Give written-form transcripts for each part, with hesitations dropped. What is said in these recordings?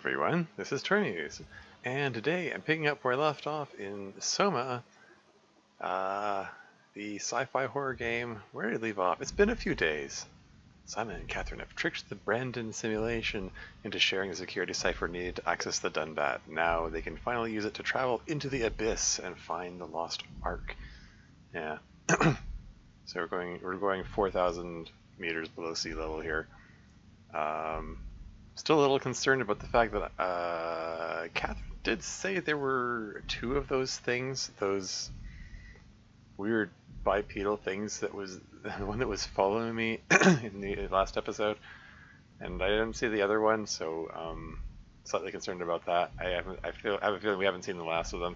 everyone, this is Turnies, and today I'm picking up where I left off in SOMA, the sci-fi horror game. Where did I leave off? It's been a few days. Simon and Catherine have tricked the Brandon simulation into sharing the security cipher needed to access the Dunbat. Now they can finally use it to travel into the abyss and find the lost Ark. Yeah. So we're going 4,000 meters below sea level here. Still a little concerned about the fact that Catherine did say there were two of those things, those weird bipedal things. That was the one that was following me in the last episode, and I didn't see the other one, so slightly concerned about that. I have a feeling we haven't seen the last of them.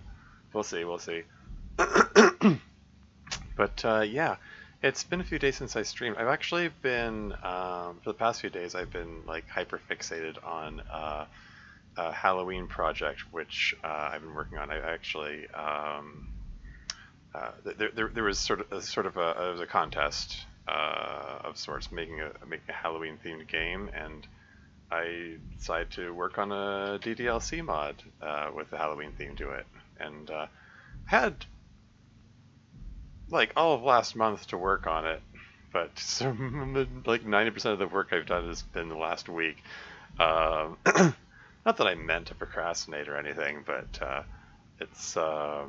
We'll see. But yeah. It's been a few days since I streamed. I've actually been, for the past few days, I've been like hyper fixated on a Halloween project, which I've been working on. I actually, there was sort of a contest of sorts, making a Halloween themed game, and I decided to work on a DDLC mod with the Halloween theme to it, and had like all of last month to work on it, but like 90% of the work I've done has been the last week. Not that I meant to procrastinate or anything, but it's yeah.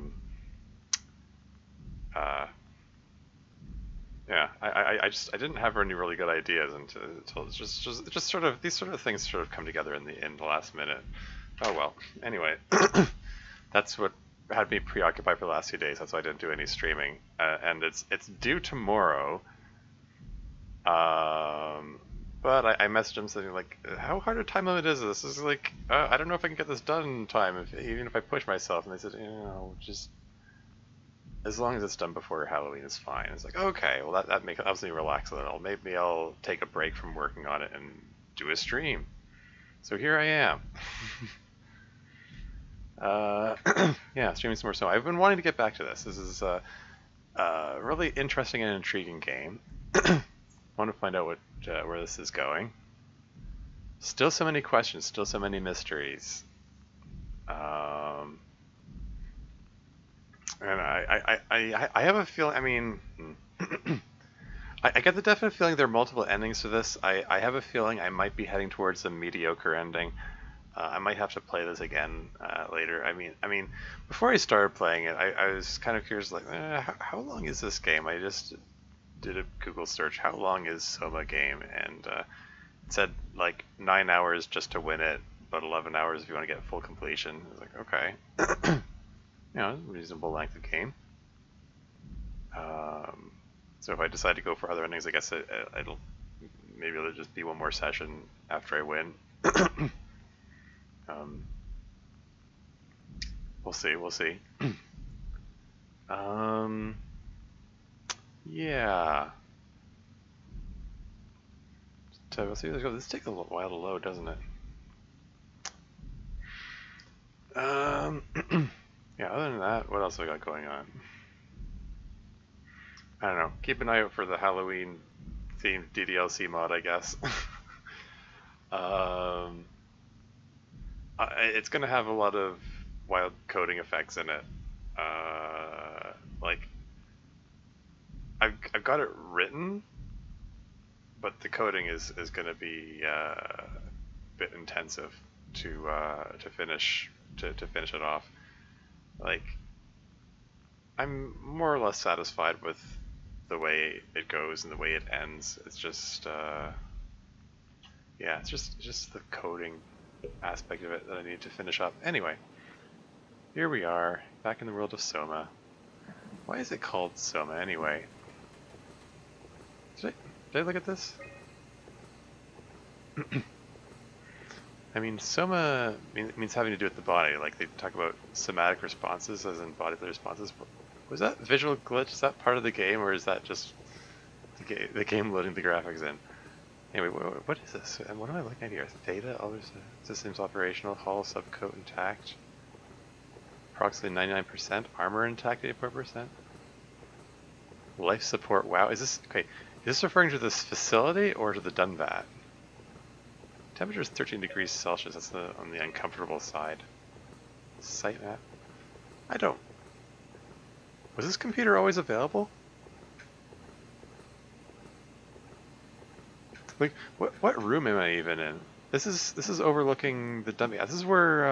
I didn't have any really good ideas until it's just sort of these sort of things sort of come together in the last minute. Oh well. Anyway, that's what had me preoccupied for the last few days. That's why I didn't do any streaming, and it's due tomorrow. But I messaged him saying like, how hard a time limit is this? This is like, I don't know if I can get this done in time, even if I push myself. And they said, just as long as it's done before Halloween is fine. It's like, okay, well that helps me relax a little. Maybe I'll take a break from working on it and do a stream. So here I am. Yeah, streaming some more. So I've been wanting to get back to this. This is a really interesting and intriguing game. Want to find out where this is going. Still so many questions, still so many mysteries. And I have a feeling. I mean, I get the definite feeling there are multiple endings to this. I have a feeling I might be heading towards a mediocre ending. I might have to play this again later. I mean, before I started playing it, I was kind of curious, like, how long is this game? I just did a Google search. How long is SOMA game? And it said like 9 hours just to win it, but 11 hours if you want to get full completion. I was like, okay, reasonable length of game. So if I decide to go for other endings, I guess maybe it'll just be one more session after I win. We'll see. Yeah. So we'll see. This takes a little while to load, doesn't it? Yeah. Other than that, what else have I got going on? I don't know. Keep an eye out for the Halloween themed DDLC mod, I guess. It's gonna have a lot of wild coding effects in it. Like, I've got it written, but the coding is gonna be a bit intensive to finish it off. Like, I'm more or less satisfied with the way it goes and the way it ends. It's just yeah, it's just the coding aspect of it that I need to finish up. Anyway, here we are, back in the world of SOMA. Why is it called SOMA anyway? Did I look at this? I mean, SOMA means having to do with the body. Like, they talk about somatic responses, as in bodily responses. Was that visual glitch? Is that part of the game, or is that just the game loading the graphics in? Anyway, what is this? And what am I looking at here? Data, other systems operational, hull, subcoat intact. Approximately 99%. Armor intact, 84%. Life support, wow. Is this, okay, is this referring to this facility or to the Dunbat? Temperature is 13 degrees Celsius. That's on the uncomfortable side. Site map. I don't... Was this computer always available? Like, what room am I even in? This is overlooking the dump. Yeah, this is where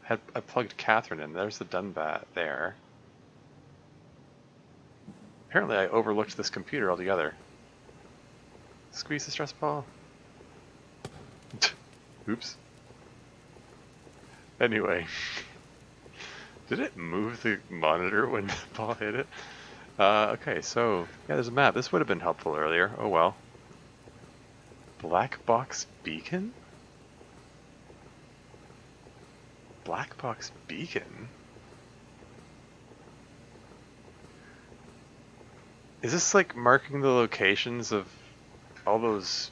I plugged Catherine in. There's the Dunbat there. Apparently I overlooked this computer altogether. Squeeze the stress ball. Oops. Anyway. Did it move the monitor when the ball hit it? Okay, so, yeah, there's a map. This would have been helpful earlier. Oh well. Black box beacon? Black box beacon? Is this like marking the locations of all those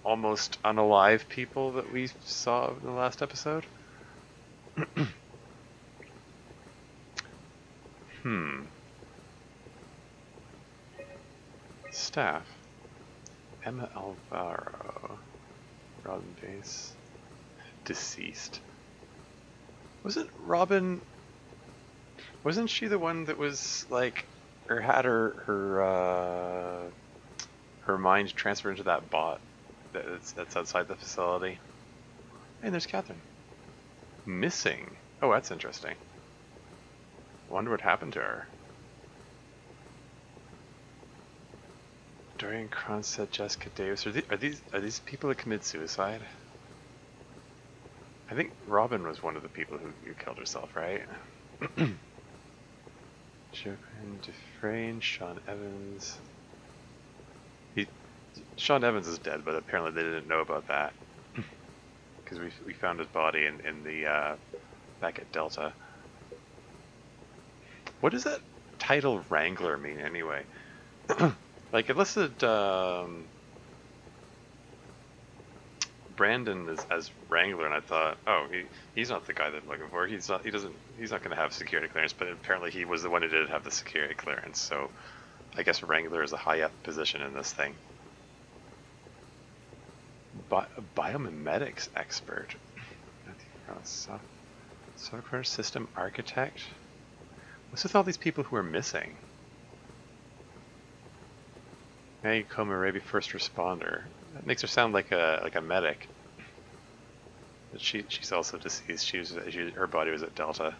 almost unalive people that we saw in the last episode? Staff. Emma Alvaro. Robin Base. Deceased. Wasn't Robin... Wasn't she the one that was like, or had her mind transferred into that bot that's outside the facility? And there's Catherine. Missing. Oh, that's interesting. Wonder what happened to her. Dorian Cronstead, Jessica Davis. Are these people that commit suicide? I think Robin was one of the people who killed herself, right? Joanne Dufresne, Sean Evans. Sean Evans is dead, but apparently they didn't know about that because we found his body in the back at Delta. What does that title Wrangler mean anyway? Like it listed Brandon as Wrangler, and I thought, oh, he's not the guy that I'm looking for. He's not going to have security clearance, but apparently he was the one who did have the security clearance. So I guess Wrangler is a high up position in this thing. Biomimetics expert, software system architect. What's with all these people who are missing? Maggie Komarabi, first responder. That makes her sound like a medic. But she's also deceased. Her body was at Delta.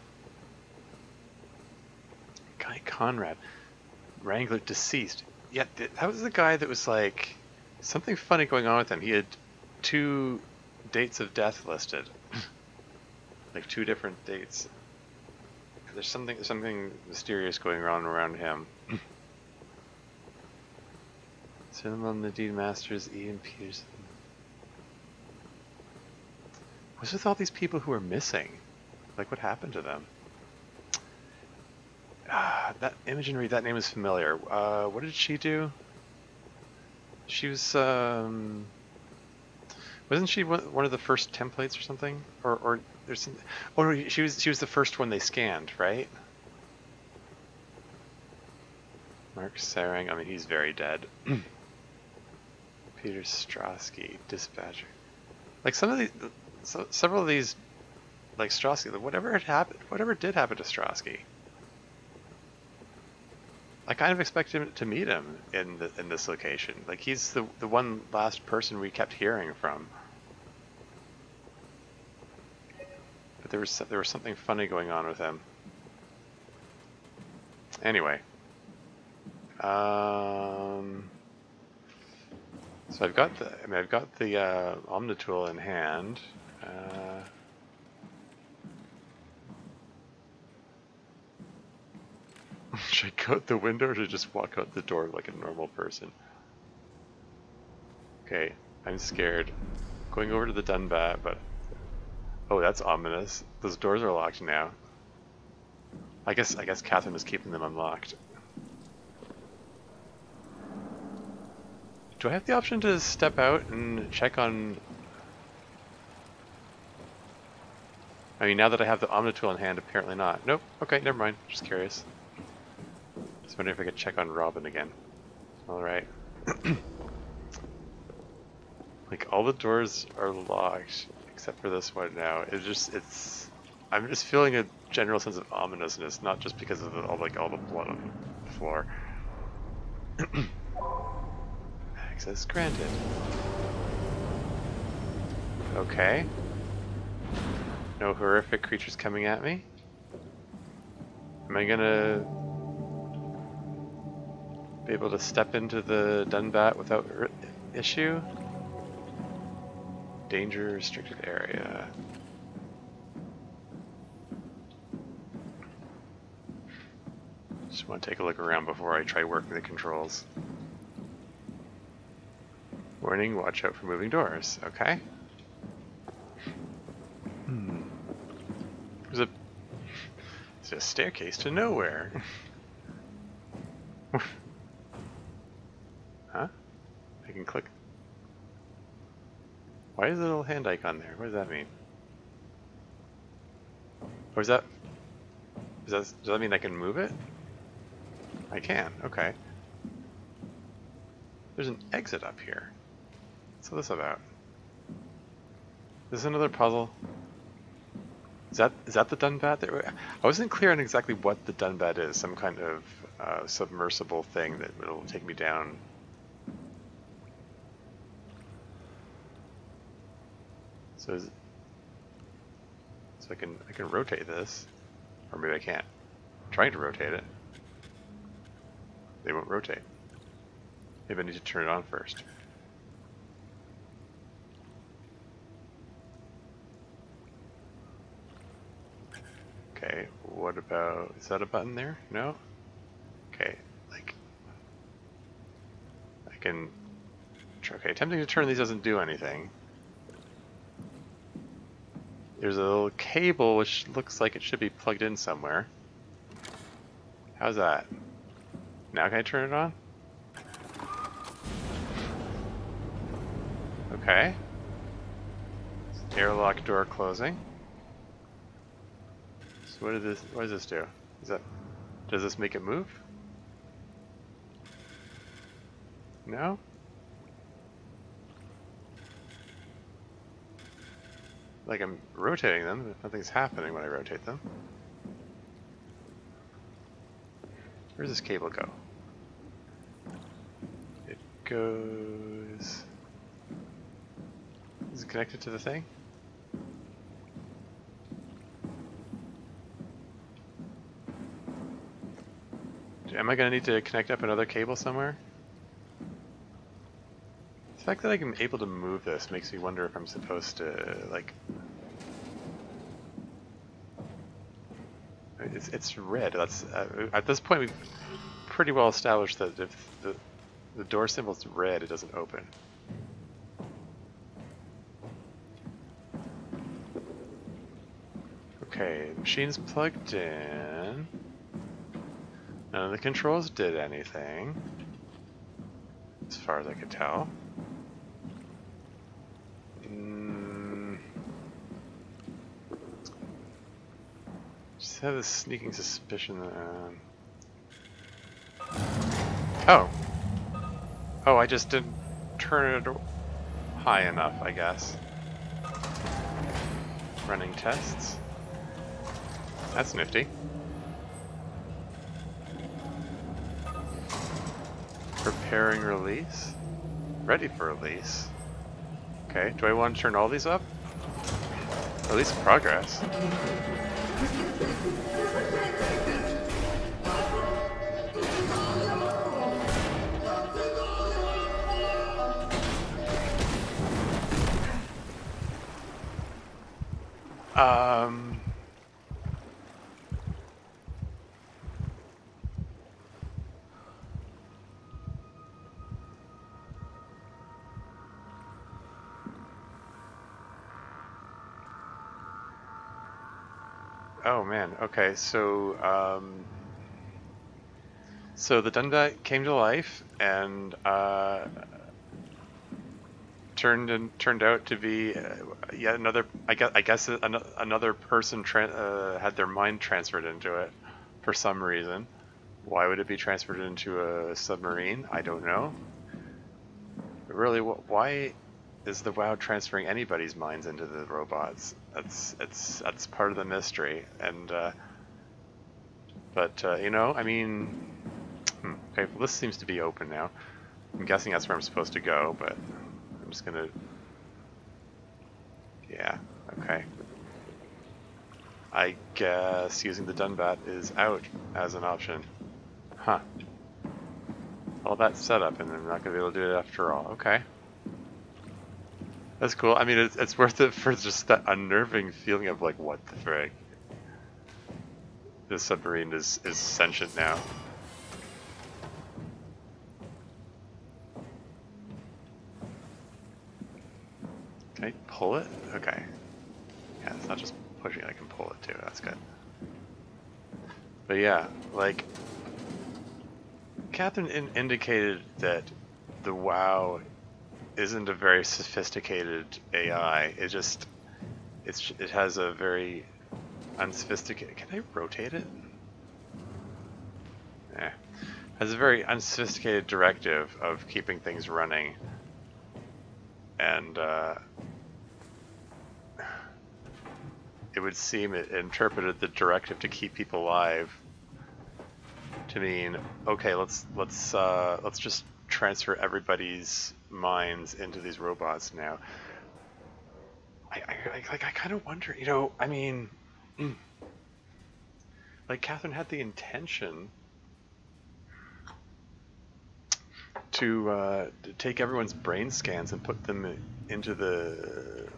Guy Conrad, Wrangler, deceased. Yeah, that was the guy that was like something funny going on with him. He had 2 dates of death listed, like 2 different dates. There's something mysterious going on around him. Cinnamon, Nadine Masters, Ian Peterson. What's with all these people who are missing? Like, what happened to them? That Imogen Reed, that name is familiar. What did she do? She was, wasn't she one of the first templates or something? Or there's some, oh no, she was the first one they scanned, right? Mark Sarang, I mean, he's very dead. Peter Strosky, dispatcher. Like several of these, like Strosky, whatever did happen to Strosky. I kind of expected to meet him in this location. Like he's the one last person we kept hearing from. But there was something funny going on with him. Anyway. So I've got the Omnitool in hand. Should I go out the window or should I just walk out the door like a normal person? Okay, I'm scared. Going over to the Dunbat, but oh, that's ominous. Those doors are locked now. I guess Catherine was keeping them unlocked. Do I have the option to step out and check on... I mean, now that I have the Omnitool in hand, apparently not. Nope. Okay, never mind. Just curious. Just wondering if I could check on Robin again. Alright. Like, all the doors are locked, except for this one now. I'm just feeling a general sense of ominousness, not just because of all the blood on the floor. Access granted. Okay. No horrific creatures coming at me. Am I gonna be able to step into the Dunbat without issue? Danger restricted area. Just want to take a look around before I try working the controls. Warning, watch out for moving doors. Okay. There's a staircase to nowhere. Huh? I can click. Why is the little hand icon there? What does that mean? Or is that... does that mean I can move it? I can, okay. There's an exit up here. What's this about? Is this another puzzle? Is that the Dunbat? I wasn't clear on exactly what the Dunbat is. Some kind of submersible thing that will take me down. So I can rotate this, or maybe I can't. I'm trying to rotate it. They won't rotate. Maybe I need to turn it on first. Okay, what about, is that a button there? No? Okay, like, I can, okay, attempting to turn these doesn't do anything. There's a little cable which looks like it should be plugged in somewhere. How's that? Now can I turn it on? Okay. Airlock door closing. So what does this do? Does this make it move? No? Like I'm rotating them, but nothing's happening when I rotate them. Where does this cable go? It goes... Is it connected to the thing? Am I going to need to connect up another cable somewhere? The fact that I'm able to move this makes me wonder if I'm supposed to, like... It's red. That's at this point we've pretty well established that if the door symbol's red, it doesn't open. Okay, machine's plugged in. None of the controls did anything, as far as I could tell. Just have this sneaking suspicion that... Oh, I just didn't turn it high enough, I guess. Running tests. That's nifty. Preparing release. Ready for release. Okay, do I want to turn all these up? Release progress. Oh man, okay, so so the Dunbat came to life and turned out to be yet another. I guess another person had their mind transferred into it for some reason. Why would it be transferred into a submarine? I don't know. But really, why is the WoW transferring anybody's minds into the robots? That's part of the mystery. And but you know, I mean, okay, well, this seems to be open now. I'm guessing that's where I'm supposed to go, but I'm just gonna, yeah, okay. I guess using the Dunbat is out as an option. Huh. All that setup, and I'm not gonna be able to do it after all. Okay. That's cool. I mean, it's worth it for just that unnerving feeling of like, what the frick? This submarine is sentient now. Can I pull it? Okay. Yeah, it's not just pushing it, I can pull it too. That's good. But yeah, like, Catherine indicated that the WoW isn't a very sophisticated AI. It has a very unsophisticated. Can I rotate it? Yeah, has a very unsophisticated directive of keeping things running, and it would seem it interpreted the directive to keep people alive to mean, okay, let's just transfer everybody's minds into these robots now. I kind of wonder, you know, I mean, like Catherine had the intention to take everyone's brain scans and put them into the.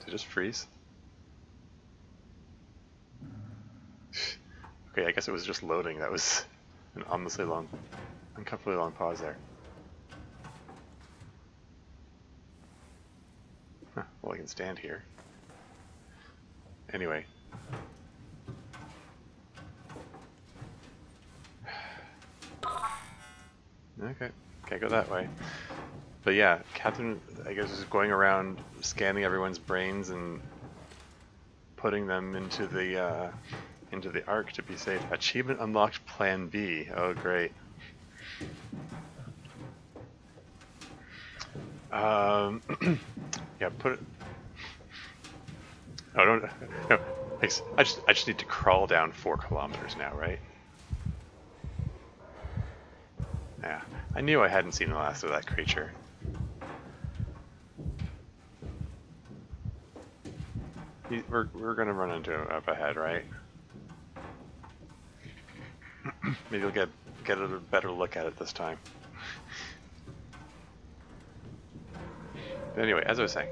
To just freeze. Okay, I guess it was just loading. That was an ominously long, uncomfortably long pause there. Huh, well, I can stand here. Anyway. Okay, can't go that way. But yeah, Catherine, I guess, is going around scanning everyone's brains and putting them into the Ark to be safe. Achievement unlocked Plan B. Oh, great. Yeah, put it. Oh, don't. No, I just need to crawl down 4 kilometers now, right? Yeah, I knew I hadn't seen the last of that creature. We're gonna run into him up ahead, right? Maybe we'll get a better look at it this time. But anyway, as I was saying,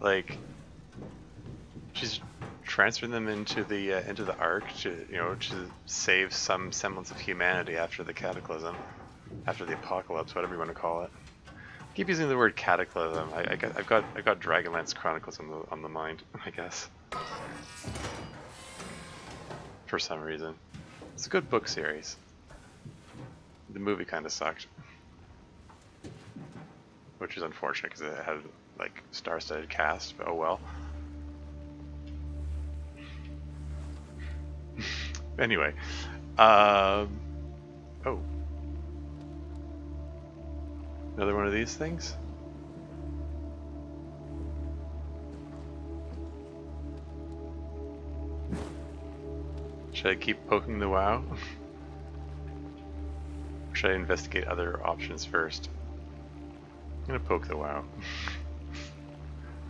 like, she's transferring them into the Ark to, you know, to save some semblance of humanity after the cataclysm, after the apocalypse, whatever you want to call it. I keep using the word cataclysm. I've got Dragonlance Chronicles on the mind, I guess. For some reason. It's a good book series. The movie kind of sucked. Which is unfortunate because it had, like, star-studded cast, but oh well. Anyway. Oh. Another one of these things? Should I keep poking the WoW? Or should I investigate other options first? I'm gonna poke the WoW.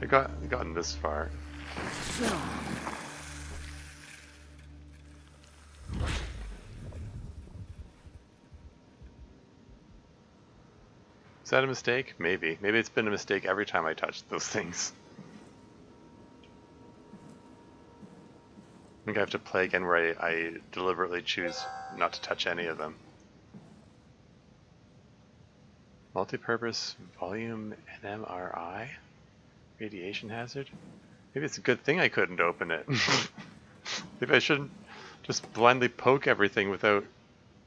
I've gotten this far. Is that a mistake? Maybe. Maybe it's been a mistake every time I touch those things. I think I have to play again where I deliberately choose not to touch any of them. Multi-purpose volume NMRI? Radiation hazard? Maybe it's a good thing I couldn't open it. Maybe I shouldn't just blindly poke everything without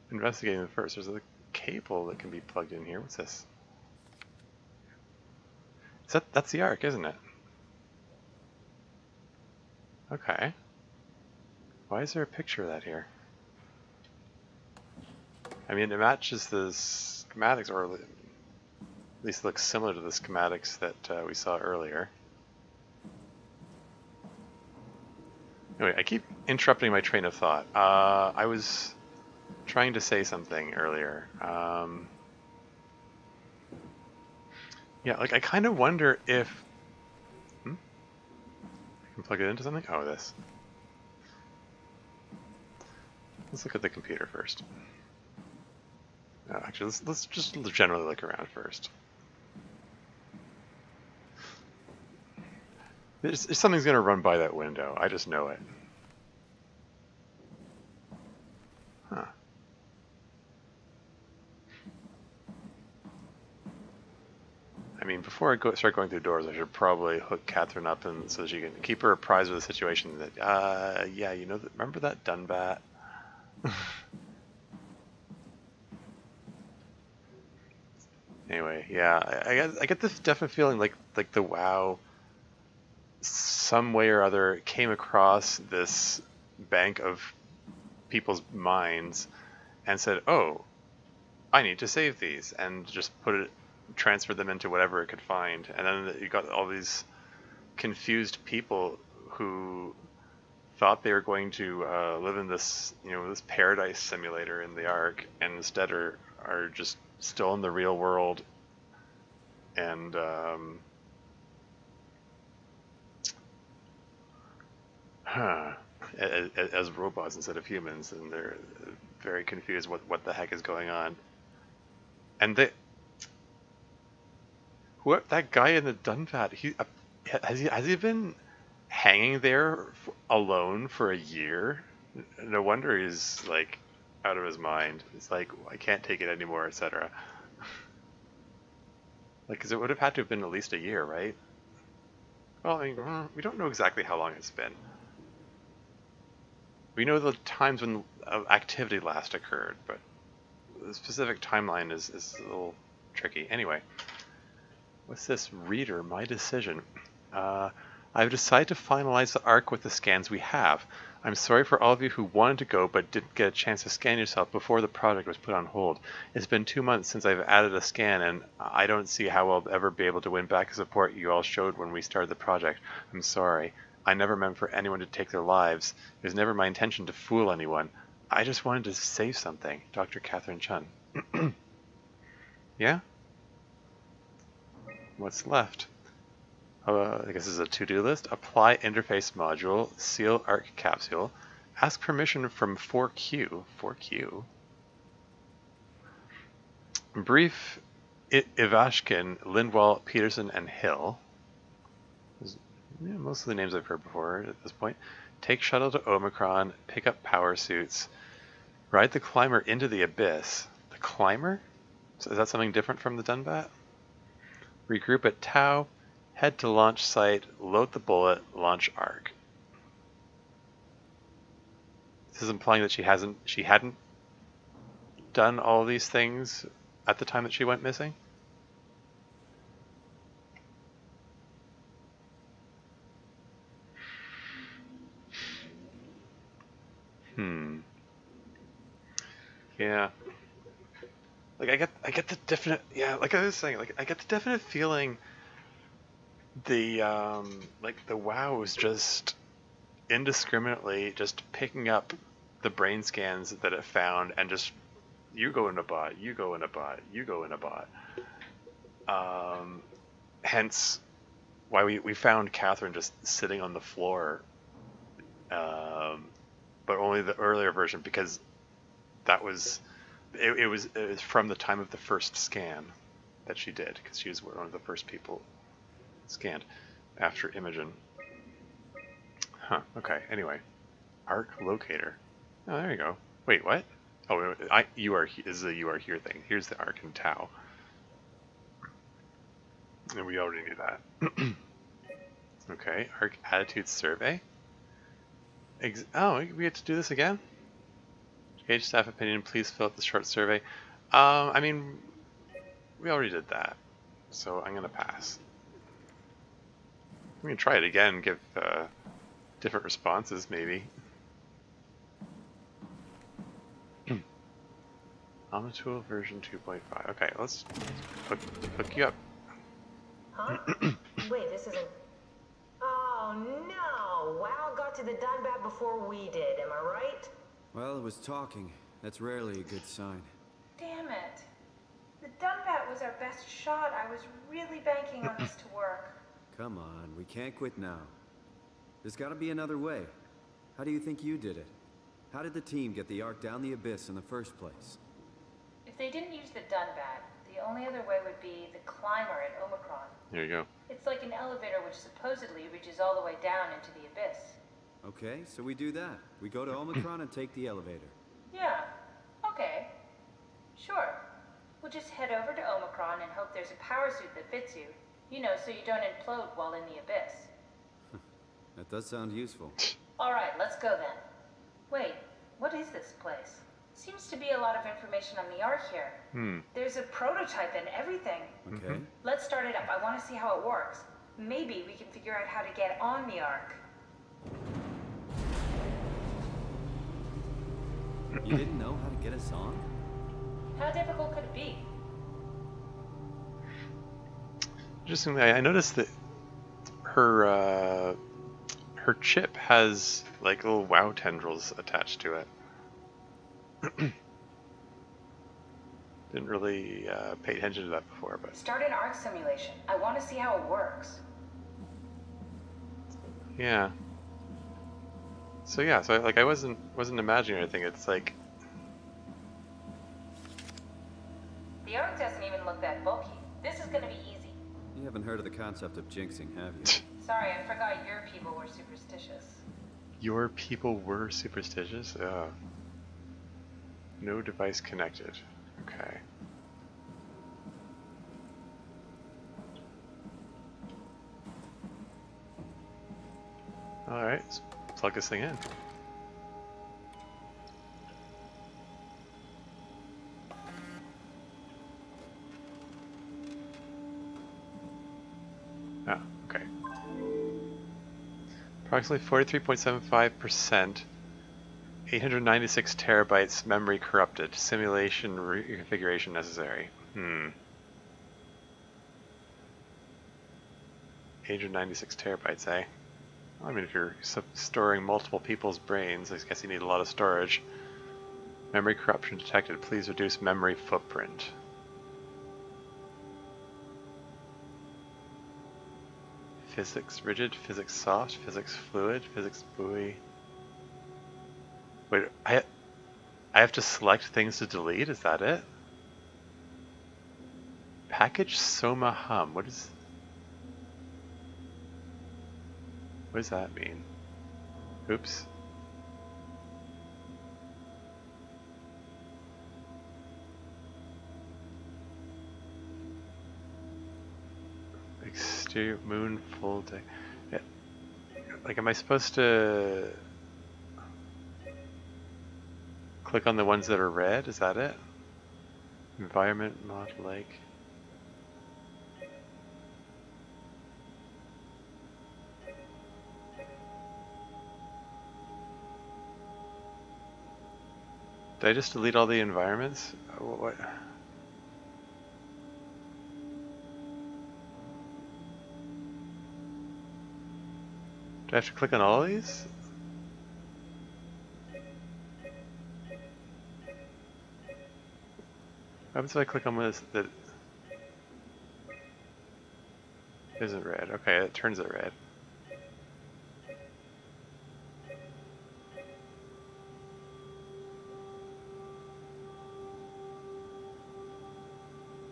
investigating it first. There's a cable that can be plugged in here. What's this? That's the Ark, isn't it? Okay. Why is there a picture of that here? I mean, it matches the schematics, or at least looks similar to the schematics that we saw earlier. Anyway, I keep interrupting my train of thought. I was trying to say something earlier. Yeah, like I kind of wonder if... I can plug it into something? Oh, this. Let's look at the computer first. Actually, let's just generally look around first. Something's going to run by that window. I just know it. Huh. I mean, before I start going through doors, I should probably hook Catherine up and so that she can keep her apprised of the situation. That, yeah, you know, remember that Dunbat? Anyway, yeah, I get this definite feeling like the WoW, some way or other, came across this bank of people's minds and said, "Oh, I need to save these," and just transferred them into whatever it could find. And then you got all these confused people who thought they were going to live in this, this paradise simulator in the Ark, and instead are just still in the real world, and as robots instead of humans, and they're very confused what the heck is going on. And that guy in the Dunvat, has he been hanging there alone for a year? No wonder he's like out of his mind. It's like, I can't take it anymore, etc. Like, because it would have had to have been at least a year, right? Well, I mean, we don't know exactly how long it's been. We know the times when activity last occurred, but the specific timeline is a little tricky. Anyway, what's this? Reader, my decision. I've decided to finalize the Ark with the scans we have. I'm sorry for all of you who wanted to go but didn't get a chance to scan yourself before the project was put on hold. It's been 2 months since I've added a scan, and I don't see how I'll ever be able to win back the support you all showed when we started the project. I'm sorry. I never meant for anyone to take their lives. It was never my intention to fool anyone. I just wanted to save something. Dr. Catherine Chun. Yeah? What's left? I guess this is a to-do list. Apply interface module, seal Arc capsule, ask permission from 4Q. 4Q? Brief Ivashkin, Lindwall, Peterson, and Hill. Most of the names I've heard before at this point. Take shuttle to Omicron, pick up power suits, ride the climber into the abyss. The climber? So is that something different from the Dunbat? Regroup at Tau. Head to launch site, load the bullet, launch Arc. This is implying that she hadn't done all of these things at the time that she went missing? Yeah. Like I get the definite, like I was saying, like I get the definite feeling the WoW was just indiscriminately just picking up the brain scans that it found and just, you go in a bot, you go in a bot, you go in a bot. Hence why we found Catherine just sitting on the floor, but only the earlier version, because that was it was from the time of the first scan that she did, because she was one of the first people scanned after Imogen. Huh, okay, anyway. Arc locator. Oh, there you go. Wait, what? Oh, this is a you are here thing. Here's the Arc in Tau. And we already knew that. Okay, Arc attitude survey. Oh, we get to do this again? Gauge staff opinion, please fill out the short survey. I mean, we already did that, so I'm gonna pass. We can try it again, give different responses, maybe. Omnitool version 2.5. Okay, let's hook you up. Huh? Wait, this isn't... Oh no! WoW got to the Dunbat before we did, am I right? Well, it was talking. That's rarely a good sign. Damn it. The Dunbat was our best shot. I was really banking on this to work. Come on, we can't quit now. There's gotta be another way. How do you think you did it? How did the team get the Ark down the abyss in the first place? If they didn't use the Dunbat, the only other way would be the climber at Omicron. There you go. It's like an elevator which supposedly reaches all the way down into the abyss. Okay, so we do that. We go to Omicron and take the elevator. Yeah, okay. Sure. We'll just head over to Omicron and hope there's a power suit that fits you. You know, so you don't implode while in the abyss. That does sound useful. Alright, let's go then. Wait, what is this place? Seems to be a lot of information on the Ark here. There's a prototype and everything. Okay. Let's start it up. I want to see how it works. Maybe we can figure out how to get on the Ark. You didn't know how to get us on? How difficult could it be? Interestingly, I noticed that her chip has like little WoW tendrils attached to it. Didn't really pay attention to that before, but Start an Ark simulation. I want to see how it works. yeah. So yeah, so like I wasn't imagining anything. It's like The Ark doesn't even look that bulky. This is gonna be easy. You haven't heard of the concept of jinxing, have you? Sorry, I forgot your people were superstitious. your people were superstitious. No device connected. Okay. Alright, let's plug this thing in. Ah, okay. Approximately 43.75%, 896 terabytes memory corrupted. Simulation reconfiguration necessary. 896 terabytes, eh? I mean, if you're storing multiple people's brains, I guess you need a lot of storage. Memory corruption detected. Please reduce memory footprint. Physics rigid, physics soft, physics fluid, physics buoy. Wait, I have to select things to delete? Is that it? Package SOMA hum. What does that mean? Oops. Exterior moon full day. Yeah. Like, am I supposed to click on the ones that are red? Is that it? Environment mod lake. Did I just delete all the environments? What? Do I have to click on all of these? What happens if I click on this that isn't red? Okay, it turns it red.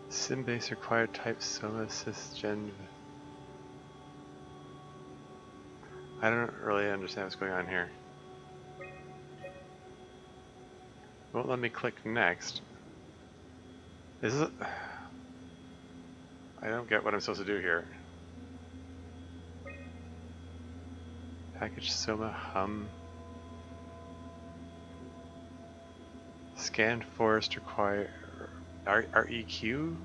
Simbase required type SOMA sysgen. I don't really understand what's going on here. Won't let me click next. Is it? I don't get what I'm supposed to do here. Package SOMA hum. Scan forest require REQ.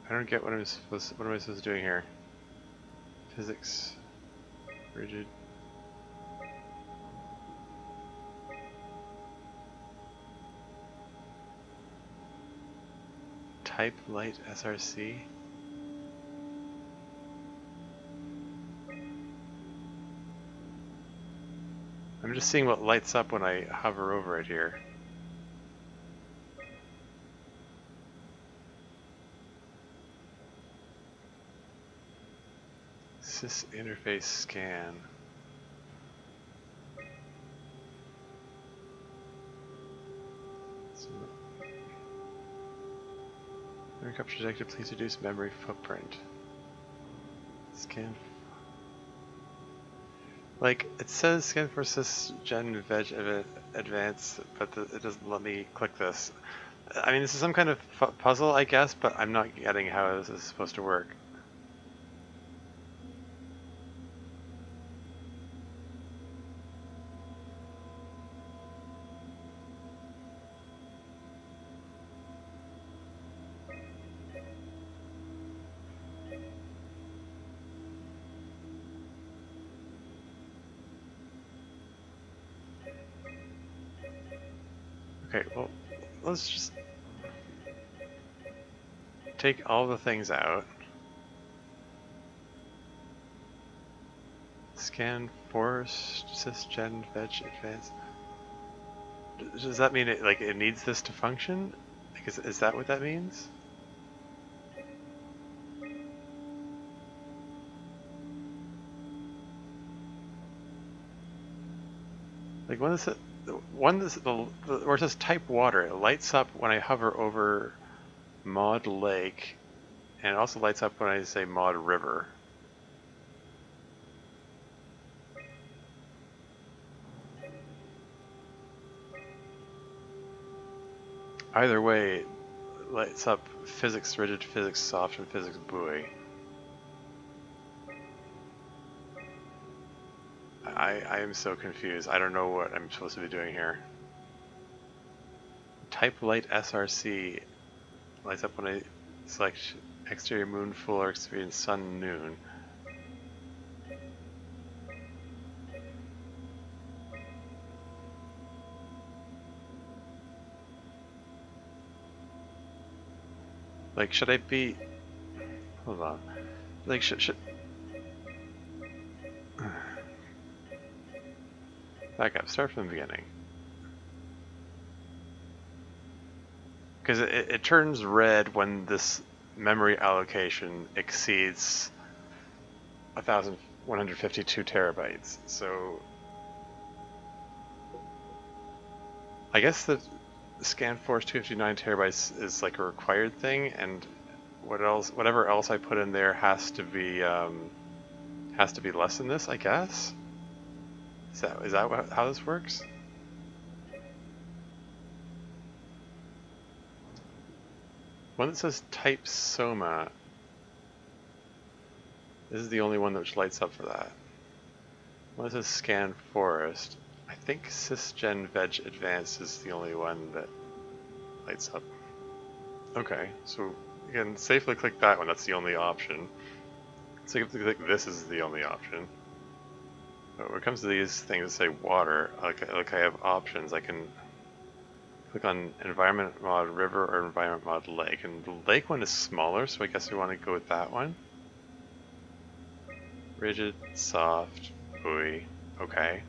I don't get what I'm supposed. What am I supposed to do here? Physics, rigid. Type light SRC. I'm just seeing what lights up when I hover over it here. Sys interface scan. Memory capture detected, please reduce memory footprint. Scan. Like, it says scan for sysgen veg advance, but it doesn't let me click this. I mean, this is some kind of puzzle, I guess, but I'm not getting how this is supposed to work. Okay, well, let's just take all the things out. Scan forest sysgen veg advance. Does that mean it needs this to function? Like, is that what that means? Like where it says type water, it lights up when I hover over mod lake, and it also lights up when I say mod river. Either way, it lights up physics rigid, physics soft, and physics buoy. I am so confused. I don't know what I'm supposed to be doing here. Type light SRC lights up when I select exterior moon full or exterior sun noon. Like, should I be... Hold on. Like, should... Back up, start from the beginning. Because it turns red when this memory allocation exceeds 1,152 terabytes. So I guess the scan force 259 terabytes is like a required thing, and whatever else I put in there has to be less than this, I guess. Is that how this works? One that says type SOMA. This is the only one which lights up for that. One that says scan forest. I think sysgen veg advanced is the only one that lights up. Okay, so you can safely click that one. That's the only option. So you have to click this is the only option. But when it comes to these things that say water, like I have options. I can click on environment mod river or environment mod lake, and the lake one is smaller, so I guess we want to go with that one. Rigid, soft, buoy, okay.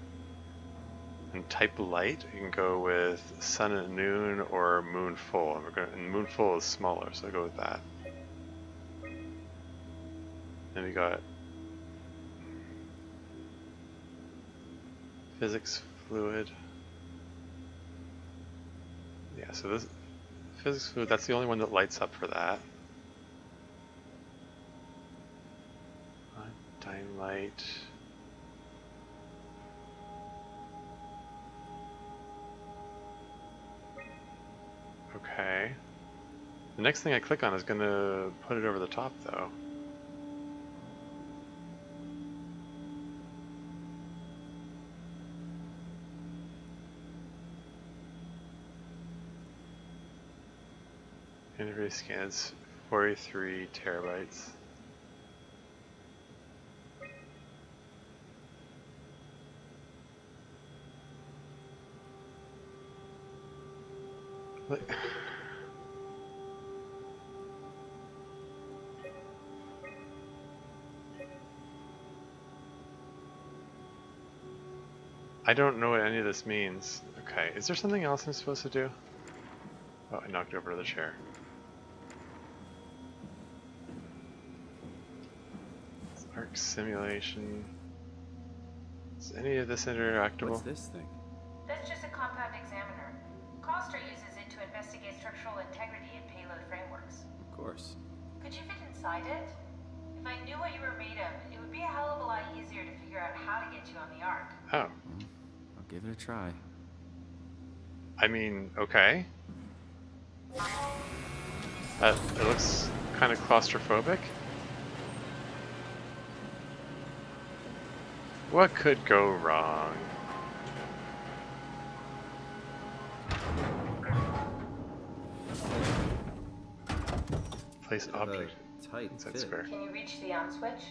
And type light, you can go with sun at noon or moon full. And moon full is smaller, so I go with that. Then we got physics fluid. Yeah, so this physics fluid, that's the only one that lights up for that. Dying light. Okay. The next thing I click on is going to put it over the top, though. Interface scans 43 terabytes. What? I don't know what any of this means. Okay, is there something else I'm supposed to do? Oh, I knocked over the chair. Arc simulation. Is any of this interactable? What's this thing? That's just a compound examiner. Coster uses it to investigate structural integrity in payload frameworks. Of course. Could you fit inside it? If I knew what you were made of, it would be a hell of a lot easier to figure out how to get you on the Ark. Oh. I'll give it a try. I mean, okay. It looks kind of claustrophobic. What could go wrong? Place object. Tight Inside fit. square. Can you reach the on switch?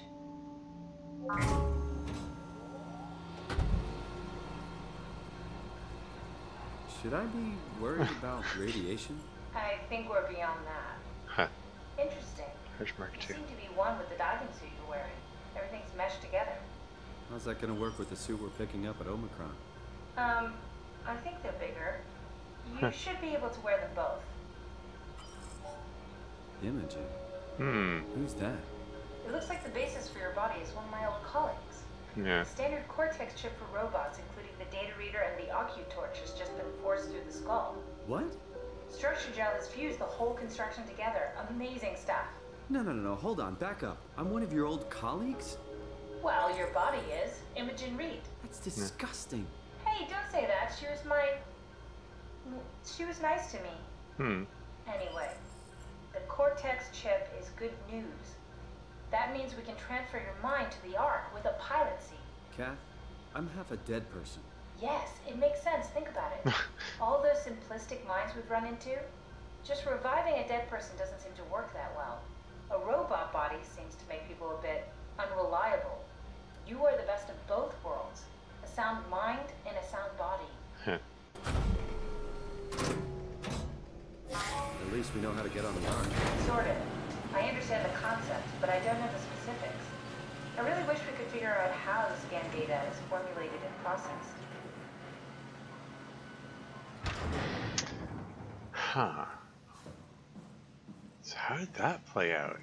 Should I be worried about radiation? I think we're beyond that. Huh. Interesting. Harsh Mark You 2. seem to be one with the diving suit you're wearing. Everything's meshed together. How's that gonna work with the suit we're picking up at Omicron? I think they're bigger. You should be able to wear them both. Imogen? Hmm. Who's that? It looks like the basis for your body is one of my old colleagues. Yeah. The standard Cortex chip for robots, including the data reader and the OcuTorch, has just been forced through the skull. What? Structure gel has fused the whole construction together. Amazing stuff. No, hold on, back up. I'm one of your old colleagues? Well, your body is. Imogen Reed. That's disgusting. Hey, don't say that. She was nice to me. Hmm. Anyway, the Cortex chip is good news. That means we can transfer your mind to the Ark with a pilot seat. Kath, I'm half a dead person. Yes, it makes sense. Think about it. All those simplistic minds we've run into, just reviving a dead person doesn't seem to work that well. A robot body seems to make people a bit unreliable. You are the best of both worlds. A sound mind and a sound body. Huh. At least we know how to get on the Ark. Sort of. I understand the concept, but I don't know the specifics. I really wish we could figure out how the scan data is formulated and processed. Huh. So how did that play out?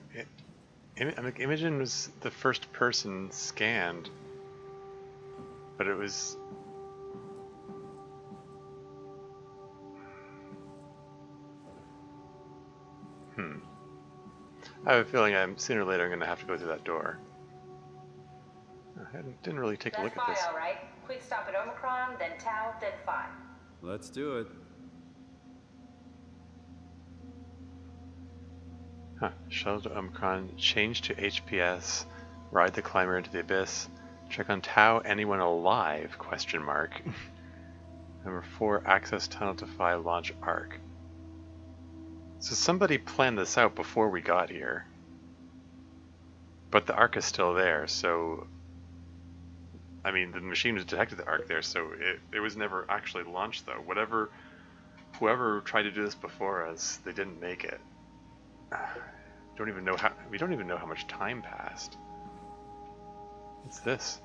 Imogen was the first person scanned, but it was... I have a feeling sooner or later I'm going to have to go through that door. I didn't really take a look at this. That's Phi, all right. Quick stop at Omicron, then Tau, then Phi. Let's do it. Huh. Shuttle to Omicron, change to HPS, ride the climber into the abyss, check on Tau, anyone alive, question mark. Number 4, access tunnel to Phi, launch Arc. So somebody planned this out before we got here. But the Arc is still there, so... I mean, the machine has detected the Arc there, so it was never actually launched, though. Whoever tried to do this before us, they didn't make it. We don't even know how much time passed. What's this?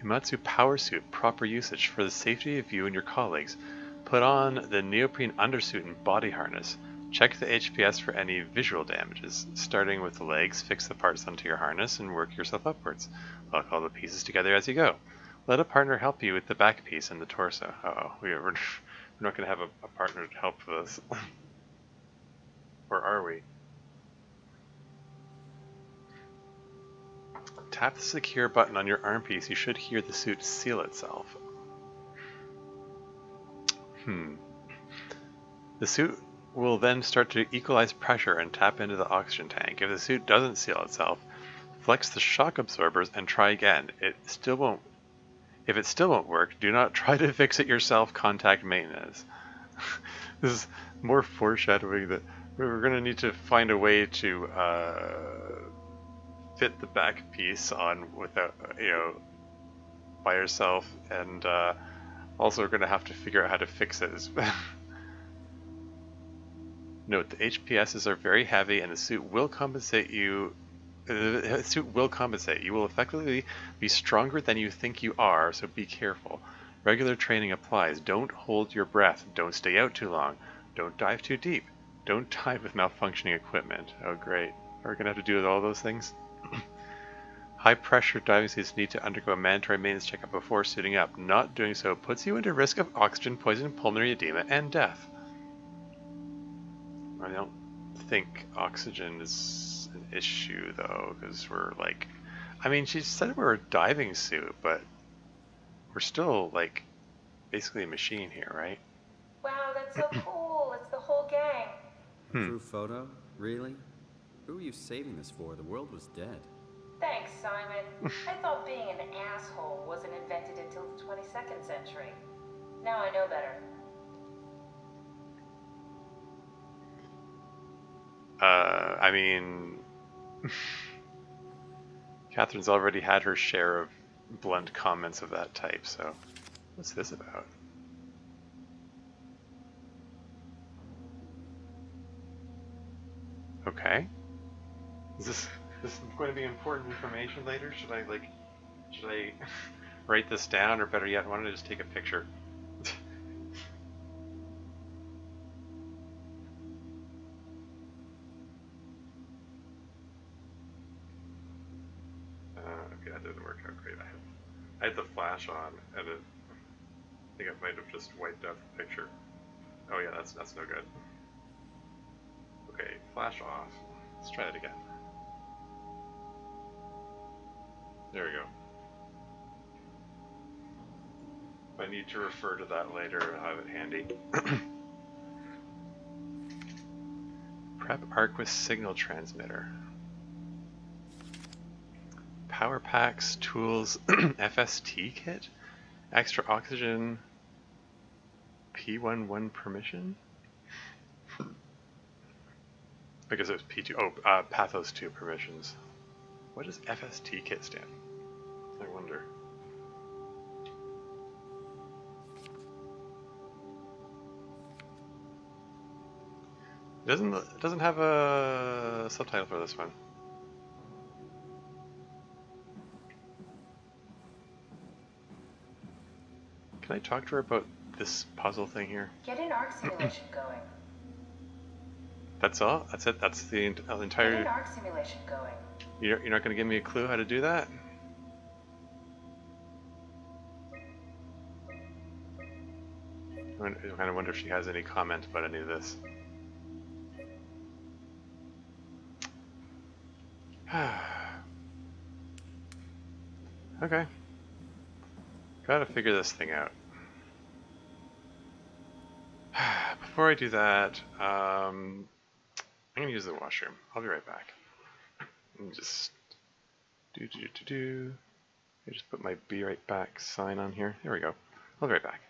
Himatsu power suit, proper usage for the safety of you and your colleagues. Put on the neoprene undersuit and body harness. Check the HPS for any visual damages. Starting with the legs, fix the parts onto your harness and work yourself upwards. Lock all the pieces together as you go. Let a partner help you with the back piece and the torso. Uh-oh, we're not going to have a partner to help with us. Or are we? Tap the secure button on your arm piece. You should hear the suit seal itself. The suit will then start to equalize pressure and tap into the oxygen tank. If the suit doesn't seal itself, flex the shock absorbers and try again. If it still won't work, do not try to fix it yourself. Contact maintenance. This is more foreshadowing that We're gonna need to find a way to fit the back piece on without, by yourself, and also we're gonna have to figure out how to fix it. Note, the HPSs are very heavy and the suit will compensate you. The suit will compensate. You will effectively be stronger than you think you are, so be careful. Regular training applies. Don't hold your breath. Don't stay out too long. Don't dive too deep. Don't dive with malfunctioning equipment. Oh great. Are we gonna have to do all those things? High pressure diving suits need to undergo a mandatory maintenance checkup before suiting up. Not doing so puts you into risk of oxygen poisoning, pulmonary edema, and death. I don't think oxygen is an issue though, because we're like, I mean, she said we're a diving suit, but we're still like basically a machine here, right? Wow, that's so cool. It's the whole gang. Crew photo? Really? Who were you saving this for? The world was dead. Thanks, Simon. I thought being an asshole wasn't invented until the 22nd century. Now I know better. I mean, Catherine's already had her share of blunt comments of that type, so what's this about? Okay. Is this going to be important information later? Should I write this down, or better yet, why don't I just take a picture? Okay, that didn't work out great. I had the flash on, and I think I might have just wiped out the picture. Oh yeah, that's no good. Okay, flash off. Let's try it again. There we go. If I need to refer to that later, I'll have it handy. Prep arc with signal transmitter. Power packs, tools, FST kit, extra oxygen, P11 permission? I guess it was P2. Oh, Pathos 2 permissions. What does FST kit stand? I wonder. It doesn't have a subtitle for this one. Can I talk to her about this puzzle thing here? Get an arc simulation going. That's all? That's it? That's the entire... Get an arc simulation going. You're not going to give me a clue how to do that? I kind of wonder if she has any comment about any of this. Okay. Gotta figure this thing out. Before I do that, I'm gonna use the washroom. I'll be right back. And just I just put my be right back sign on here. There we go. I'll be right back.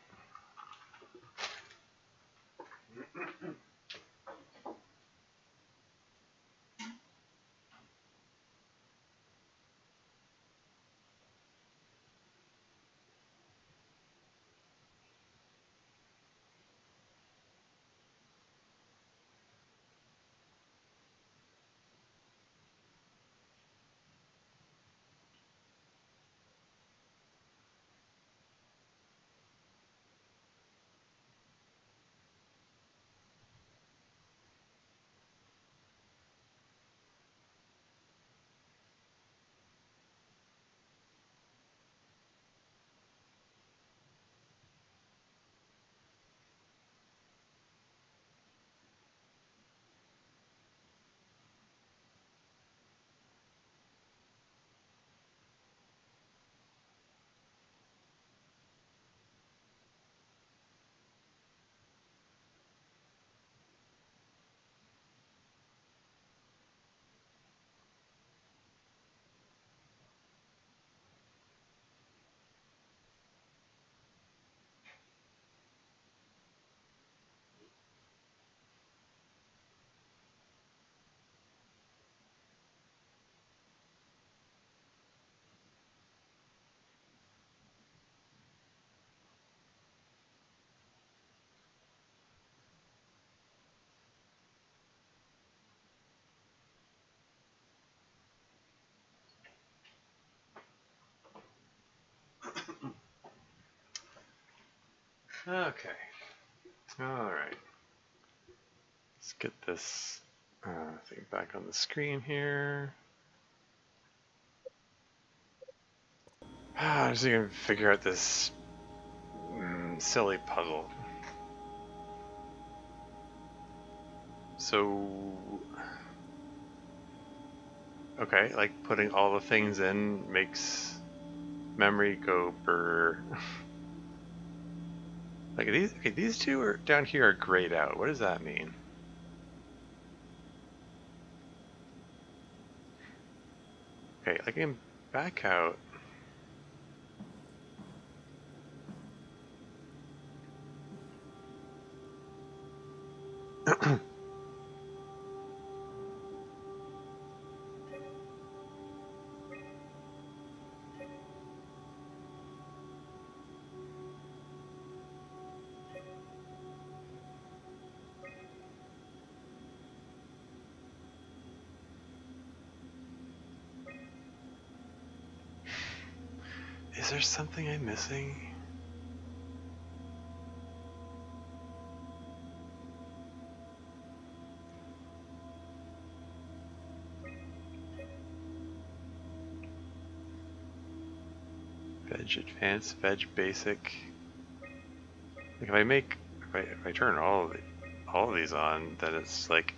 Okay. Alright. Let's get this thing back on the screen here. I'm just gonna figure out this silly puzzle. So, okay, like putting all the things in makes memory go brr. Like these two are down here are grayed out. What does that mean? Okay, I can back out. Is there something I'm missing? Veg advanced, veg basic. Like if I turn all of these on, then it's like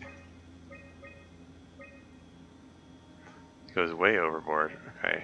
it goes way overboard. Okay.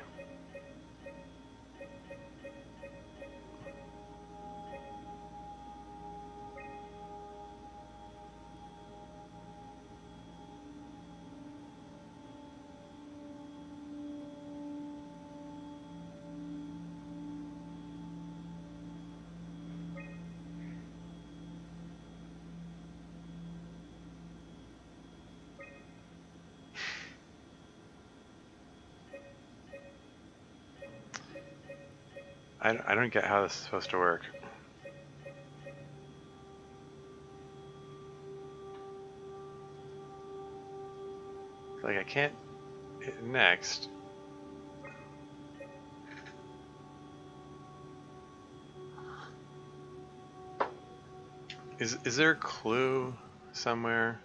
I don't get how this is supposed to work. Like I can't hit next. Is there a clue somewhere?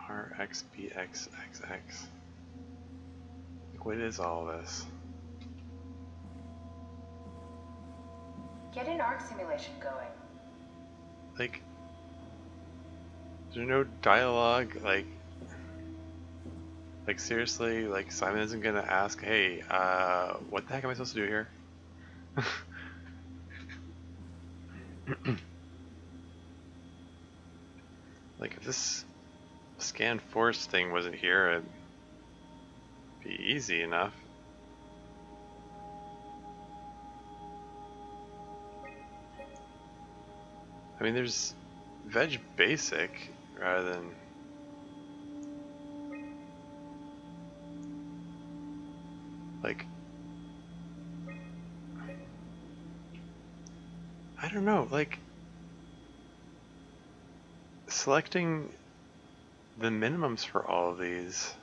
RXBXXX. Like what is all this? Get an arc simulation going. Like, is there no dialogue? Like seriously? Like Simon isn't gonna ask, hey, what the heck am I supposed to do here? Like if this scan force thing wasn't here, it'd be easy enough. I mean, there's veg basic rather than like I don't know, like selecting the minimums for all of these.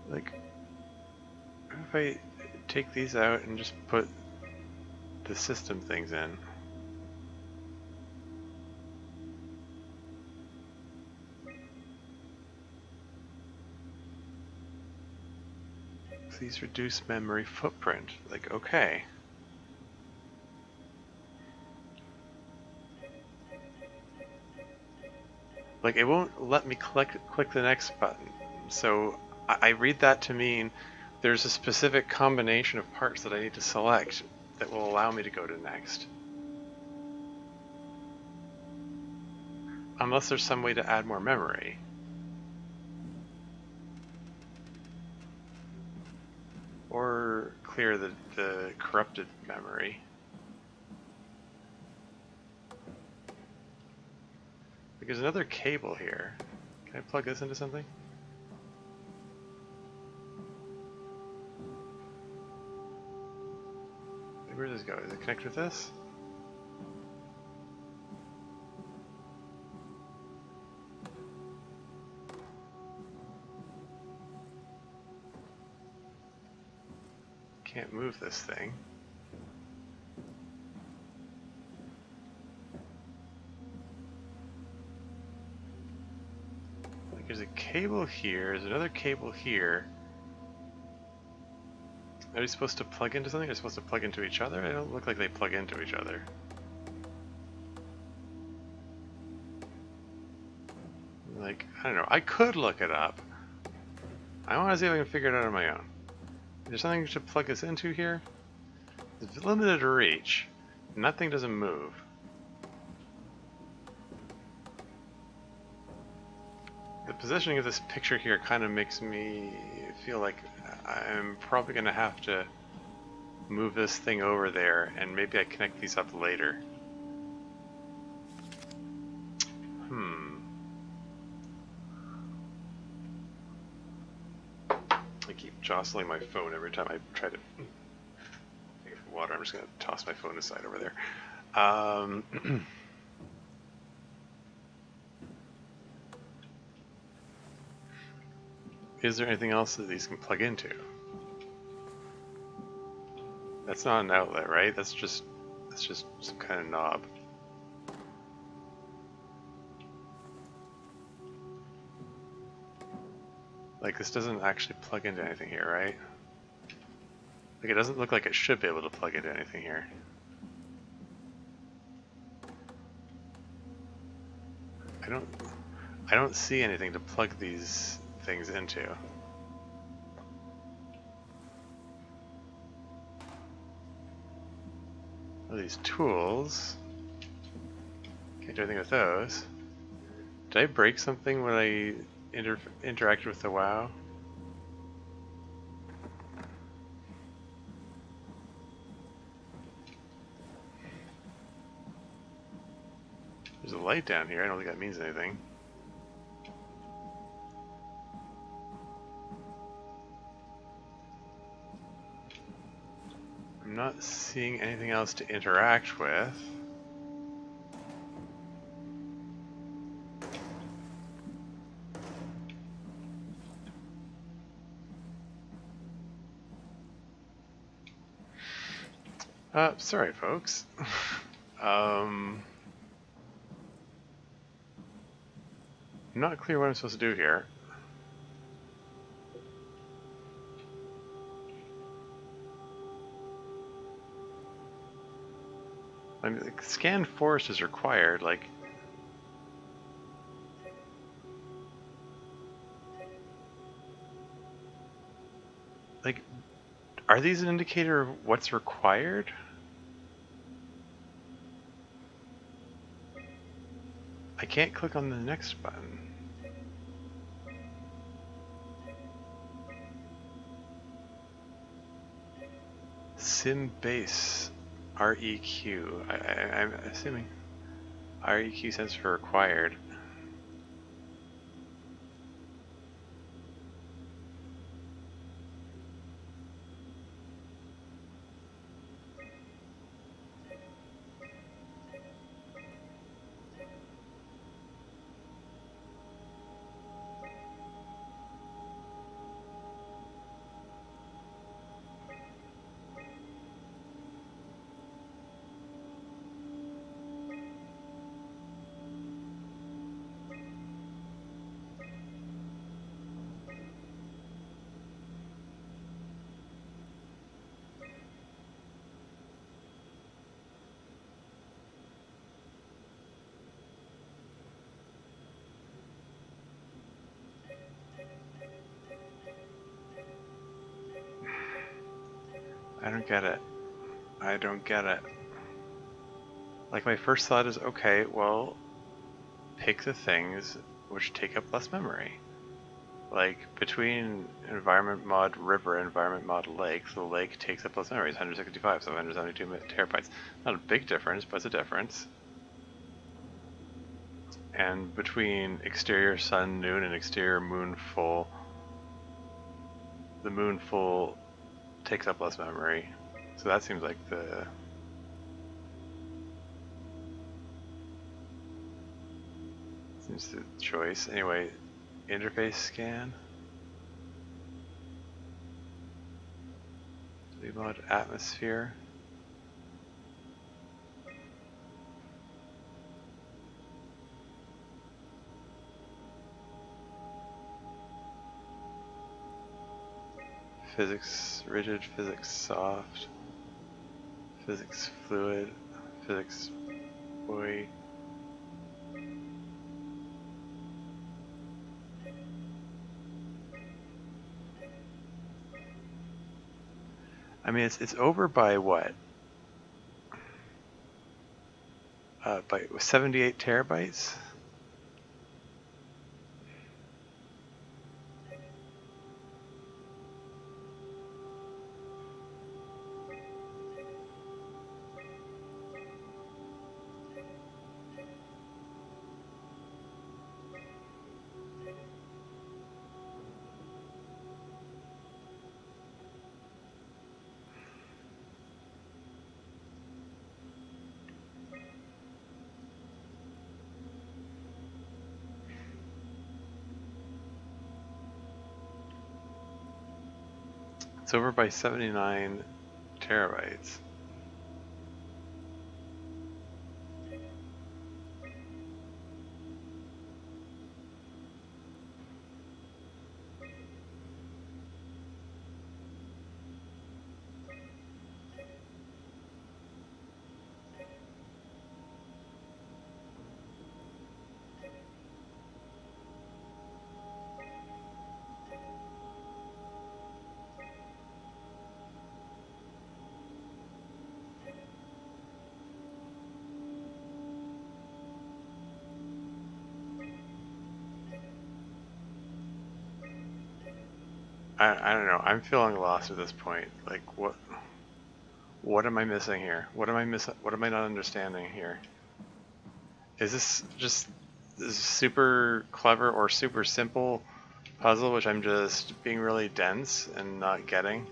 Like, if I take these out and just put the system things in. Please reduce memory footprint. Like, okay. Like, it won't let me click the next button. So I read that to mean there's a specific combination of parts that I need to select that will allow me to go to next. Unless there's some way to add more memory. clear the corrupted memory. There's another cable here. Can I plug this into something? Where does this go? Does it connect with this? Can't move this thing. Like there's a cable here, there's another cable here. Are they supposed to plug into something? Are they supposed to plug into each other? They don't look like they plug into each other. Like, I don't know. I could look it up. I want to see if I can figure it out on my own. Is there something to plug this into here? It's limited reach. Nothing doesn't move. The positioning of this picture here kind of makes me feel like I'm probably going to have to move this thing over there, and maybe I connect these up later. I keep jostling my phone every time I try to take water. I'm just going to toss my phone aside over there. Is there anything else that these can plug into? That's not an outlet, right? That's just some kind of knob. Like, this doesn't actually plug into anything here, right? Like, it doesn't look like it should be able to plug into anything here. I don't see anything to plug these things into. All these tools. Can't do anything with those. Did I break something when I interacted with the WoW? There's a light down here. I don't think that means anything. I'm not seeing anything else to interact with. Sorry folks. I'm not clear what I'm supposed to do here. I mean, like, scan forest is required, like... Like, are these an indicator of what's required? I can't click on the next button. Sim base REQ. I'm assuming REQ stands for required. I don't get it. I don't get it. Like, my first thought is, okay, well, pick the things which take up less memory. Like, between environment mod river and environment mod lake, the lake takes up less memories, 165, so 172 terabytes. Not a big difference, but it's a difference. And between exterior sun noon and exterior moon full, the moon full takes up less memory. So that seems like the... seems the choice. Anyway, interface scan. Mod atmosphere. Physics rigid, physics soft, physics fluid, physics buoy. I mean, it's over by what? By 78 terabytes? It's over by 79 terabytes. I don't know. I'm feeling lost at this point. Like, what am I missing here? What am I not understanding here? Is this just this super clever or super simple puzzle which I'm just being really dense and not getting?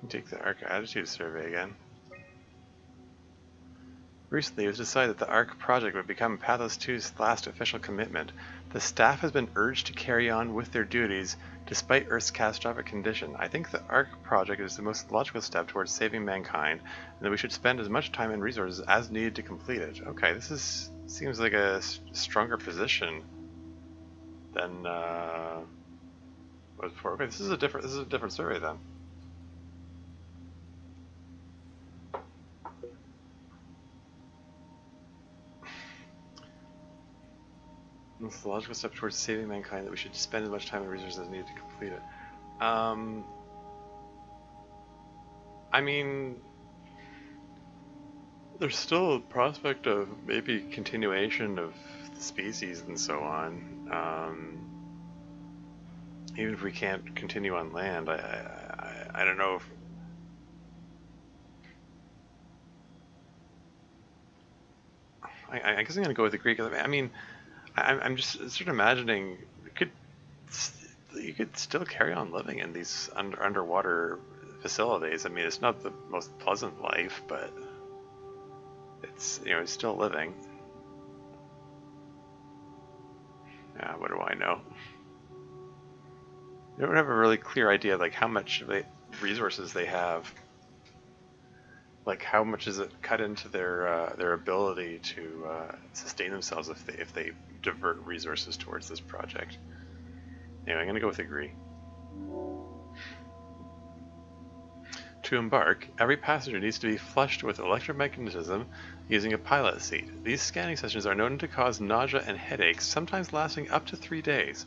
Take the ARC attitude survey again. Recently, it was decided that the ARC project would become Pathos 2's last official commitment. The staff has been urged to carry on with their duties despite Earth's catastrophic condition. I think the ARC project is the most logical step towards saving mankind, and that we should spend as much time and resources as needed to complete it. Okay, this seems like a stronger position than was before. Okay, this is a different survey then. It's the logical step towards saving mankind that we should spend as much time and resources as needed to complete it. I mean, there's still a prospect of maybe continuation of the species and so on. Even if we can't continue on land, I don't know if... I guess I'm going to go with the Greek. I mean, I'm just sort of imagining you could still carry on living in these underwater facilities. I mean, it's not the most pleasant life, but it's it's still living. Yeah, what do I know? You don't have a really clear idea like how much resources they have. Like how much is it cut into their ability to sustain themselves if they divert resources towards this project? Anyway, I'm gonna go with agree. To embark, every passenger needs to be flushed with electromagnetism using a pilot seat. These scanning sessions are known to cause nausea and headaches, sometimes lasting up to 3 days.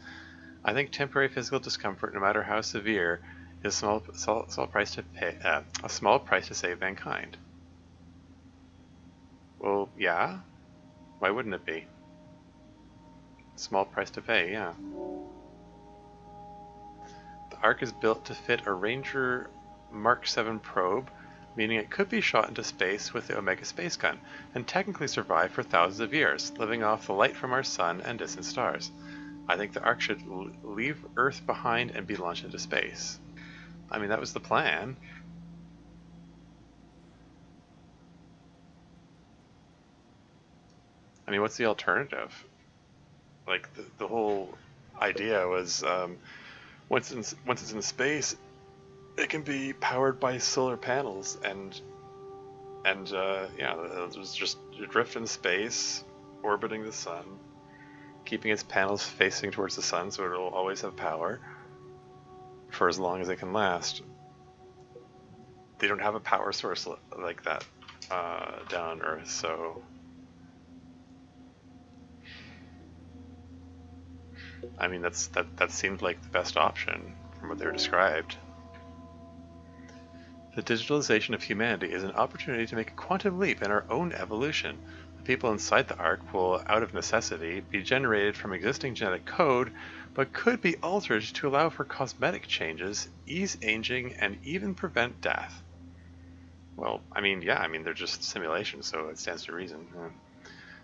I think temporary physical discomfort, no matter how severe, is a small price to pay. A small price to save mankind. Well, yeah. Why wouldn't it be? Small price to pay, yeah. The Ark is built to fit a Ranger Mark 7 probe, meaning it could be shot into space with the Omega space gun, and technically survive for thousands of years, living off the light from our sun and distant stars. I think the Ark should leave Earth behind and be launched into space. I mean, that was the plan. I mean, what's the alternative? Like, the whole idea was, once it's in space, it can be powered by solar panels, and yeah, it'll just drift in space, orbiting the sun, keeping its panels facing towards the sun, so it'll always have power for as long as it can last. They don't have a power source like that down on Earth, so I mean that seemed like the best option from what they were described. The digitalization of humanity is an opportunity to make a quantum leap in our own evolution. The people inside the Ark will, out of necessity, be generated from existing genetic code, but could be altered to allow for cosmetic changes, ease aging, and even prevent death. Well, I mean, yeah, I mean, they're just simulations, so it stands to reason. Yeah.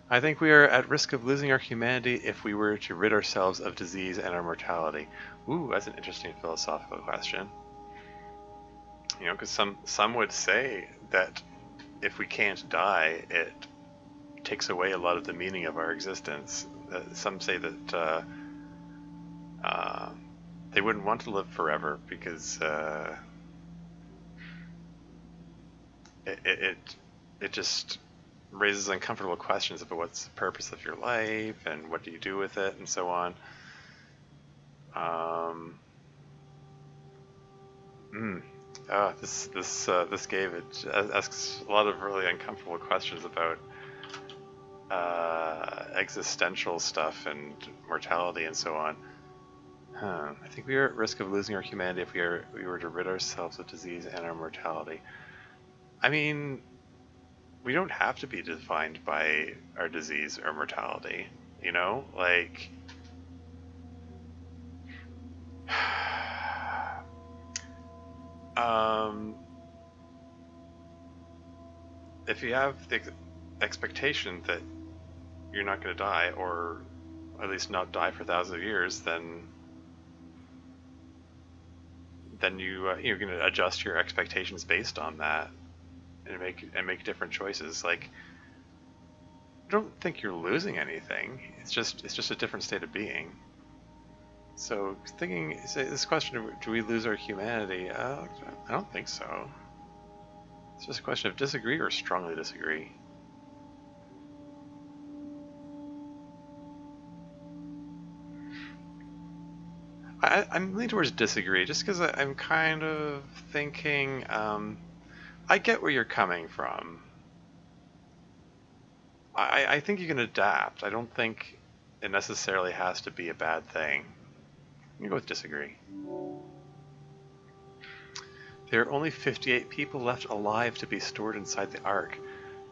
I think we are at risk of losing our humanity if we were to rid ourselves of disease and our mortality. Ooh, that's an interesting philosophical question. You know, because some would say that if we can't die, it takes away a lot of the meaning of our existence. Some say that they wouldn't want to live forever because it just raises uncomfortable questions about what's the purpose of your life and what do you do with it and so on. This game asks a lot of really uncomfortable questions about existential stuff and mortality and so on. I think we are at risk of losing our humanity if we were to rid ourselves of disease and our mortality. I mean, we don't have to be defined by our disease or mortality, you know? Like, if you have the expectation that you're not going to die, or at least not die for thousands of years, then you're going to adjust your expectations based on that, and make different choices. Like, I don't think you're losing anything. It's just a different state of being. So say this question of do we lose our humanity? I don't think so. It's just a question of disagree or strongly disagree. I'm leaning towards disagree, just because I'm kind of thinking, I get where you're coming from. I think you can adapt. I don't think it necessarily has to be a bad thing. I'm going to go with disagree. There are only 58 people left alive to be stored inside the Ark.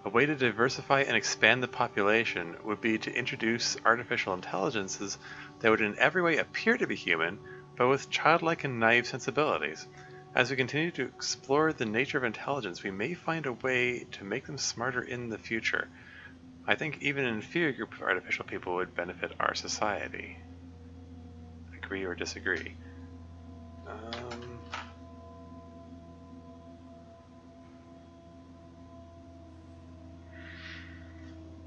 A way to diversify and expand the population would be to introduce artificial intelligences that would in every way appear to be human, but with childlike and naive sensibilities. As we continue to explore the nature of intelligence, we may find a way to make them smarter in the future. I think even an inferior group of artificial people would benefit our society. Agree or disagree?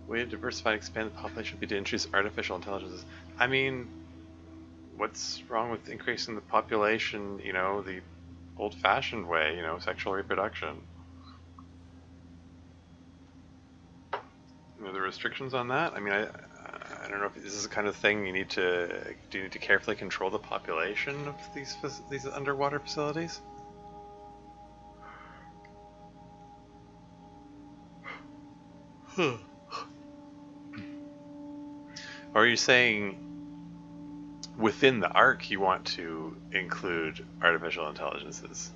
Way to diversify and expand the population would be to introduce artificial intelligences. I mean, what's wrong with increasing the population, you know, the old-fashioned way, you know, sexual reproduction? Are there restrictions on that? I mean, I don't know if this is the kind of thing do you need to carefully control the population of these underwater facilities? Or are you saying within the arc, you want to include artificial intelligences.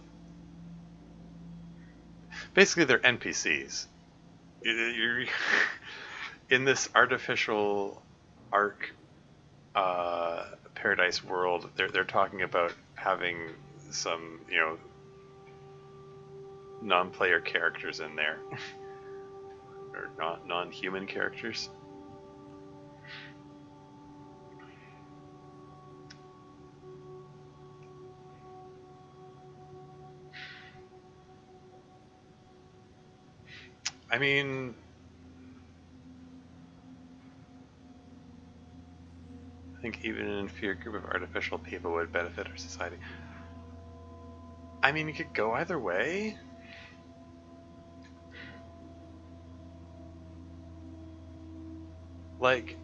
Basically, they're NPCs. You're in this artificial arc paradise world. They're talking about having some, non-player characters in there, or non-human characters. I mean, I think even an inferior group of artificial people would benefit our society. I mean, you could go either way. Like,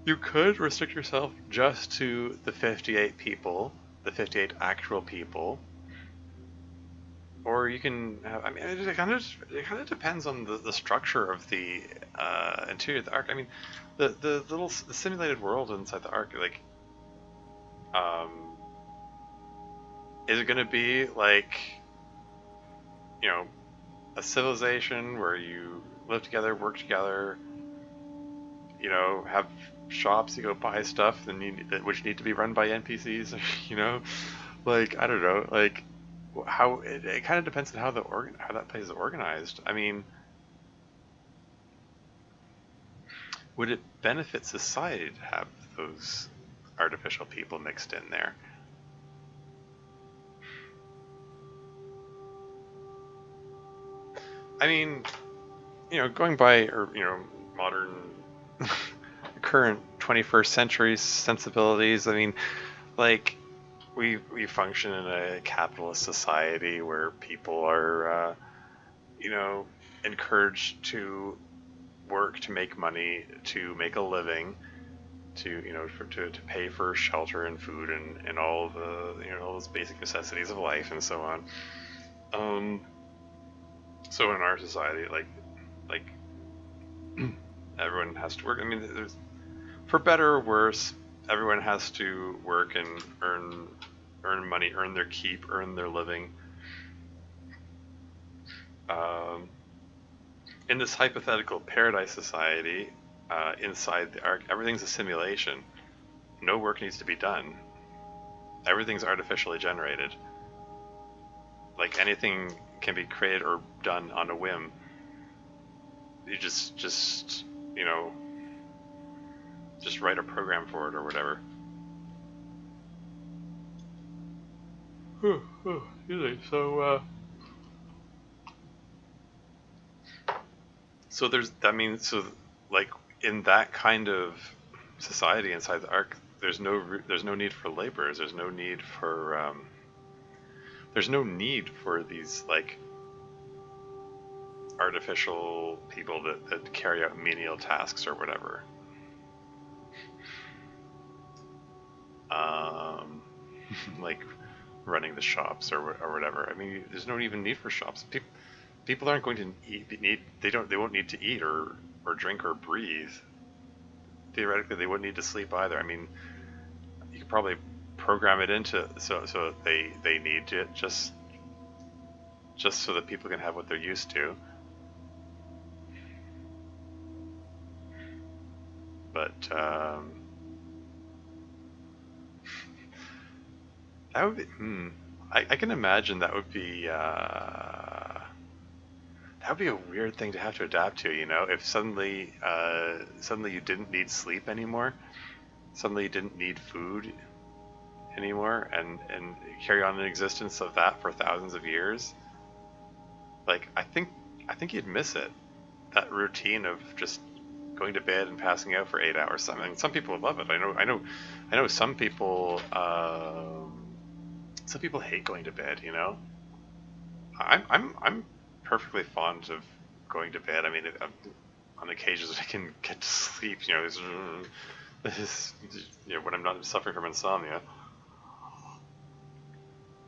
you could restrict yourself just to the 58 people, the 58 actual people. Or you can have, I mean, it kind of depends on the structure of the interior of the arc. I mean, the little simulated world inside the arc, like, is it going to be like, a civilization where you live together, work together, have shops, you go buy stuff, which need to be run by NPCs, like, I don't know, like, how it kind of depends on how that place is organized. I mean, would it benefit society to have those artificial people mixed in there? I mean, going by modern current 21st century sensibilities, I mean, like, we function in a capitalist society where people are, encouraged to work, to make money, to make a living, to to pay for shelter and food and all the all those basic necessities of life and so on. So in our society, like everyone has to work. I mean, for better or worse, everyone has to work and earn money, earn their keep, earn their living. In this hypothetical paradise society, inside the arc, everything's a simulation. No work needs to be done. Everything's artificially generated. Like, anything can be created or done on a whim. You just write a program for it or whatever. So like, in that kind of society inside the arc, there's no need for laborers. There's no need for these, like, artificial people that carry out menial tasks or whatever. Like running the shops or whatever. I mean, there's no even need for shops. People aren't going to they won't need to eat or drink or breathe. Theoretically, they wouldn't need to sleep either. I mean, you could probably program it into so they need it just so that people can have what they're used to. But that would be. I can imagine that would be a weird thing to have to adapt to. If suddenly you didn't need sleep anymore, suddenly you didn't need food anymore, and carry on an existence of that for thousands of years. Like, I think you'd miss it. That routine of just going to bed and passing out for 8 hours. I mean, some people would love it. I know some people. Some people hate going to bed. I'm perfectly fond of going to bed. I mean, on occasions I can get to sleep. When I'm not suffering from insomnia.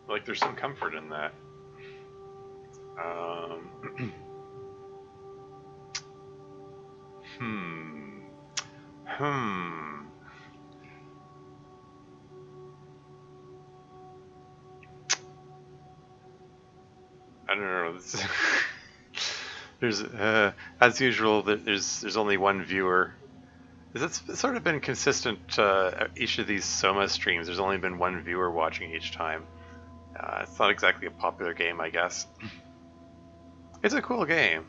Like, there's some comfort in that. I don't know. There's as usual. There's only one viewer. It's sort of been consistent. Each of these Soma streams, there's only been one viewer watching each time. It's not exactly a popular game, I guess. It's a cool game,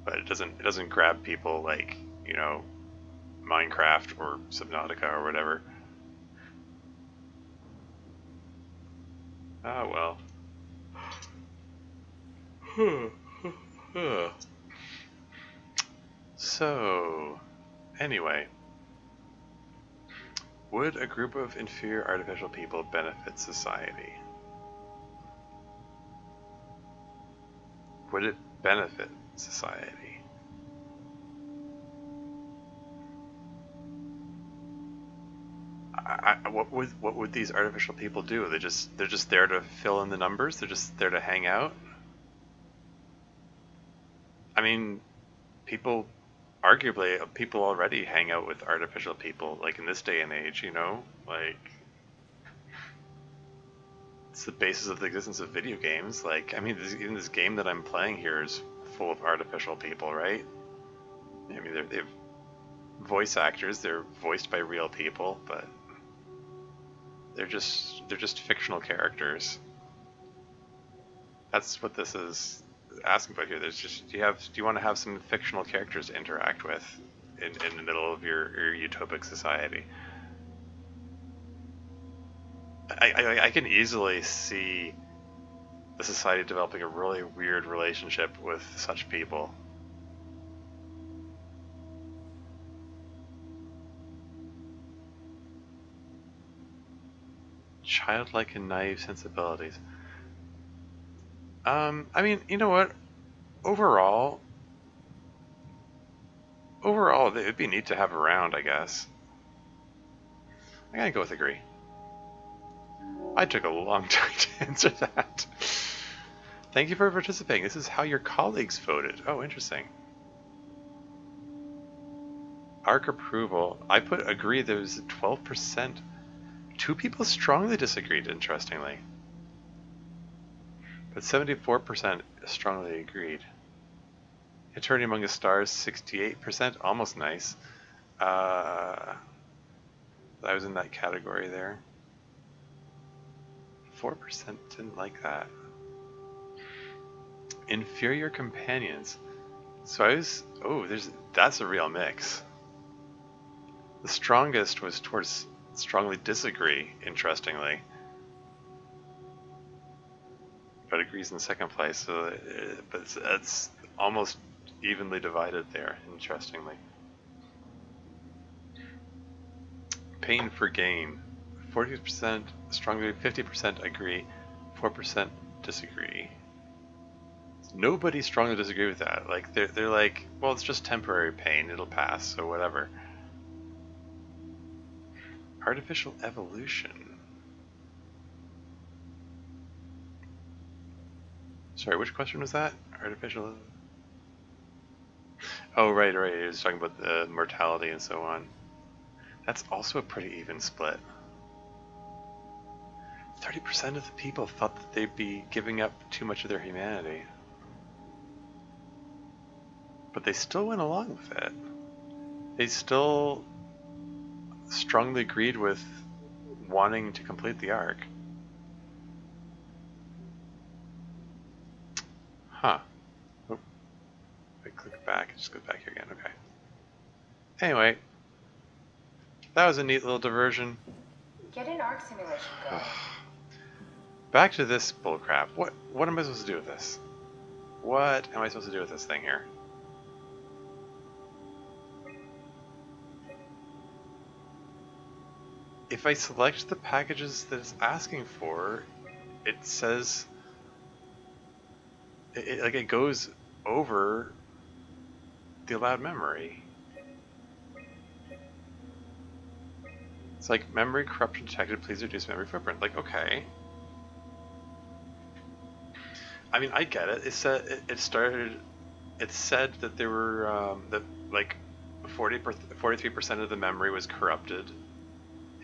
but it doesn't grab people like, you know, Minecraft or Subnautica or whatever. Ah, well. So, anyway, would a group of inferior artificial people benefit society? Would it benefit society? What would these artificial people do? They're just there to fill in the numbers. They're just there to hang out. I mean, arguably, people already hang out with artificial people, like in this day and age. You know, like it's the basis of the existence of video games. Like, I mean, even this game that I'm playing here is full of artificial people, right? I mean, they have voice actors. They're voiced by real people, but they're just fictional characters. That's what this is asking about here. There's just do you want to have some fictional characters to interact with in the middle of your utopic society? I can easily see the society developing a really weird relationship with such people. Childlike and naive sensibilities. I mean, you know what? Overall, it would be neat to have around, I guess. I'm gonna go with agree. I took a long time to answer that. Thank you for participating. This is how your colleagues voted. Oh, interesting. ARC approval. I put agree. There was 12%. 2 people strongly disagreed, interestingly. But 74% strongly agreed. Eternity Among the Stars, 68%. Almost nice. I was in that category there. 4% didn't like that. Inferior companions. So I was... Oh, that's a real mix. The strongest was towards strongly disagree, interestingly. But agrees in second place, so but it's almost evenly divided there, interestingly. Pain for gain. 40% strongly, 50% agree, 4% disagree. Nobody strongly disagree with that. Like they're like, well, it's just temporary pain, it'll pass, so whatever. Artificial evolution. Sorry, which question was that? Artificial... Oh, right. It was talking about the mortality and so on. That's also a pretty even split. 30% of the people thought that they'd be giving up too much of their humanity. But they still went along with it. They still strongly agreed with wanting to complete the arc. Huh. Oh. If I click back, it just goes back here again. Okay. Anyway, that was a neat little diversion. Get an arc simulation going. Back to this bullcrap. What am I supposed to do with this? What am I supposed to do with this thing here? If I select the packages that it's asking for, it says it goes over the allowed memory. It's like memory corruption detected, please reduce memory footprint. Like, okay. I mean, I get it. It said that there were that like 43% of the memory was corrupted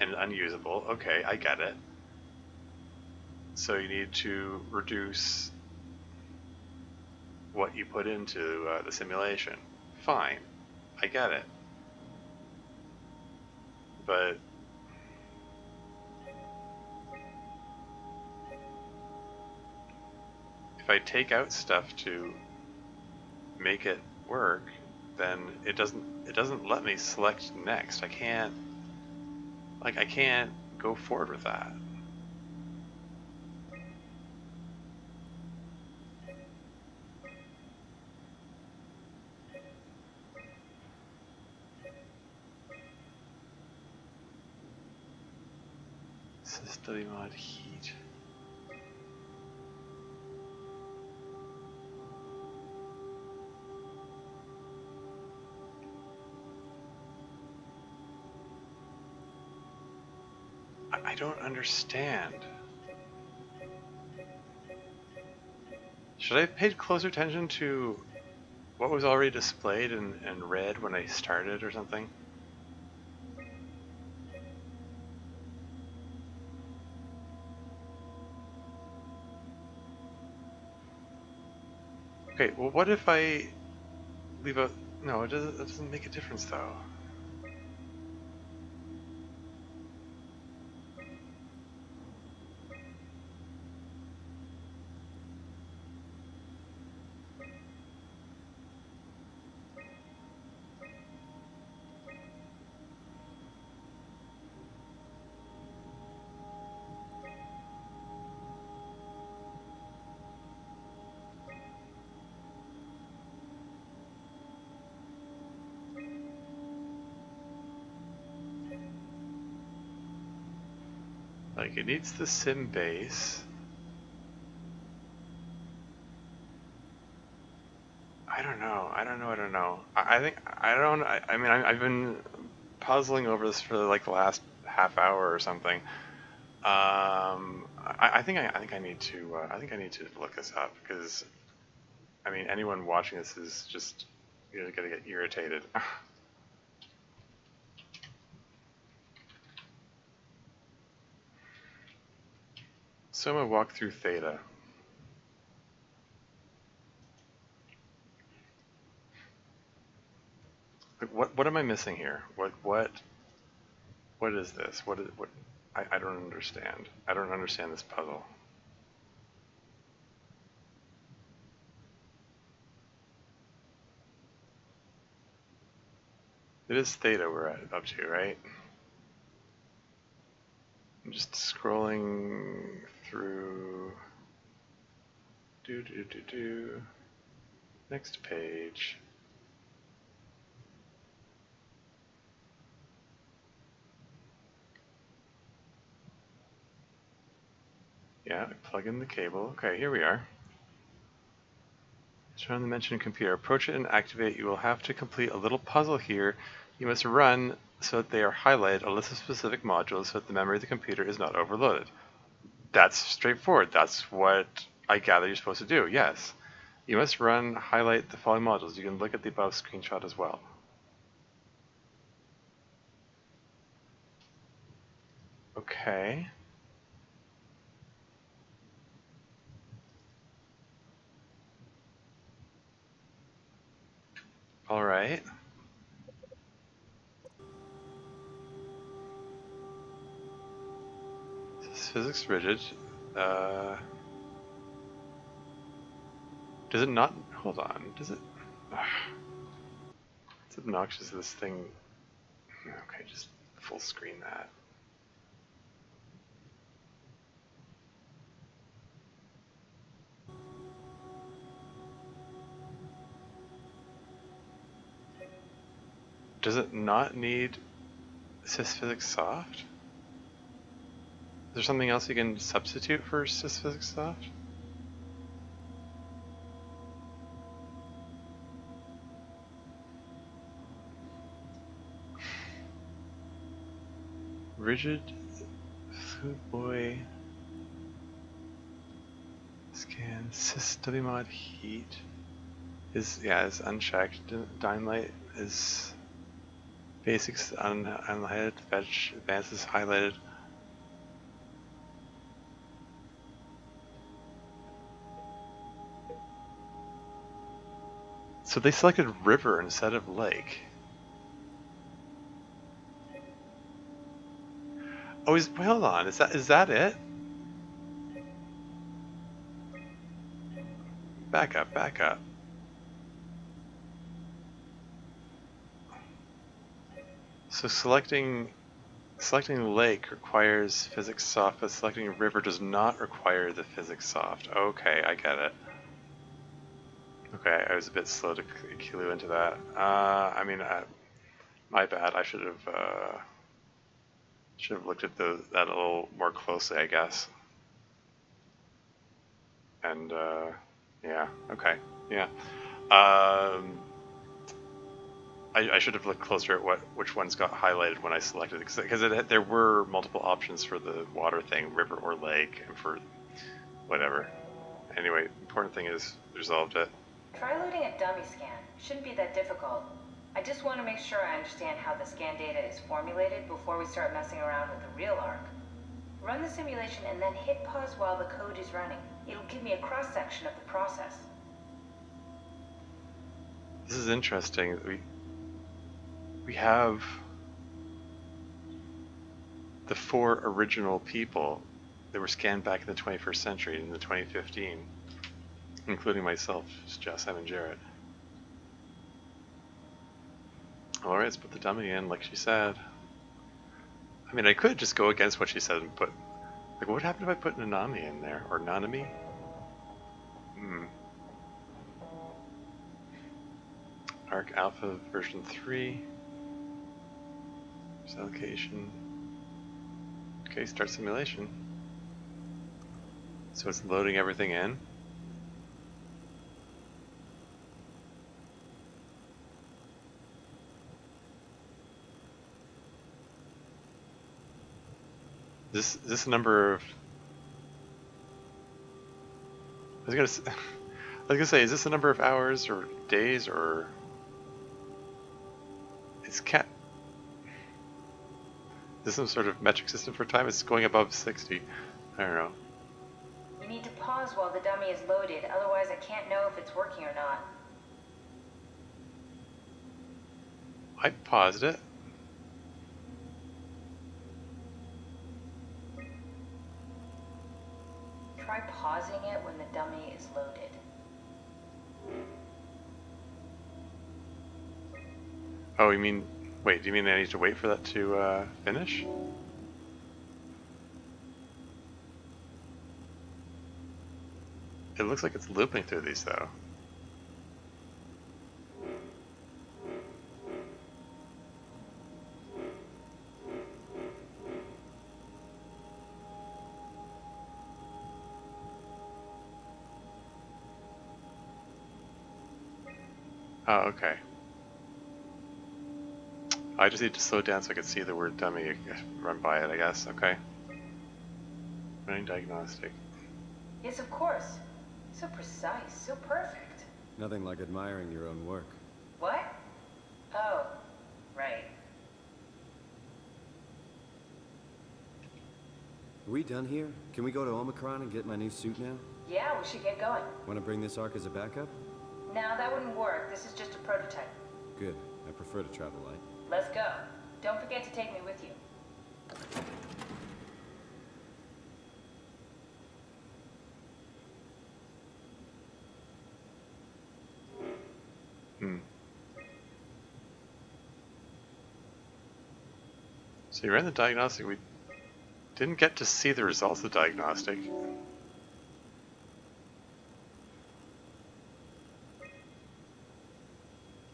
and unusable. Okay, I get it. So you need to reduce what you put into the simulation. Fine, I get it. But if I take out stuff to make it work, then it doesn't let me select next. I can't go forward with that. Study mod heat. I don't understand. Should I have paid closer attention to what was already displayed in red when I started or something? Okay, well what if I leave a... No, it doesn't make a difference though. Like, it needs the sim base. I don't know. I've been puzzling over this for like the last half hour or something. I think I need to look this up because, I mean, anyone watching this is just, you know, gonna get irritated. SOMA walk through theta. Like, what am I missing here? What is this? What I don't understand. I don't understand this puzzle. It is theta we're up to, right? I'm just scrolling through. Next page. Yeah, plug in the cable. Okay, here we are. Turn on the mentioned computer. Approach it and activate. You will have to complete a little puzzle here. You must run so that they are highlighted a list of specific modules so that the memory of the computer is not overloaded. That's straightforward. That's what I gather you're supposed to do. Yes. You must highlight the following modules. You can look at the above screenshot as well. Okay. All right. This is physics rigid. Does it not? Hold on. Does it? It's obnoxious. This thing. Okay, just full screen that. Does it not need sysphysics soft? Is there something else you can substitute for sysphysics soft? Rigid, food boy, scan, sys mod heat is unchecked. Dynamite is basics unhighlighted. Fetch advanced is highlighted. So they selected river instead of lake. Oh, hold on. Is that it? Back up, back up. So selecting lake requires physics soft, but selecting river does not require the physics soft. Okay, I get it. Okay, I was a bit slow to clue into that. I mean, my bad. I should have looked at that a little more closely, I guess. And yeah, okay, yeah. I should have looked closer at which ones got highlighted when I selected it, because there were multiple options for the water thing, river or lake, and for whatever. Anyway, important thing is resolved it. Try loading a dummy scan. Shouldn't be that difficult. I just want to make sure I understand how the scan data is formulated before we start messing around with the real arc. Run the simulation and then hit pause while the code is running. It'll give me a cross-section of the process. This is interesting. We have the 4 original people that were scanned back in the 21st century, in the 2015, including myself, Jess, and Jarrett. Alright, let's put the dummy in, like she said. I mean, I could just go against what she said and put... Like, what would happen if I put Nanami in there? Or Nanami? Arc Alpha version 3. Allocation. Okay, start simulation. So it's loading everything in. This number of... I was gonna say, is this the number of hours or days or... It's cat... Is this some sort of metric system for time? It's going above 60. I don't know. You need to pause while the dummy is loaded, otherwise I can't know if it's working or not. I paused it. Try pausing it when the dummy is loaded. Oh, you mean... Wait, do you mean I need to wait for that to finish? It looks like it's looping through these, though. Oh, okay. I just need to slow down so I can see the word dummy run by it, I guess. Okay. Running diagnostic. Yes, of course. So precise, so perfect. Nothing like admiring your own work. What? Oh, right. Are we done here? Can we go to Omicron and get my new suit now? Yeah, we should get going. Want to bring this arc as a backup? No, that wouldn't work. This is just a prototype. Good. I prefer to travel light. Let's go. Don't forget to take me with you. So you ran the diagnostic. We didn't get to see the results of the diagnostic.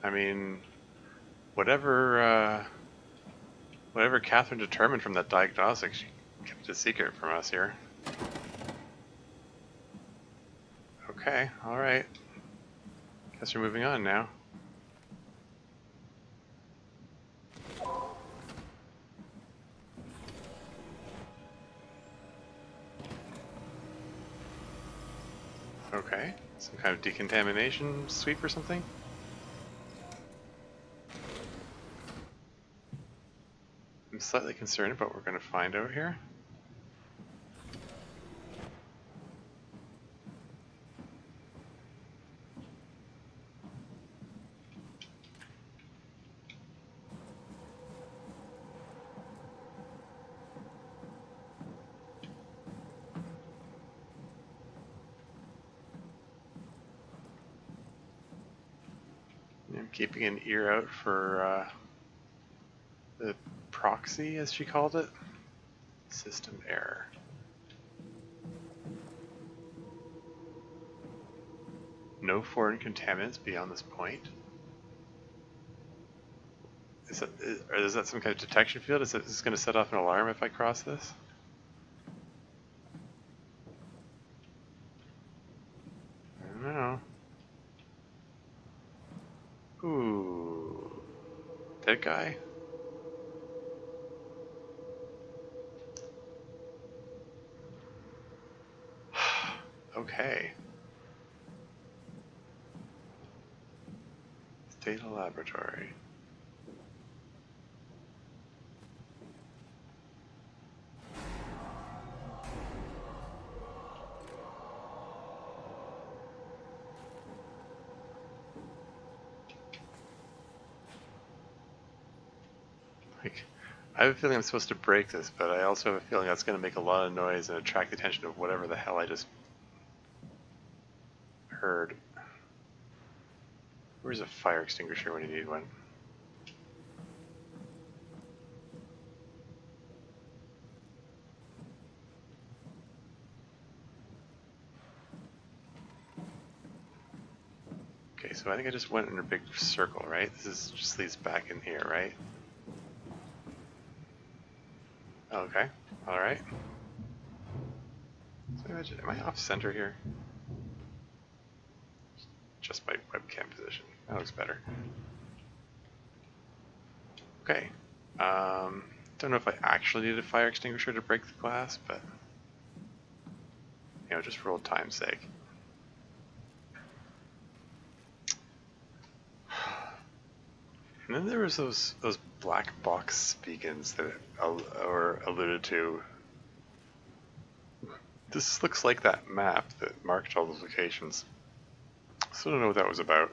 I mean, whatever Catherine determined from that diagnostic, she kept it a secret from us here. Okay, alright. Guess we're moving on now. Okay, some kind of decontamination sweep or something? I'm slightly concerned about what we're going to find out here. keeping an ear out for the proxy, as she called it. System error. No foreign contaminants beyond this point. Is that some kind of detection field? Is this going to set off an alarm if I cross this? I don't know. Ooh. That guy? Okay. Data laboratory. I have a feeling I'm supposed to break this, but I also have a feeling that's going to make a lot of noise and attract the attention of whatever the hell I just heard. Where's a fire extinguisher when you need one? Okay, so I think I just went in a big circle, right? This just leads back in here, right? Okay, alright. So am I off center here? Just my webcam position. That looks better. Okay. Don't know if I actually need a fire extinguisher to break the glass, but you know, just for old time's sake. And then there was those black box beacons that were alluded to. This looks like that map that marked all those locations. So I don't know what that was about.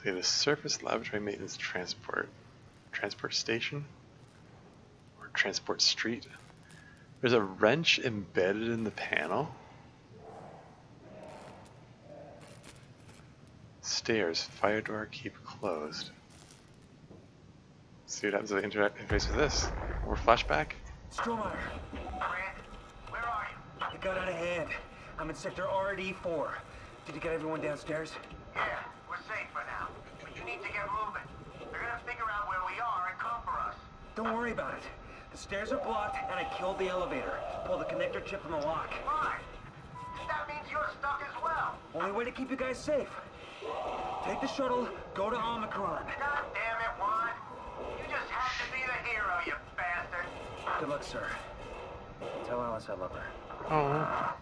They had a surface laboratory maintenance transport station or transport street. There's a wrench embedded in the panel. Stairs, fire door, keep closed. See what happens with the interface with this. More flashback. Stromeyer. Grant, where are you? It got out of hand. I'm in sector RD4. Did you get everyone downstairs? Yeah, we're safe for now. But you need to get moving. They're gonna figure out where we are and come for us. Don't worry about it. The stairs are blocked, and I killed the elevator. Pulled the connector chip from the lock. Fine. That means you're stuck as well. Only way to keep you guys safe. Take the shuttle, go to Omicron. God damn it, Juan. You just have to be the hero, you bastard. Good luck, sir. Tell Alice I love her. Oh.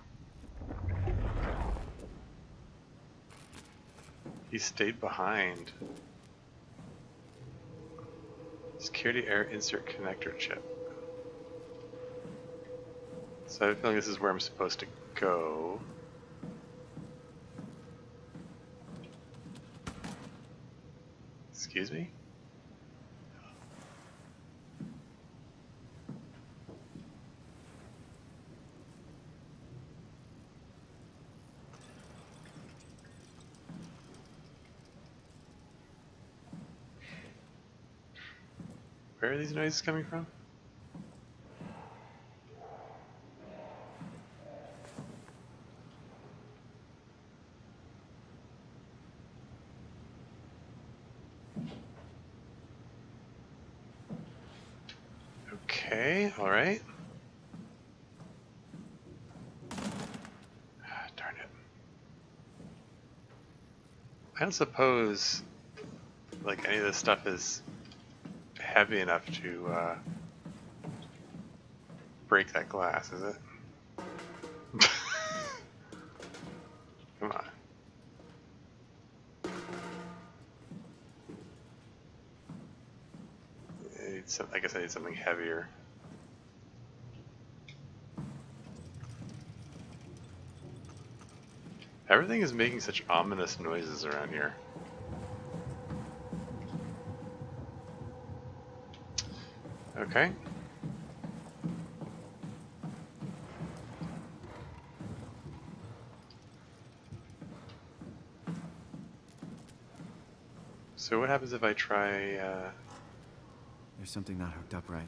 He stayed behind. Security air insert connector chip. So I have a feeling this is where I'm supposed to go. Excuse me? Where are these noises coming from? Okay, alright. Darn it. I don't suppose like any of this stuff is heavy enough to break that glass, is it? Come on. I guess I need something heavier. Everything is making such ominous noises around here. Okay. So what happens if I try, There's something not hooked up right.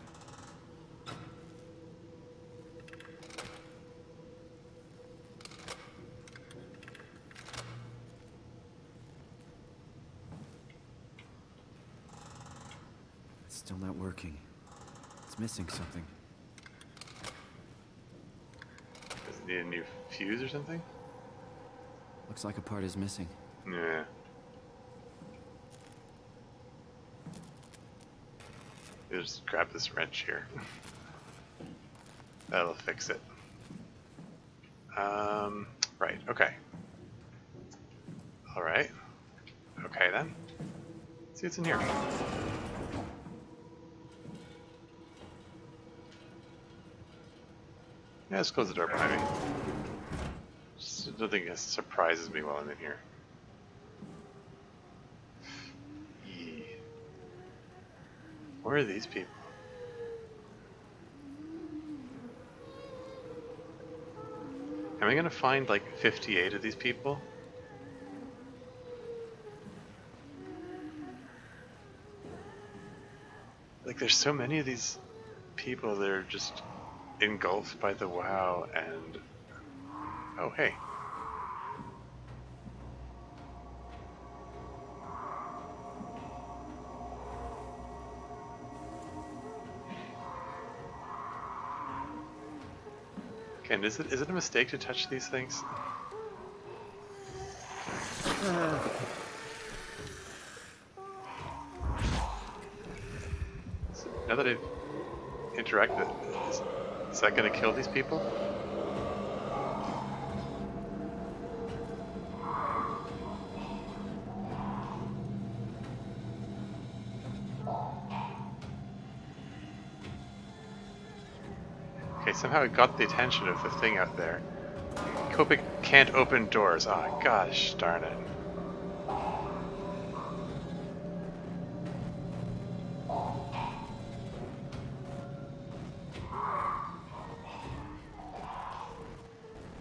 It's still not working. It's missing something. does it need a new fuse or something? Looks like a part is missing. Yeah. Just grab this wrench here. That'll fix it. Right, okay. Alright. Okay then. Let's see what's in here. Yeah, let's close the door behind me. Just nothing that surprises me while I'm in here. Yee. Where are these people? Am I gonna find like 58 of these people? Like there's so many of these people that are just engulfed by the WoW and... Oh, hey. And is it a mistake to touch these things? So now that I've interacted, is that going to kill these people? Okay, somehow it got the attention of the thing out there. Copic can't open doors. Ah, oh, gosh darn it.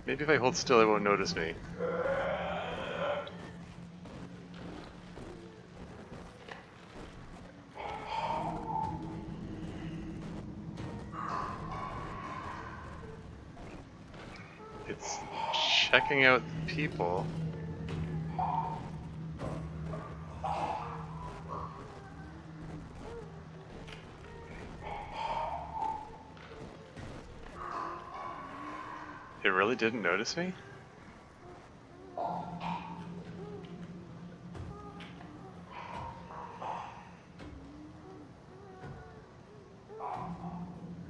Maybe if I hold still, it won't notice me. It's checking out the people. It really didn't notice me?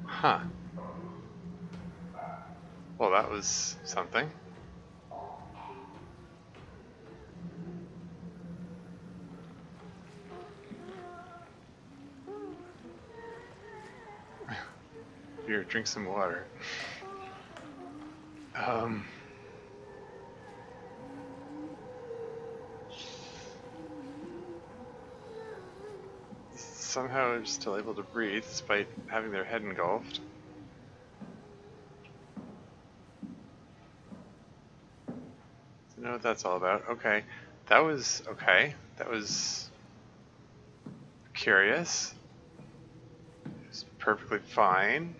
Huh. Well, that was something. Here, drink some water. Somehow I'm still able to breathe despite having their head engulfed. I know what that's all about. Okay, that was okay. That was curious. It was perfectly fine.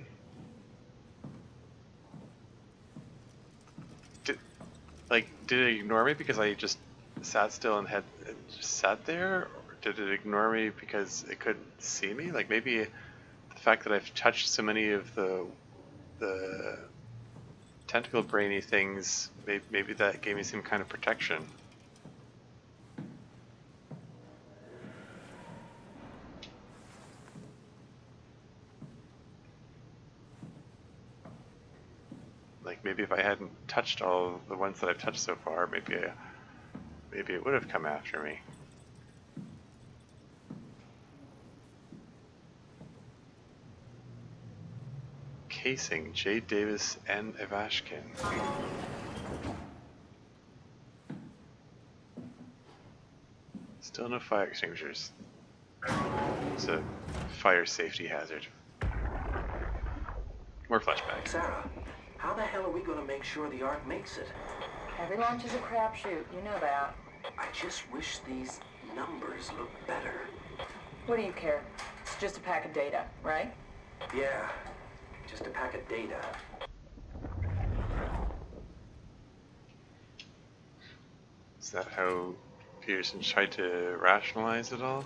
Did it ignore me because I just sat still and just sat there? Or did it ignore me because it couldn't see me? Like maybe the fact that I've touched so many of the tentacle brainy things, maybe that gave me some kind of protection. Like maybe if I hadn't touched all the ones that I've touched so far, maybe it would have come after me. Casing, J. Davis and Ivashkin. Still no fire extinguishers. It's a fire safety hazard. More flashbacks. Sarah, how the hell are we going to make sure the Ark makes it? Every launch is a crapshoot, you know that. I just wish these numbers look better. What do you care? It's just a pack of data, right? Yeah, just a pack of data. Is that how Peterson tried to rationalize it all?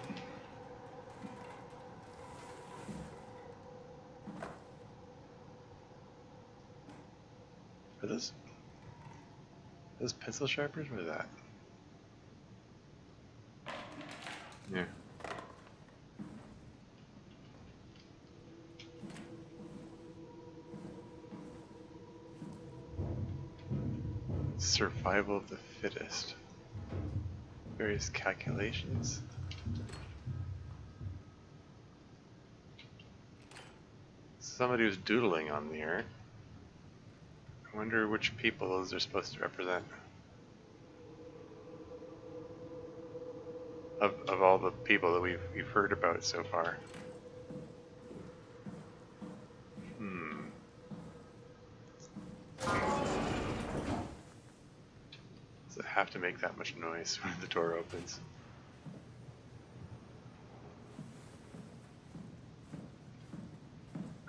Are those pencil sharpeners? What is that? Yeah. Survival of the fittest. Various calculations. Somebody was doodling on the art. I wonder which people those are supposed to represent. Of all the people that we've heard about so far. Does it have to make that much noise when the door opens?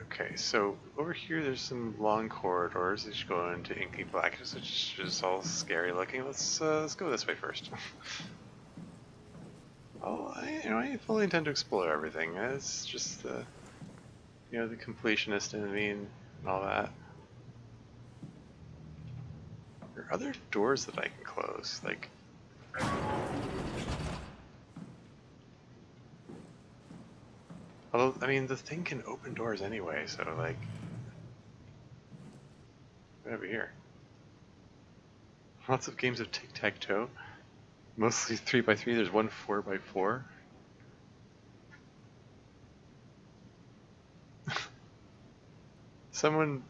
Okay, so over here there's some long corridors that go into inky blackness, which is all scary looking. Let's go this way first. I fully intend to explore everything. It's just the the completionist in me and all that. There are other doors that I can close, like. Although, I mean, the thing can open doors anyway, so like. Right over here. Lots of games of tic-tac-toe. Mostly 3x3, there's one 4x4. Someone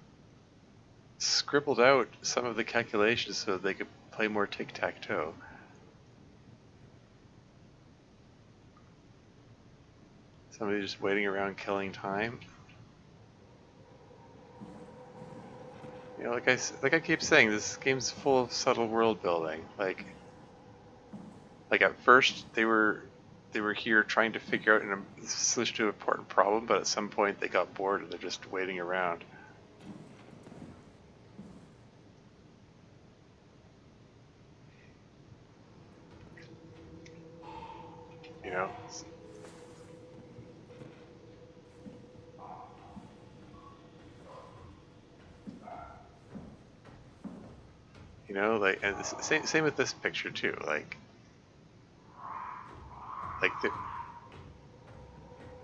scribbled out some of the calculations so that they could play more tic-tac-toe. Somebody just waiting around killing time. Like I keep saying, this game's full of subtle world building. Like at first they were here trying to figure out a solution to an important problem, but at some point they got bored and they're just waiting around. And same with this picture too.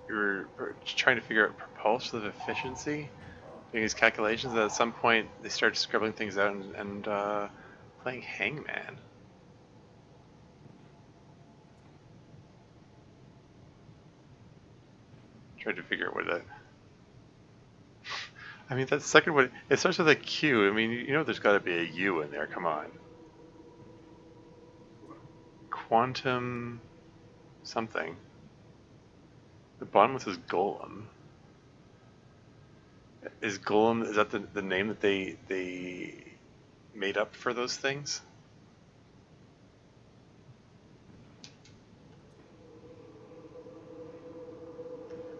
You're trying to figure out propulsive efficiency, doing these calculations, and at some point they start scribbling things out and playing Hangman. Trying to figure out what I mean, that second one, it starts with a Q. I mean, there's got to be a U in there. Come on. Quantum something. The bottom one says Golem. Is that the name that they made up for those things?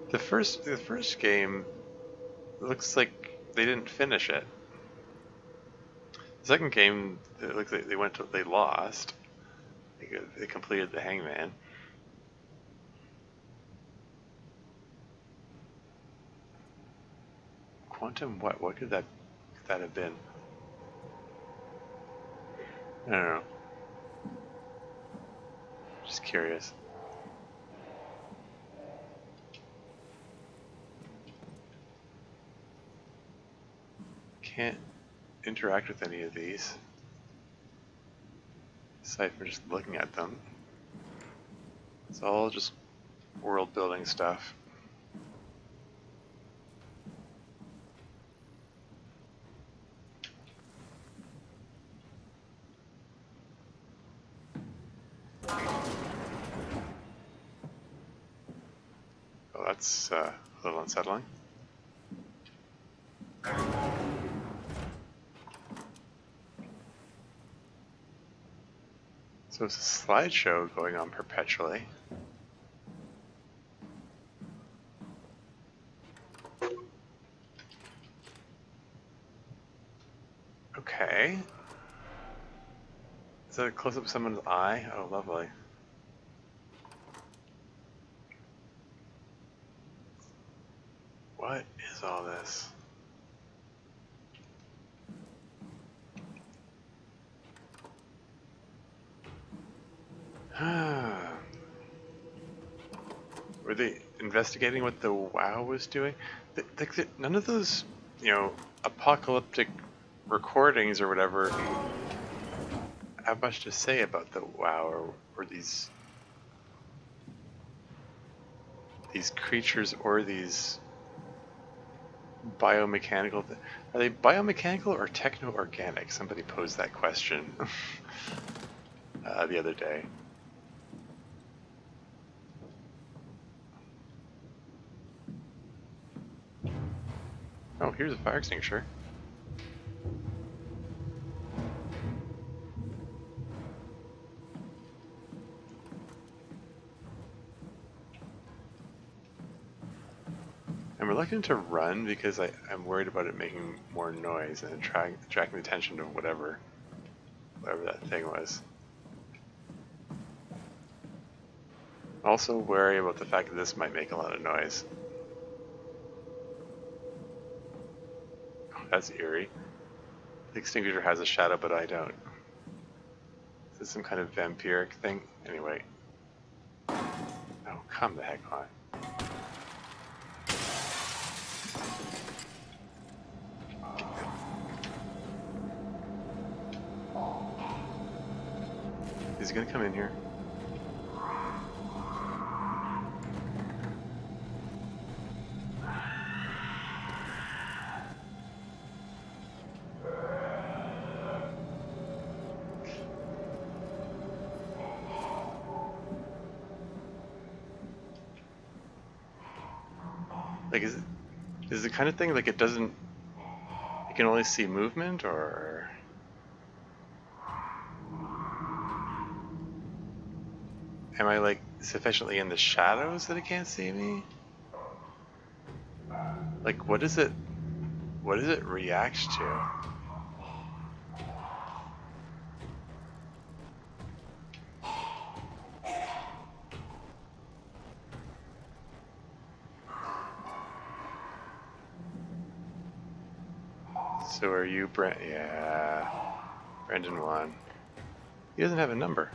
The first game looks like they didn't finish it. The second game, it looks like they lost. They completed the Hangman. Quantum what? What could that have been? I don't know. Just curious. Can't interact with any of these aside from just looking at them. It's all just world building stuff. Well, that's a little unsettling. So it's a slideshow going on perpetually. Okay. Is that a close-up of someone's eye? Oh, lovely. What is all this? Were they investigating what the WoW was doing? None of those, you know, apocalyptic recordings or whatever have much to say about the WoW or these creatures or these biomechanical. Are they biomechanical or techno-organic? Somebody posed that question the other day. Oh, here's a fire extinguisher. I'm reluctant to run because I'm worried about it making more noise and attracting the attention of whatever that thing was. Also worry about the fact that this might make a lot of noise. Oh, that's eerie. The extinguisher has a shadow, but I don't. Is this some kind of vampiric thing? Anyway. Oh, come the heck on. Is he gonna come in here? Like, is it the kind of thing like it doesn't? You can only see movement, or am I like sufficiently in the shadows that it can't see me? Like, what does it react to? So are you Brent? Yeah, Brendan won. He doesn't have a number.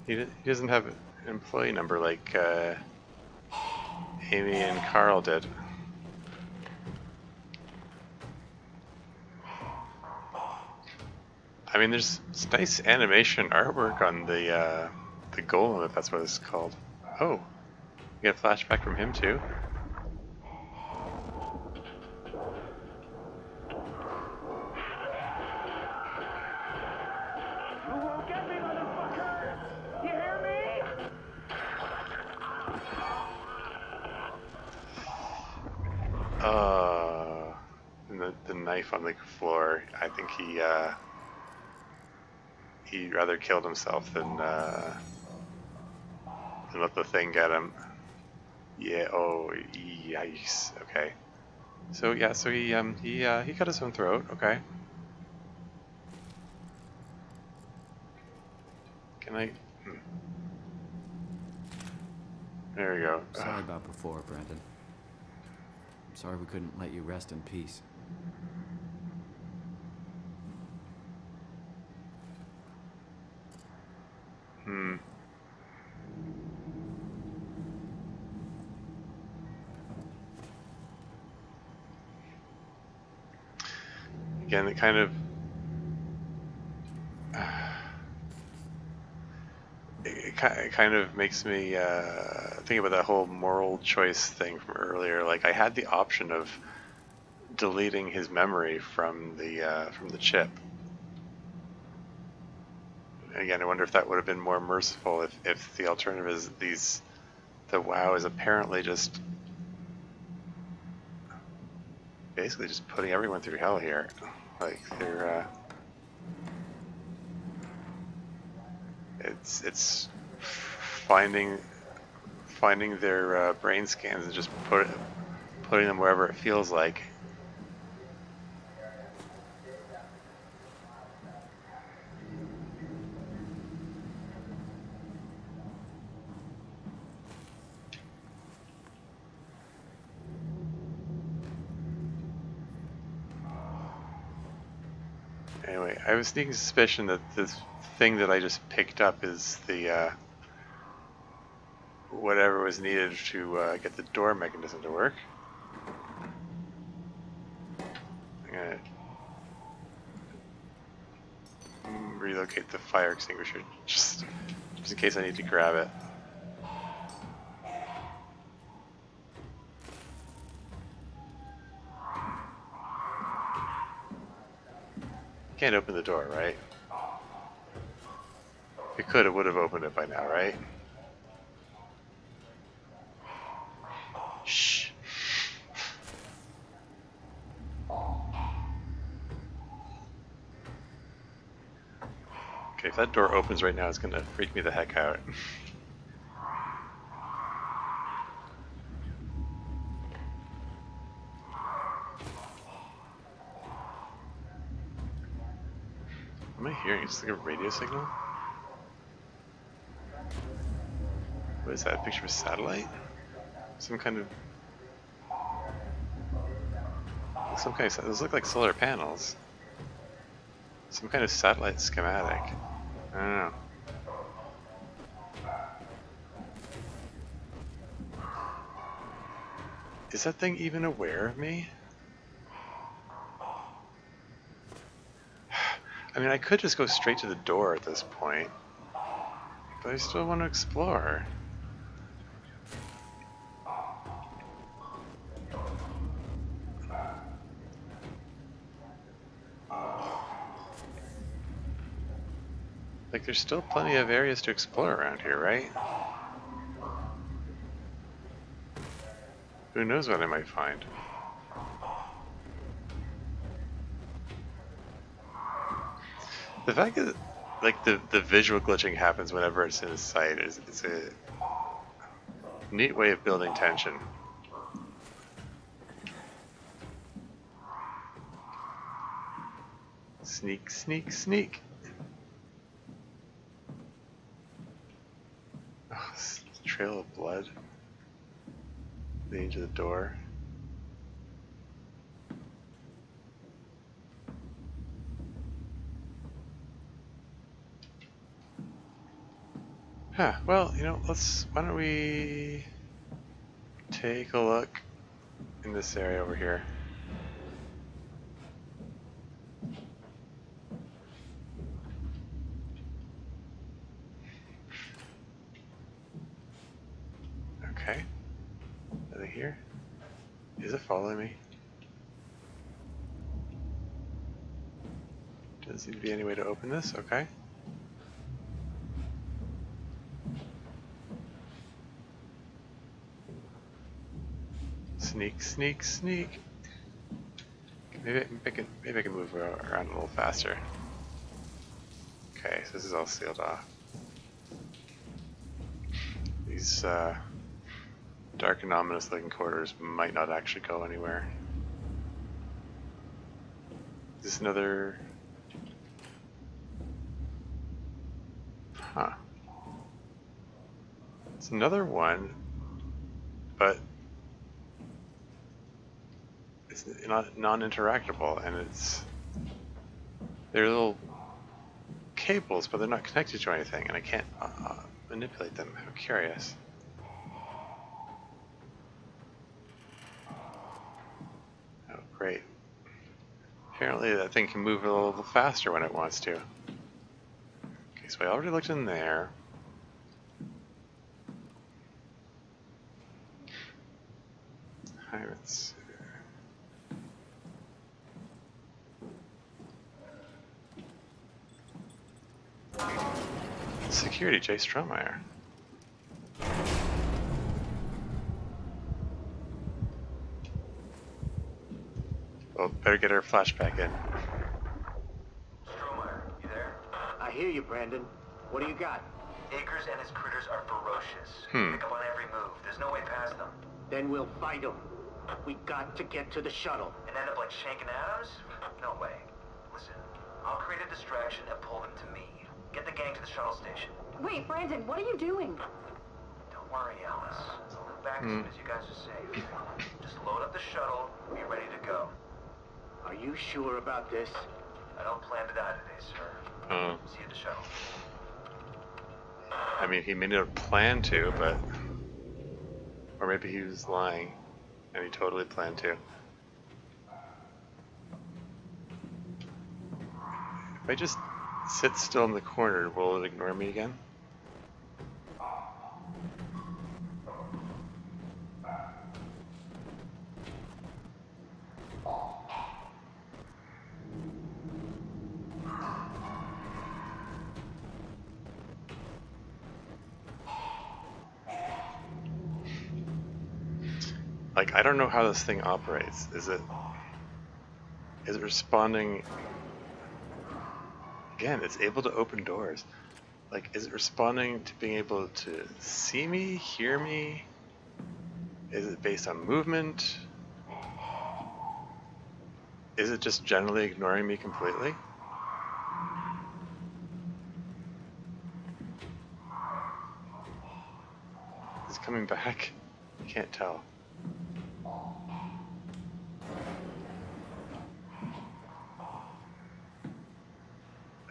He doesn't have an employee number like Amy and Carl did. I mean, there's nice animation artwork on the golem, if that's what it's called. Oh, you get a flashback from him too. And the knife on the floor. I think he rather killed himself than let the thing get him. Yeah. Oh, yikes. Okay. So yeah. So he cut his own throat. Okay. Can I? There we go. Sorry about before, Brandon. I'm sorry we couldn't let you rest in peace. Again, it kind of it kind of makes me think about that whole moral choice thing from earlier. Like, I had the option of deleting his memory from the chip. Again, I wonder if that would have been more merciful if the alternative is the WoW is apparently just basically just putting everyone through hell here. Like they're it's finding their brain scans and just putting them wherever it feels like. Anyway, I have a sneaking suspicion that this thing that I just picked up is the whatever was needed to get the door mechanism to work. I'm gonna relocate the fire extinguisher just in case I need to grab it. Can't open the door, right? If it could, it would have opened it by now, right? Shh. Okay, if that door opens right now, it's gonna freak me the heck out. What am I hearing? It's like a radio signal? What is that? A picture of a satellite? Some kind of... Those look like solar panels. Some kind of satellite schematic. I don't know. Is that thing even aware of me? I mean, I could just go straight to the door at this point, but I still want to explore. Like, there's still plenty of areas to explore around here, right? Who knows what I might find? The fact that, like, the visual glitching happens whenever it's in sight it's a neat way of building tension. Sneak, sneak, sneak. Oh, this trail of blood leading to the door. Huh, well, you know, why don't we take a look in this area over here. Okay. Are they here? Is it following me? Doesn't seem to be any way to open this, okay. Sneak, sneak, sneak. Maybe I can move around a little faster. Okay, so this is all sealed off. These dark and ominous looking corridors might not actually go anywhere. Is this another... Huh. It's another one, but it's not non-interactable, and they're little cables, but they're not connected to anything, and I can't manipulate them. How curious. Oh, great. Apparently that thing can move a little faster when it wants to. Okay, so I already looked in there. Alright, let's... Security, Jay Strohmeyer. Better get our flashback in. Stromeyer, you there? I hear you, Brandon. What do you got? Akers and his critters are ferocious. Pick up on every move. There's no way past them. Then we'll fight them. We got to get to the shuttle. And end up like Shank and Adams? No way. Listen, I'll create a distraction and pull them to me. Get the gang to the shuttle station. Wait, Brandon, what are you doing? Don't worry, Alice. I'll come back as soon as you guys are safe. Just load up the shuttle and be ready to go. Are you sure about this? I don't plan to die today, sir. See you at the shuttle. I mean, he may not have planned to, but... Or maybe he was lying, and he totally planned to. If I just sit still in the corner, will it ignore me again? Like, I don't know how this thing operates. Is it responding? Again, it's able to open doors. Like, is it responding to being able to see me, hear me? Is it based on movement? Is it just generally ignoring me completely? Is it coming back? I can't tell.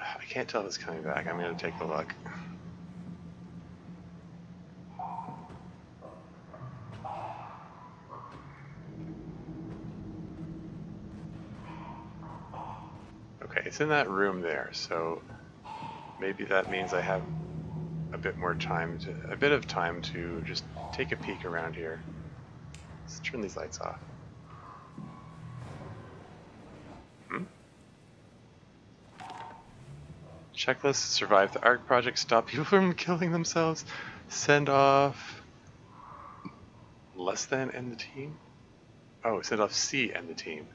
I can't tell if it's coming back. I'm going to take a look. Okay, it's in that room there, so maybe that means I have a bit more time to just take a peek around here. Let's turn these lights off. Checklist: survive the ARC project, stop people from killing themselves, send off less than end the team? Oh, send off C, end the team.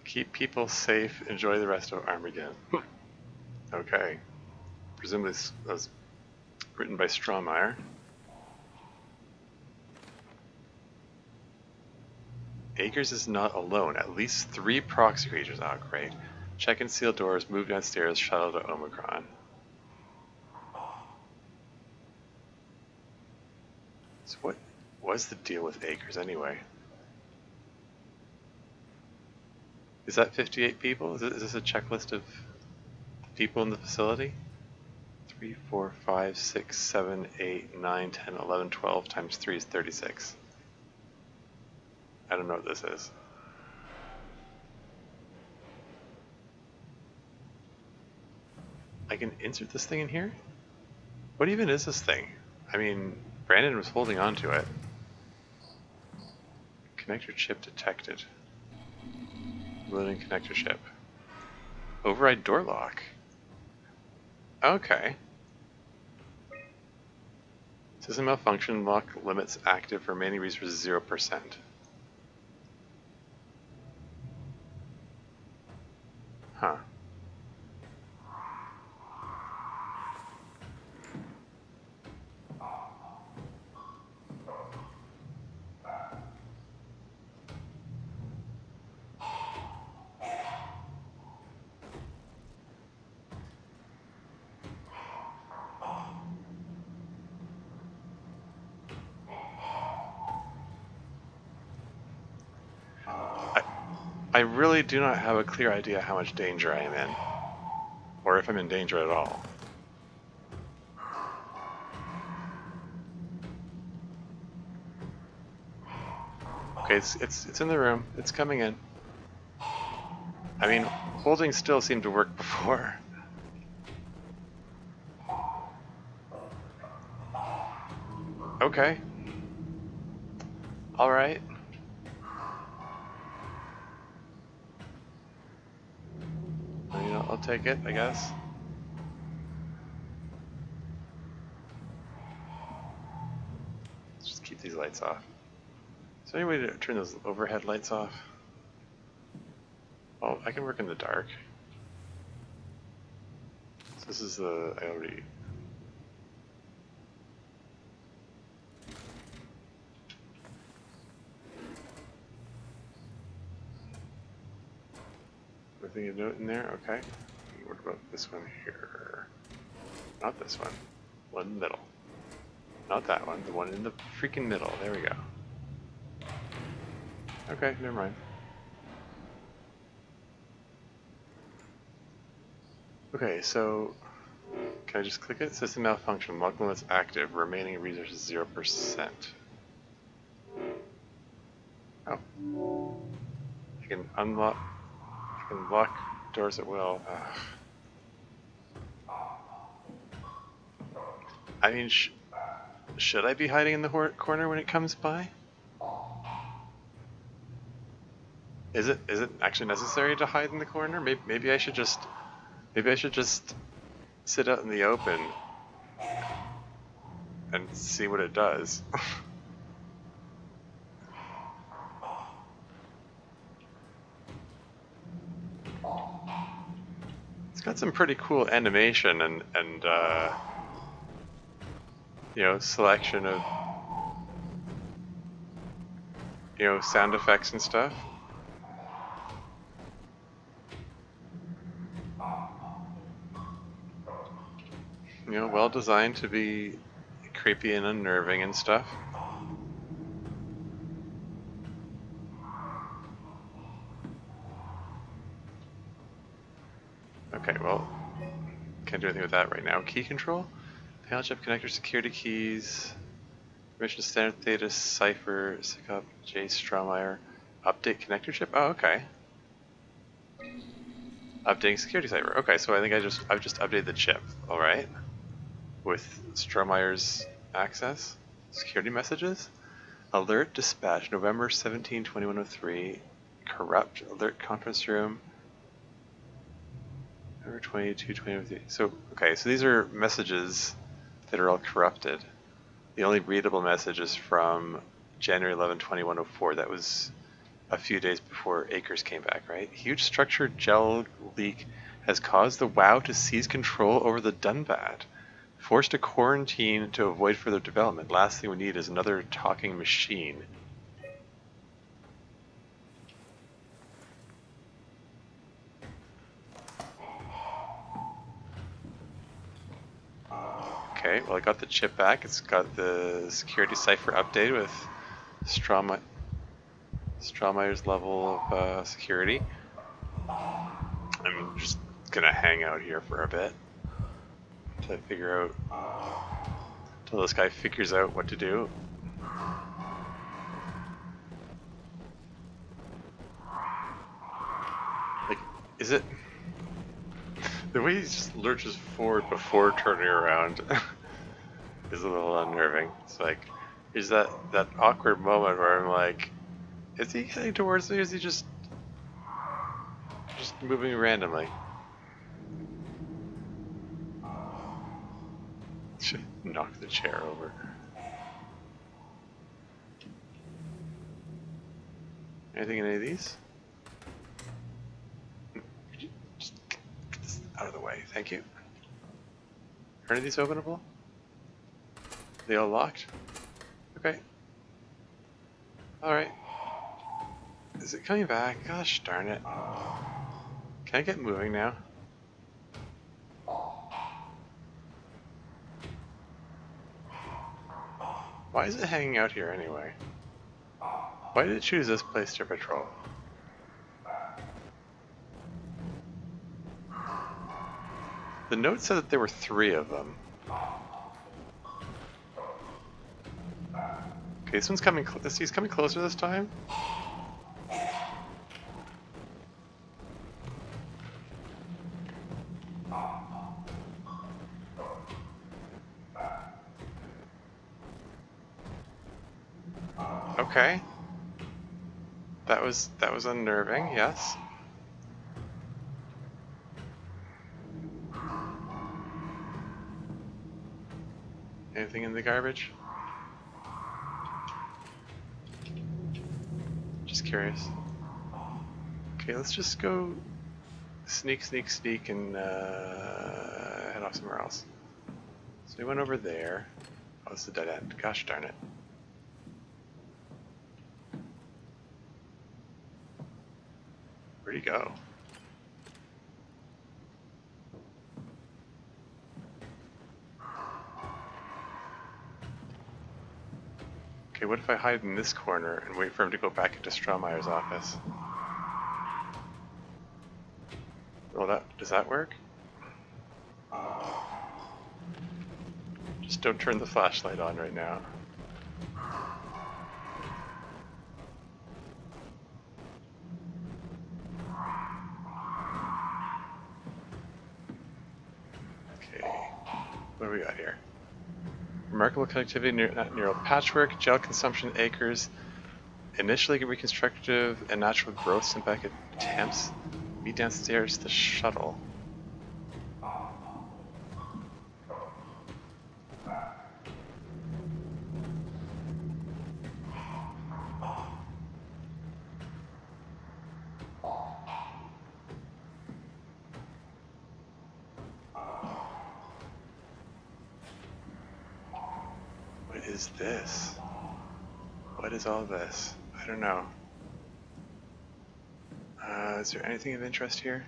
Keep people safe, enjoy the rest of Armageddon. Okay. Presumably this was written by Stromeyer. Akers is not alone. At least 3 proxy creatures. Oh, great. Check and seal doors, move downstairs, shuttle to Omicron. So what was the deal with Akers anyway? Is that 58 people? Is this a checklist of people in the facility? 3, 4, 5, 6, 7, 8, 9, 10, 11, 12 times 3 is 36. I don't know what this is. I can insert this thing in here? What even is this thing? I mean, Brandon was holding on to it. Connector chip detected. Loading connector chip. Override door lock. Okay. System malfunction, lock limits active, remaining resources 0%. Huh. I really do not have a clear idea how much danger I am in, or if I'm in danger at all. Okay, it's in the room. It's coming in. I mean, holding still seemed to work before. Okay. All right. You know, I'll take it, I guess. Let's just keep these lights off. Is there any way to turn those overhead lights off? Well, I can work in the dark. So this is the... I already... Anything to note in there? Okay. What about this one here? Not this one. One in the middle. Not that one. The one in the freaking middle. There we go. Okay, never mind. Okay, so can I just click it? System malfunction. Login is active. Remaining resources 0%. Oh. I can unlock. I can lock doors at will. I mean, should I be hiding in the corner when it comes by? Is it actually necessary to hide in the corner? Maybe I should just sit out in the open and see what it does. It's got some pretty cool animation and you know, selection of, you know, sound effects and stuff. You know, well designed to be creepy and unnerving and stuff. Okay, well, can't do anything with that right now. Key control? Panel chip connector, security keys, permission standard theta, cipher, SICOP, J Strohmeyer, update connector chip? Oh, okay. Updating security cipher. Okay, so I think I've just updated the chip, alright. With Strohmeyer's access. Security messages. Alert dispatch, November 17, 2103. Corrupt alert conference room. November 22, 2003. So, okay, so these are messages that are all corrupted. The only readable message is from January 11, 2104. That was a few days before Akers came back, right? Huge structure gel leak has caused the WoW to seize control over the Dunbad. Forced to quarantine to avoid further development. Last thing we need is another talking machine. Okay, well I got the chip back. It's got the security cipher updated with Strohmeyer's level of security. I'm just gonna hang out here for a bit to figure out, till this guy figures out what to do. Like, is it... The way he just lurches forward before turning around is a little unnerving. It's like, there's that awkward moment where I'm like, is he heading towards me or is he just moving randomly? Should knock the chair over. Anything in any of these? Could you just get this out of the way? Thank you. Are any of these openable? They all locked? Okay. Alright. Is it coming back? Gosh darn it. Can I get moving now? Why is it hanging out here anyway? Why did it choose this place to patrol? The note said that there were 3 of them. Okay, this one's coming. He's coming closer this time. Okay. That was unnerving, yes. Anything in the garbage? Just curious. Okay, let's just go sneak, sneak, sneak, and head off somewhere else. So we went over there. Oh, it's the dead end. Gosh darn it. Where'd he go? Okay, what if I hide in this corner and wait for him to go back into Strawmeyer's office? Well, does that work? Just don't turn the flashlight on right now. Okay, what do we got here? Remarkable connectivity, neural patchwork, gel consumption acres, initially reconstructive and natural growth symbiotic attempts. Meet downstairs the shuttle. What is this? What is all this? I don't know. Is there anything of interest here?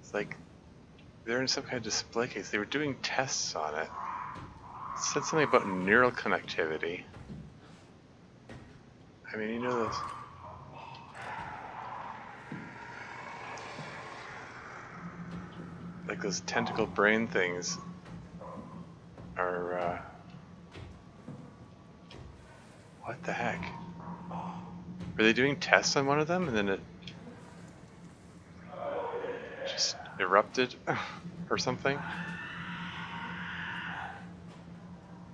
It's like they're in some kind of display case. They were doing tests on it. It said something about neural connectivity. I mean, you know this. Like those tentacle brain things are, what the heck? Were they doing tests on one of them and then it just erupted or something?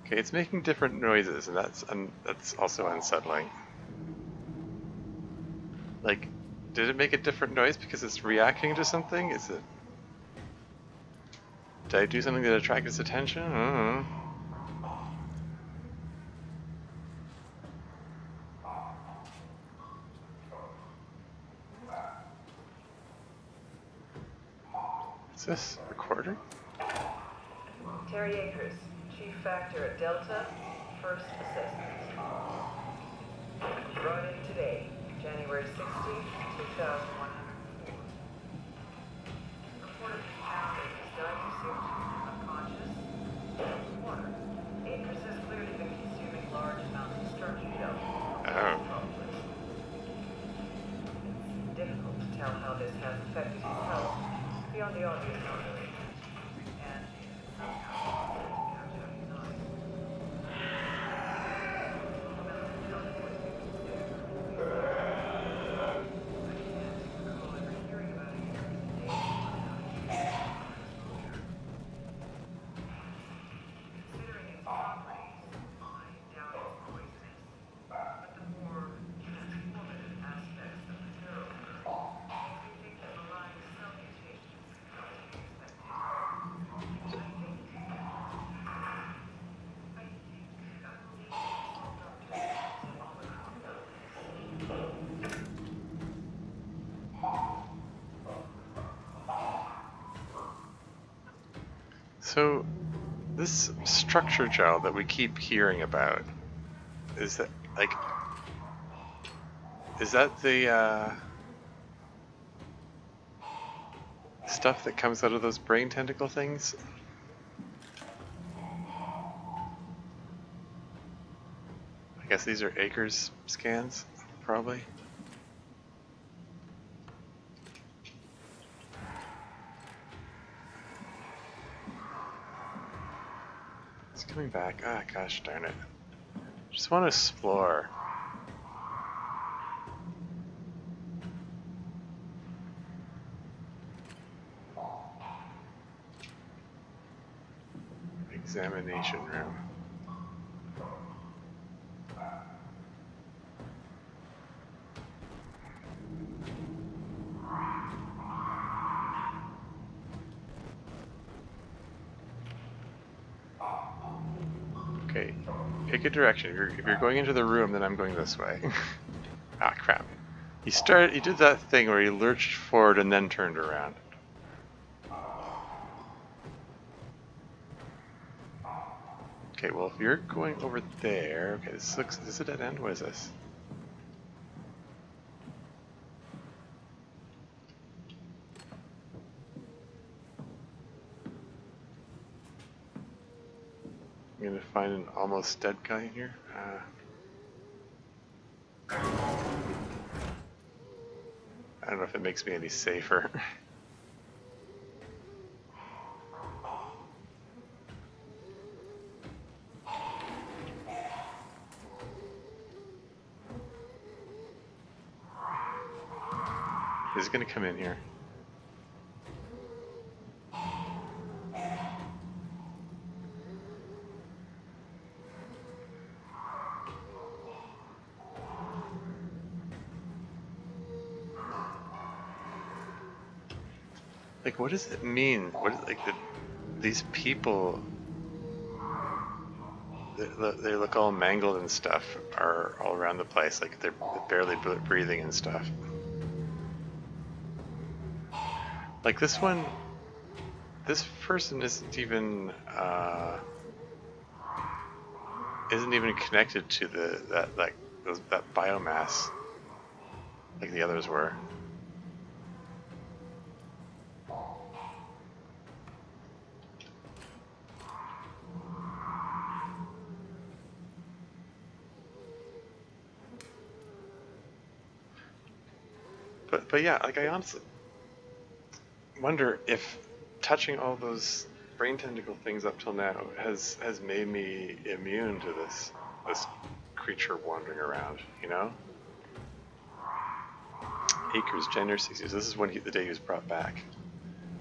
Okay, it's making different noises and that's also unsettling. Like, did it make a different noise because it's reacting to something? Is it... Did I do something that attracted its attention? I don't know. Is this recording? Terry Akers, Chief Factor at Delta, First Assessment. Brought in today, January 16th, 2104. Reported found that he's diagnosed unconscious, water. Akers has clearly been consuming large amounts of structure gel. Oh. It's difficult to tell how this has affected his health beyond the obvious boundary. And somehow to catch out his eyes. So, this structure gel that we keep hearing about, is that, like, is that the, stuff that comes out of those brain tentacle things? I guess these are Akers scans, probably. It's coming back. Ah, gosh darn it. Just want to explore. Examination room. Okay, pick a direction. If you're going into the room, then I'm going this way. Ah, crap. He did that thing where he lurched forward and then turned around. Okay, well, if you're going over there... Okay, this is a dead end? What is this? I'm gonna find an almost dead guy in here. I don't know if it makes me any safer. He's gonna come in here. Like, what does it mean? What is, like, these people, they look all mangled and stuff, are all around the place. Like, they're barely breathing and stuff. Like, this person isn't even connected to that biomass like the others were. But yeah, like, I honestly wonder if touching all those brain tentacle things up till now has made me immune to this creature wandering around, you know? Akers, gender 60s. This is the day he was brought back.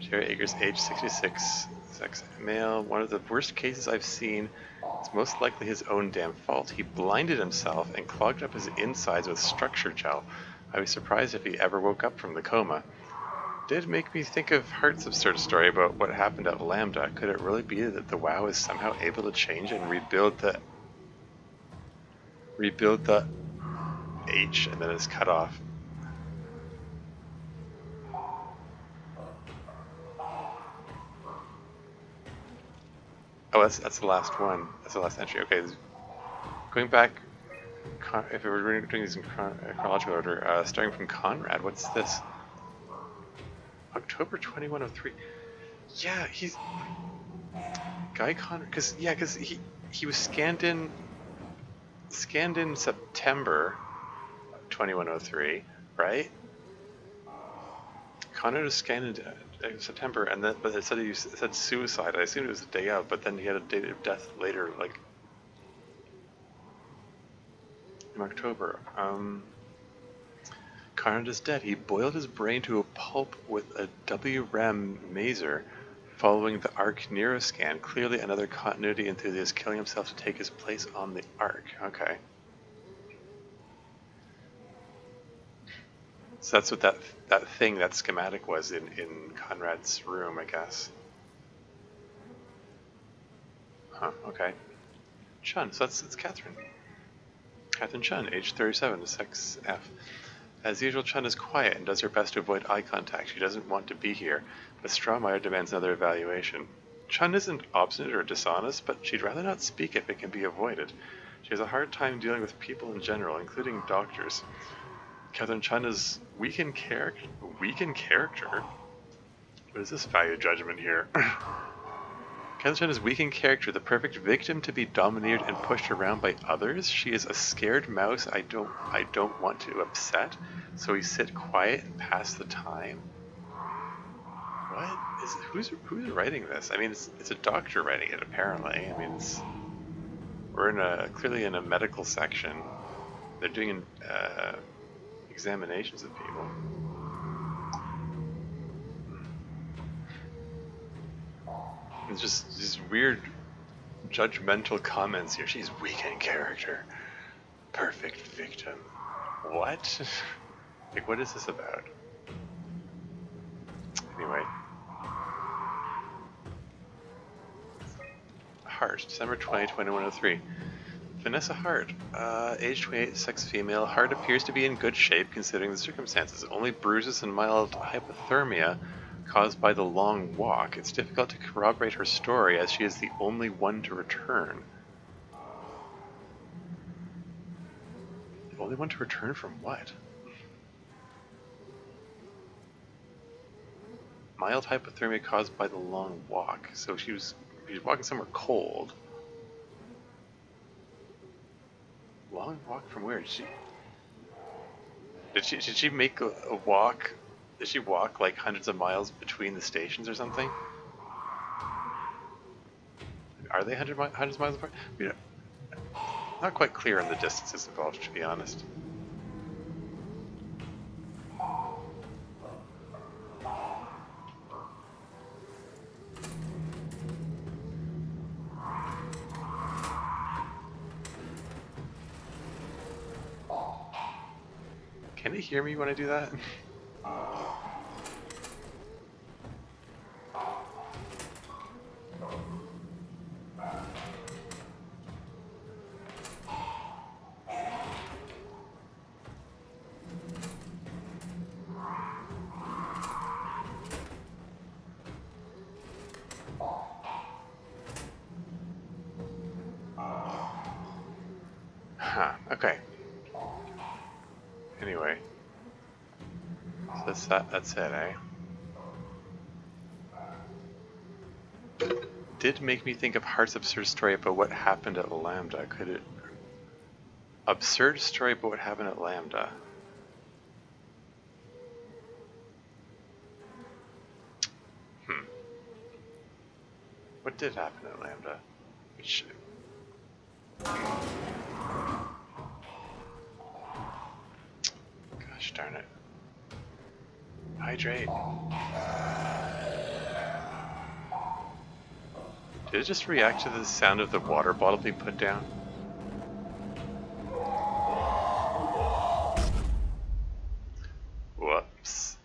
Jerry Akers, age 66, sex male. One of the worst cases I've seen. It's most likely his own damn fault. He blinded himself and clogged up his insides with structure gel. I'd be surprised if he ever woke up from the coma. Did make me think of Hart's absurd story about what happened at Lambda. Could it really be that the WoW is somehow able to change and rebuild the H and then it's cut off? Oh, that's the last one. That's the last entry. Okay, going back. If we were doing these in chronological order, starting from Conrad, what's this? October 2103. Yeah, he's Guy Conrad. Because he was scanned in September 2103, right? Conrad was scanned in September, and then but it said suicide. I assumed it was the day of, but then he had a date of death later, like in October. Conrad is dead. He boiled his brain to a pulp with a WRAM maser following the Ark neuroscan. Clearly another continuity enthusiast killing himself to take his place on the Ark. Okay. So that's what that schematic was in Conrad's room, I guess. Huh, okay. Chun, so it's Catherine. Catherine Chun, age 37, sex F. As usual, Chun is quiet and does her best to avoid eye contact. She doesn't want to be here, but Strawmeyer demands another evaluation. Chun isn't obstinate or dishonest, but she'd rather not speak if it can be avoided. She has a hard time dealing with people in general, including doctors. Catherine Chun is weak in character? Weak in character? What is this value judgment here? Catherine Chun is weak in character, the perfect victim to be domineered and pushed around by others. She is a scared mouse I don't want to upset, so we sit quiet and pass the time. What is who's writing this? I mean, it's a doctor writing it apparently. I mean, we're clearly in a medical section. They're doing examinations of people. It's just these weird judgmental comments here. She's weak in character. Perfect victim. What? Like, what is this about? Anyway. Hart, December 20, 2103. Vanessa Hart, age 28, sex female. Hart appears to be in good shape considering the circumstances. Only bruises and mild hypothermia caused by the long walk. It's difficult to corroborate her story as she is the only one to return. The only one to return from what? Mild hypothermia caused by the long walk. So she was walking somewhere cold. Long walk from where? Did she make a walk? Did she walk like hundreds of miles between the stations or something? Are they hundreds of miles apart? You know, not quite clear on the distances involved, to be honest. Can you hear me when I do that? Huh, okay. Anyway. So that's it, eh? Did make me think of Hart's absurd story about what happened at Lambda. Could it... Absurd story about what happened at Lambda. What did happen at Lambda? Which... Gosh darn it. Hydrate. Did it just react to the sound of the water bottle being put down? Whoops.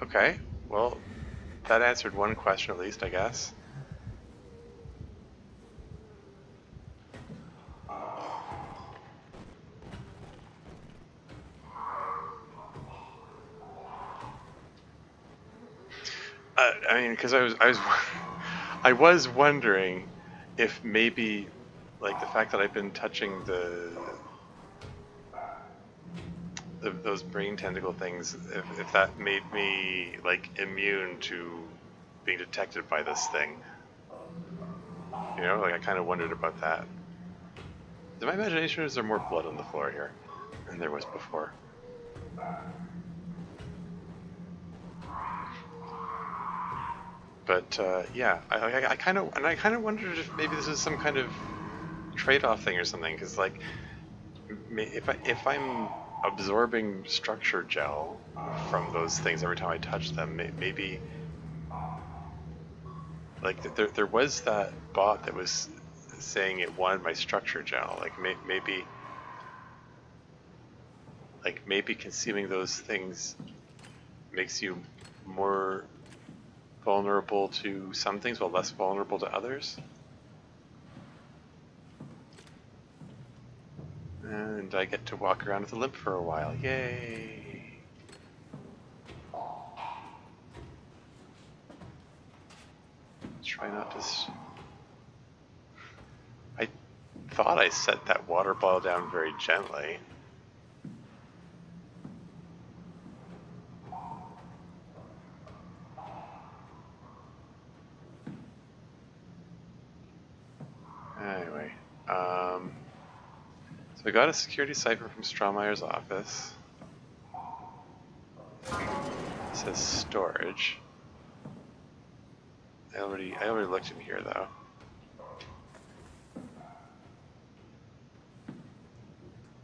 Okay, well, that answered one question at least, I guess. I mean, because I was wondering if maybe, like, the fact that I've been touching those brain tentacle things, if that made me like immune to being detected by this thing. You know, like I kind of wondered about that. Is my imagination, or is there more blood on the floor here than there was before? But yeah, I kind of wondered if maybe this is some kind of trade-off thing or something, because like if I'm absorbing structure gel from those things every time I touch them, maybe like there was that bot that was saying it wanted my structure gel, like maybe consuming those things makes you more vulnerable to some things while less vulnerable to others. And I get to walk around with a limp for a while. Yay! Try not to... I thought I set that water bottle down very gently. Anyway, so I got a security cipher from Strawmeyer's office. It says storage. I already looked in here though.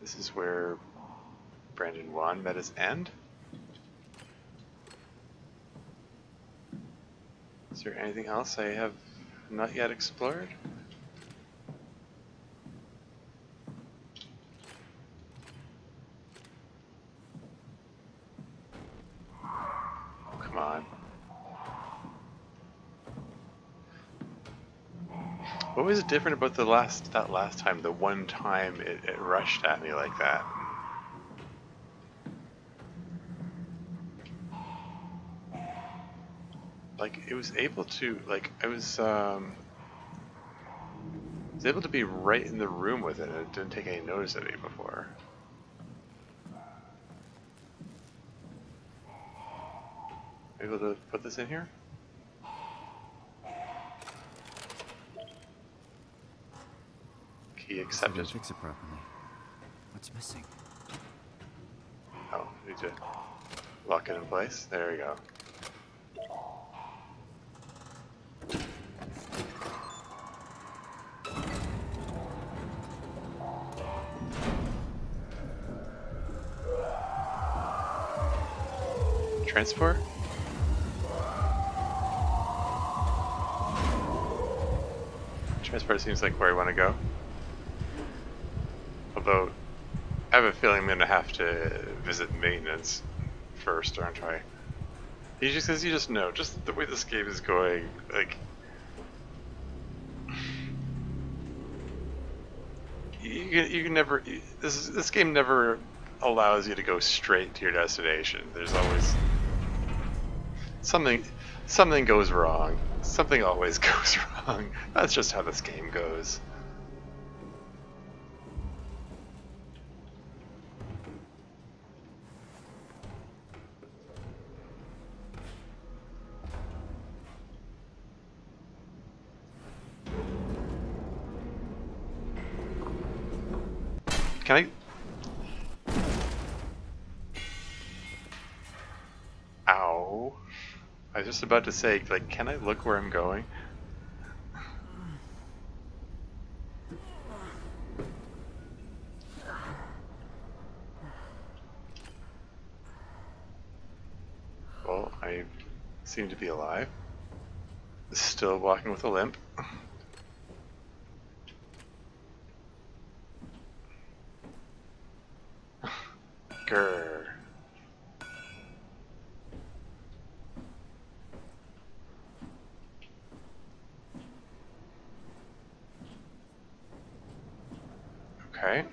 This is where Brandon Wan met his end. Is there anything else I have not yet explored? on. What was different about that last time? The one time it rushed at me like that. Like it was able to I was able to be right in the room with it, and it didn't take any notice of me before. Able to put this in here? Key accepted. Fix it properly. What's missing? Oh, need to lock it in place. There we go. Transport? Transport seems like where I want to go. Although, I have a feeling I'm going to have to visit maintenance first, aren't I? You just know, just the way this game is going, like... You can never... This game never allows you to go straight to your destination. There's always... Something goes wrong. Something always goes wrong. That's just how this game goes. Can I... Ow. I was just about to say, like, can I look where I'm going? Well, I seem to be alive. Still walking with a limp. Grr. Okay.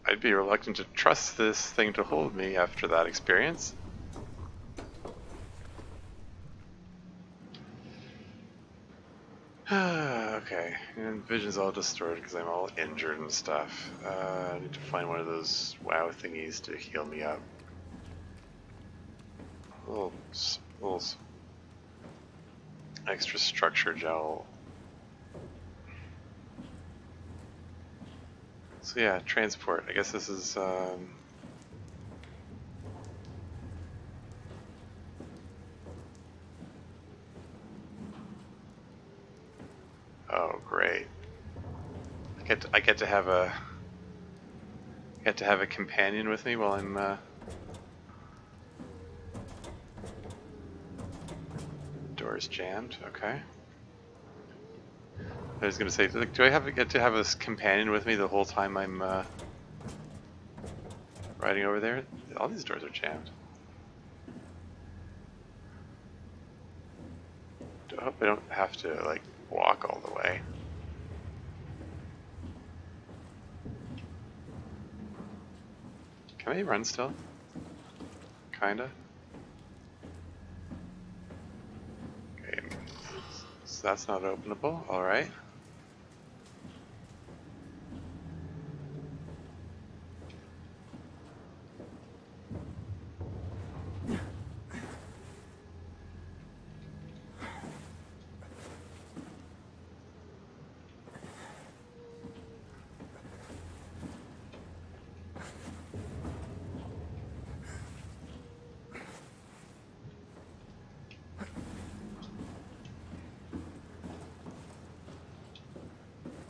I'd be reluctant to trust this thing to hold me after that experience. Okay, and vision's all distorted because I'm all injured and stuff. I need to find one of those WoW thingies to heal me up. Little extra structure gel. So yeah, transport. I guess this is oh great. I get to have a companion with me while I'm door's jammed. Okay. I was gonna say, like, do I get to have this companion with me the whole time I'm riding over there? All these doors are jammed. I hope I don't have to like walk all the way. Can I run still? Kinda. Okay, so that's not openable. All right.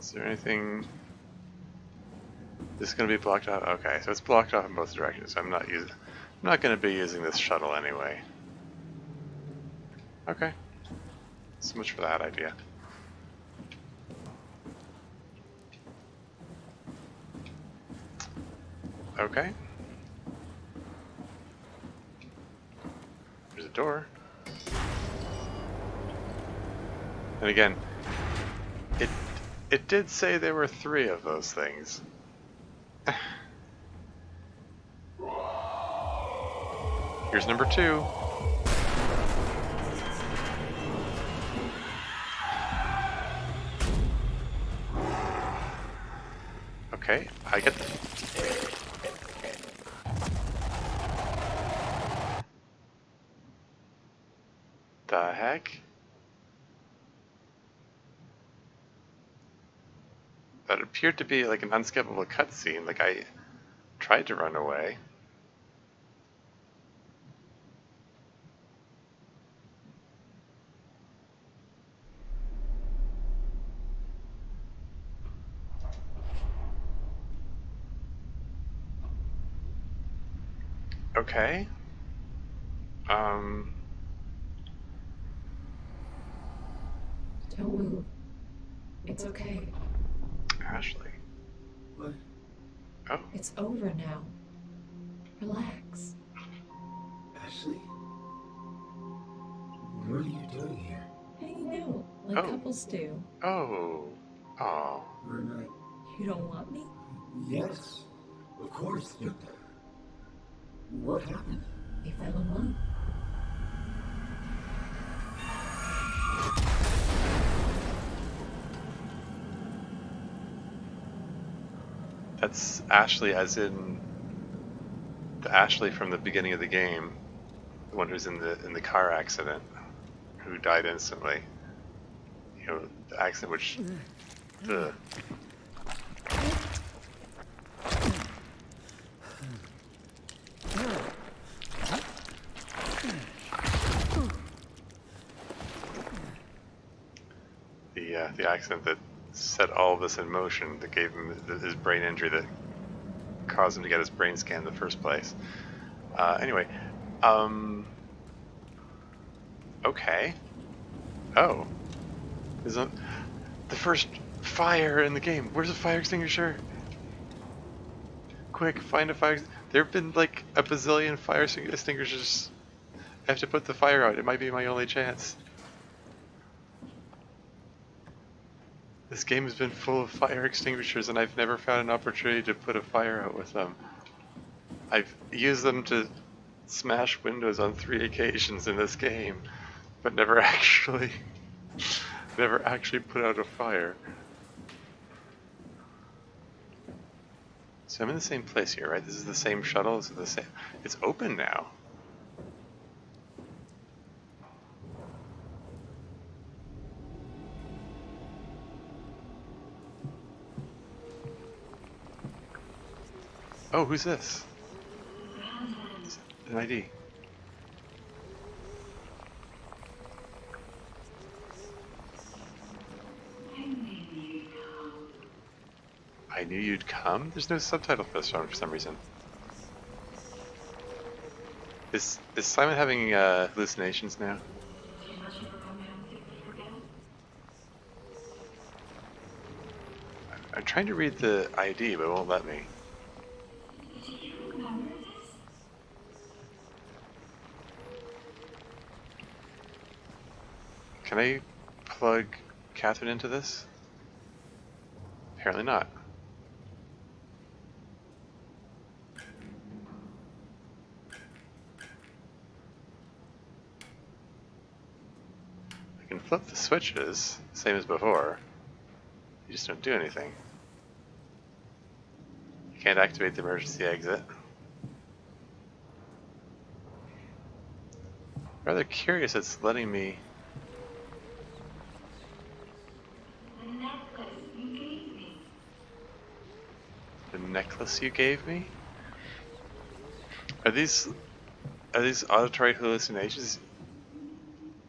Is there anything? This is going to be blocked off. Okay, so it's blocked off in both directions. I'm not going to be using this shuttle anyway. Okay. So much for that idea. Okay. a door. And again, it did say there were 3 of those things. Here's number 2. Okay, I get the heck? That appeared to be like an unskippable cutscene, like I tried to run away. Okay. Don't move. It's okay. Ashley. What? Oh. It's over now. Relax. Ashley? What are you doing here? Hanging out, like Oh. couples do. Oh. Oh. We're not... You don't want me? Yes, of course. What happened? We fell in love. That's Ashley as in the Ashley from the beginning of the game. The one who's in the car accident. Who died instantly. You know, the accident which... Ugh. The accident that set all of this in motion, that gave him his brain injury that caused him to get his brain scanned in the first place. Anyway, okay. Oh. The first fire in the game. Where's the fire extinguisher? Quick, find a fire. There have been like a bazillion fire extinguishers. I have to put the fire out. It might be my only chance. This game has been full of fire extinguishers and I've never found an opportunity to put a fire out with them. I've used them to smash windows on 3 occasions in this game, but never actually put out a fire. So I'm in the same place here, right? This is the same shuttle, this is the same. It's open now. Oh, who's this? An ID. I knew you'd come? There's no subtitle for this one for some reason. Is Simon having hallucinations now? I'm trying to read the ID, but it won't let me. Can I plug Catherine into this? Apparently not. I can flip the switches, same as before. You just don't do anything. You can't activate the emergency exit. Rather curious it's letting me... The necklace you gave me? Are these auditory hallucinations?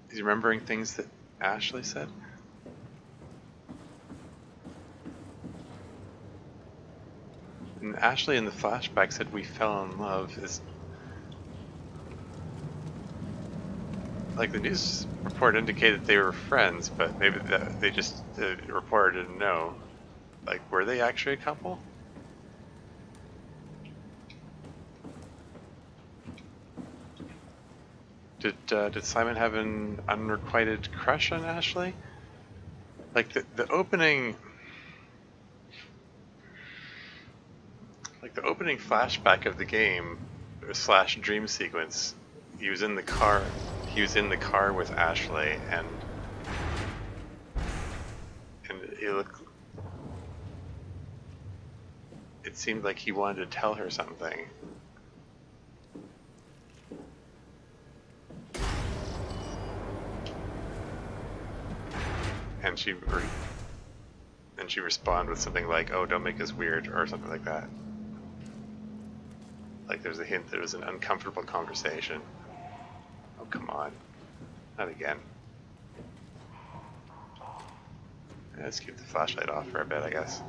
He's remembering things that Ashley said? And Ashley in the flashback said we fell in love. Is like the news report indicated they were friends, but maybe they just the reporter didn't know. Like, were they actually a couple? Did Simon have an unrequited crush on Ashley? Like the opening, like the opening flashback of the game slash dream sequence. He was in the car. He was in the car with Ashley, and it looked. It seemed like he wanted to tell her something. And she responded with something like, "Oh, don't make us weird," or something like that. Like there's a hint that it was an uncomfortable conversation. Oh, come on. Not again. Let's keep the flashlight off for a bit, I guess.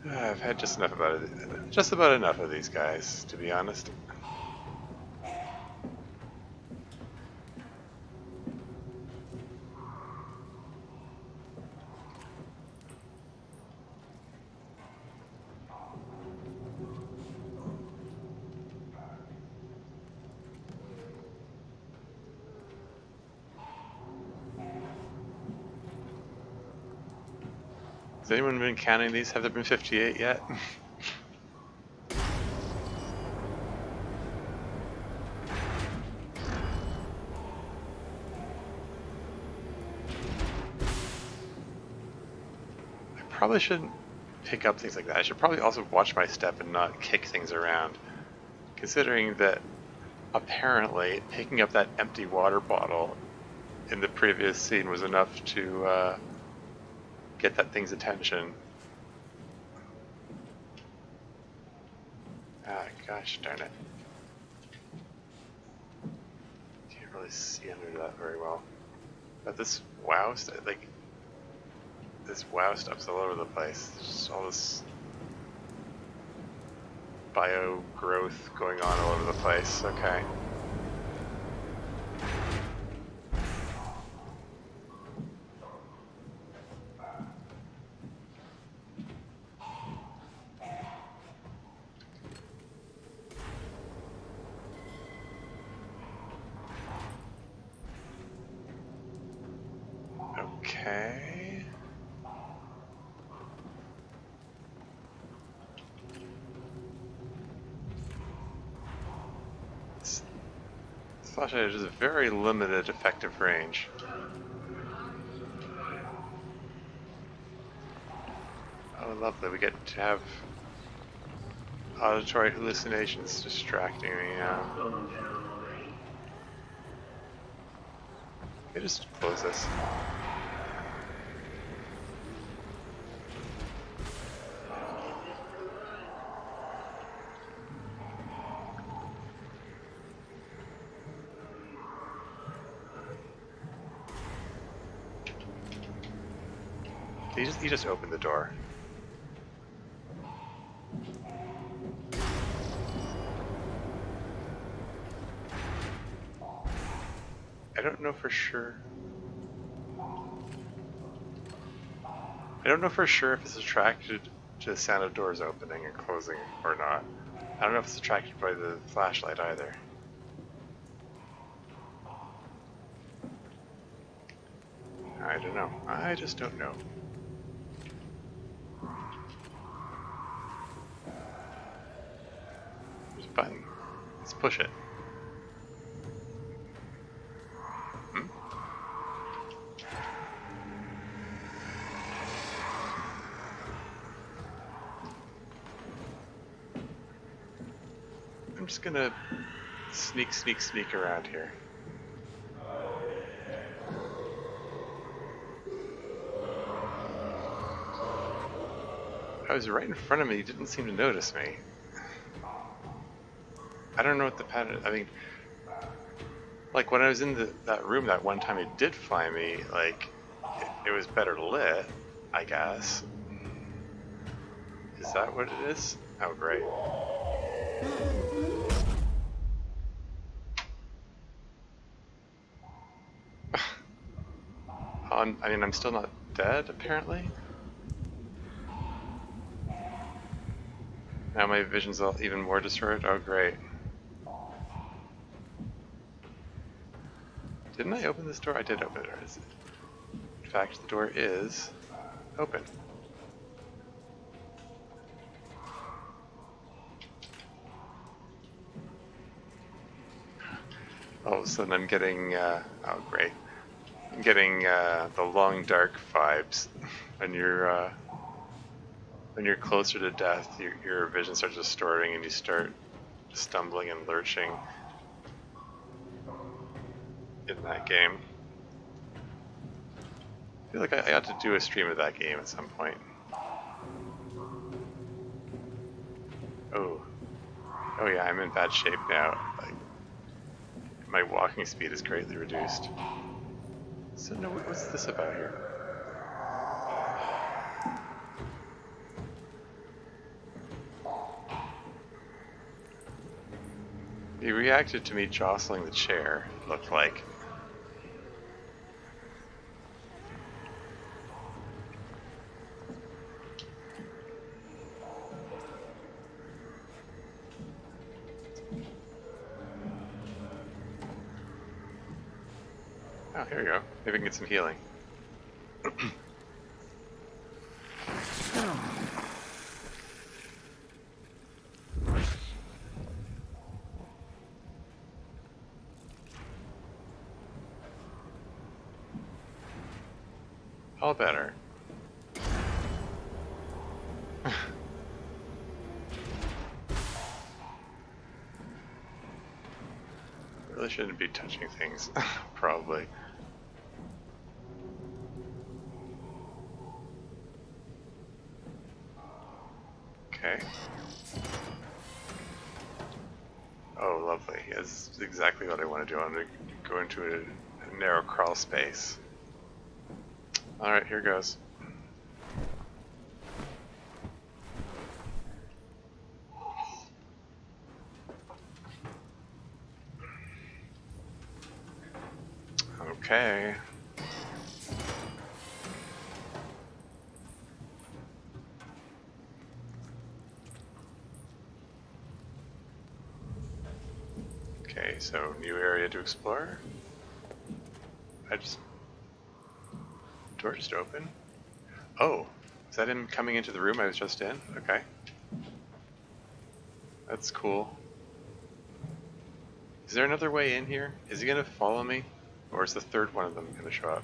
I've had just about enough of these guys, to be honest. Has anyone been counting these? Have there been 58 yet? I probably shouldn't pick up things like that. I should probably also watch my step and not kick things around. Considering that apparently picking up that empty water bottle in the previous scene was enough to get that thing's attention. Ah, gosh darn it. Can't really see under that very well. But this wow stuff, like, this wow stuff's all over the place. There's just all this bio growth going on all over the place. Okay. Okay. This flashlight has a very limited effective range. Oh, lovely. We get to have auditory hallucinations distracting me now. Okay, just close this. He just opened the door. I don't know for sure. I don't know for sure if it's attracted to the sound of doors opening and closing or not. I don't know if it's attracted by the flashlight either. I don't know. I just don't know. There's a button. Let's push it. Hmm? I'm just gonna sneak around here. I was right in front of me, he didn't seem to notice me. I don't know what the pattern is. I mean, like when I was in that room that one time, it did find me, like, it was better lit, I guess. Is that what it is? Oh, great. I mean, I'm still not dead, apparently. Now my vision's all even more distorted. Oh, great. Didn't I open this door? I did open it. Or is it? In fact, the door is open. All of a sudden I'm getting, oh great, I'm getting the long dark vibes. When you're closer to death, your vision starts distorting and you start stumbling and lurching in that game. I feel like I ought to do a stream of that game at some point. Oh yeah, I'm in bad shape now. Like, my walking speed is greatly reduced. So no, what's this about here? He reacted to me jostling the chair, it looked like. Oh, here we go. Maybe we can get some healing. All better. Really shouldn't be touching things, probably. Okay. Oh, lovely. That's exactly what I want to do. I want to go into a narrow crawl space. Alright, here goes. Okay. Okay, so new area to explore. Door just open? Oh, is that him coming into the room I was just in? Okay. That's cool. Is there another way in here? Is he gonna follow me? Or is the third one of them gonna show up?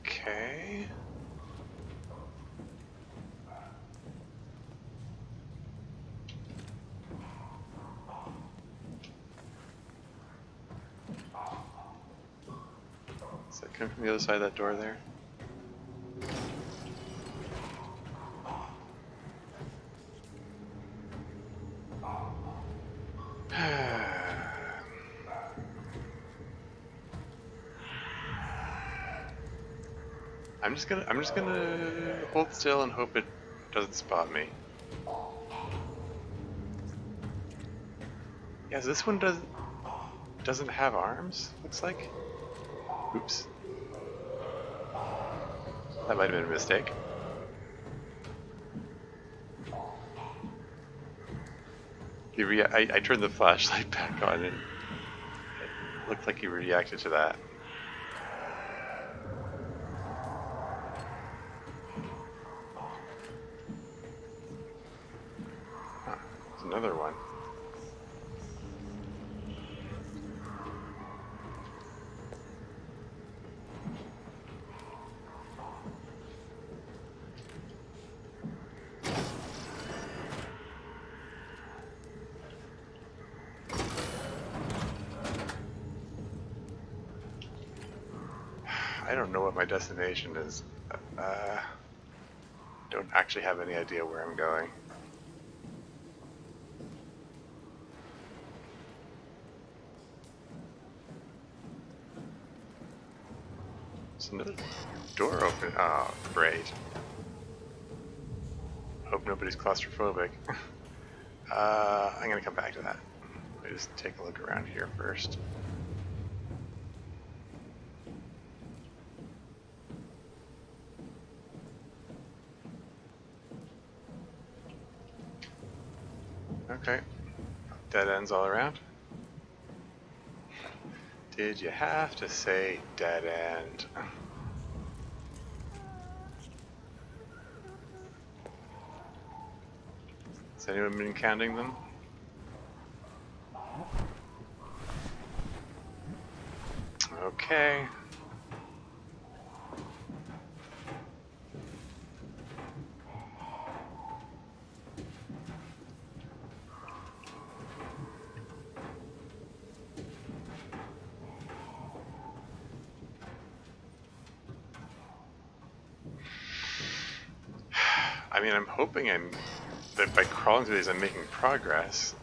Okay. Does that come from the other side of that door there? I'm just gonna hold still and hope it doesn't spot me. Yeah, so this one doesn't have arms, looks like. Oops. That might have been a mistake. I turned the flashlight back on and it looked like he reacted to that. Huh, there's another one. I don't know what my destination is. Don't actually have any idea where I'm going. There's another door open. Oh, great. Hope nobody's claustrophobic. I'm gonna come back to that. Let me just take a look around here first. Okay. Dead ends all around. Did you have to say dead end? Has anyone been counting them? Okay. I mean, I'm hoping that by crawling through these I'm making progress.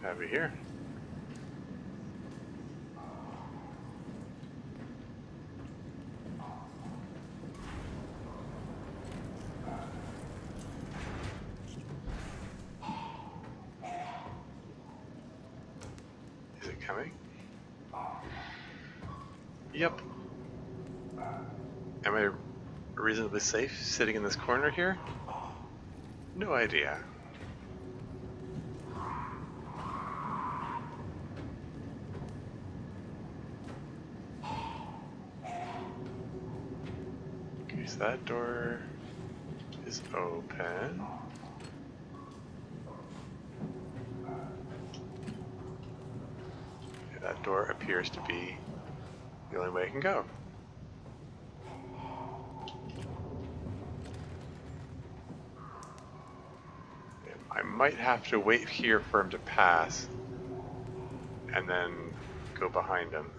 Over here. Is it coming? Yep. Am I reasonably safe sitting in this corner here? No idea. Okay, so that door is open. Okay, that door appears to be the only way I can go. I might have to wait here for him to pass and then go behind him,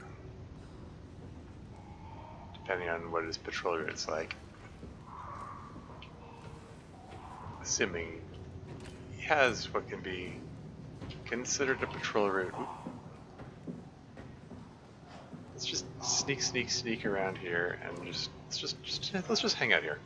depending on what his patrol route's like. Assuming he has what can be considered a patrol route. Oop. Let's just sneak around here and let's just hang out here.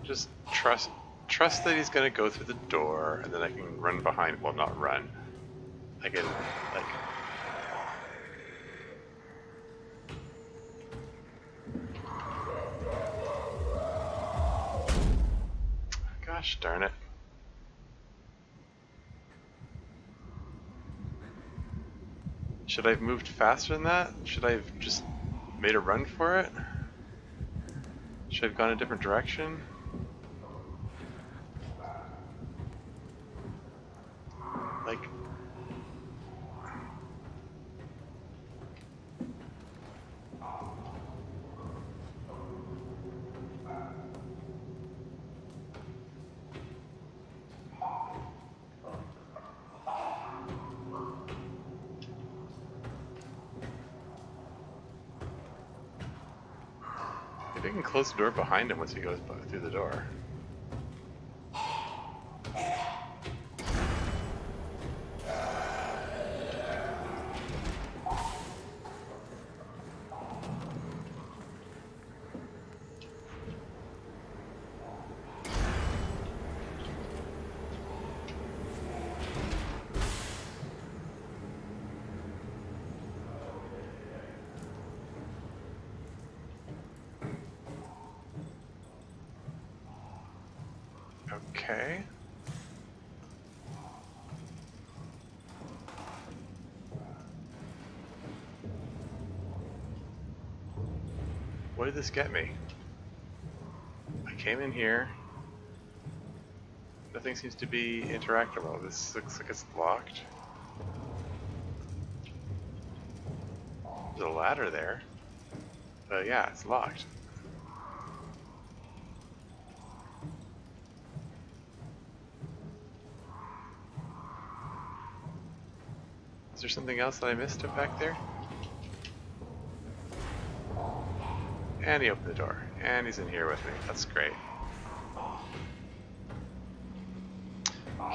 Just trust that he's gonna go through the door, and then I can run behind. Well, not run. I can like. Gosh darn it! Should I have moved faster than that? Should I have just made a run for it? Should I have gone a different direction? Like, maybe I can close the door behind him once he goes through the door. Okay. What did this get me? I came in here. The Nothing seems to be interactable. This looks like it's locked. There's a ladder there. But yeah, it's locked. Is there something else that I missed up back there? And he opened the door. And he's in here with me. That's great.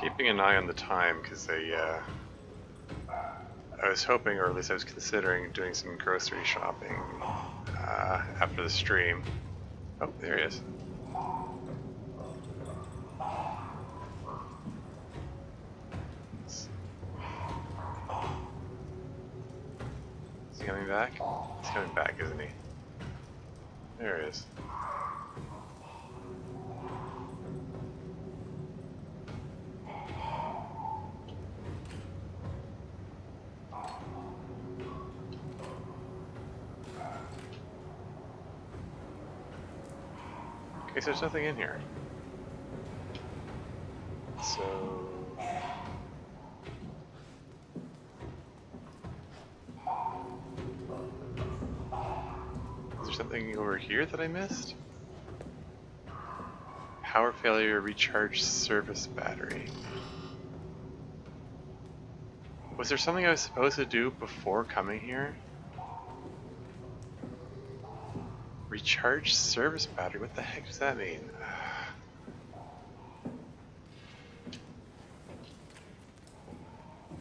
Keeping an eye on the time because I was hoping, or at least I was considering, doing some grocery shopping after the stream. Oh, there he is. Is he coming back? He's coming back, isn't he? There he is. Okay, so there's nothing in here. So... is there something over here that I missed? Power failure, recharge service battery. Was there something I was supposed to do before coming here? Recharge service battery? What the heck does that mean?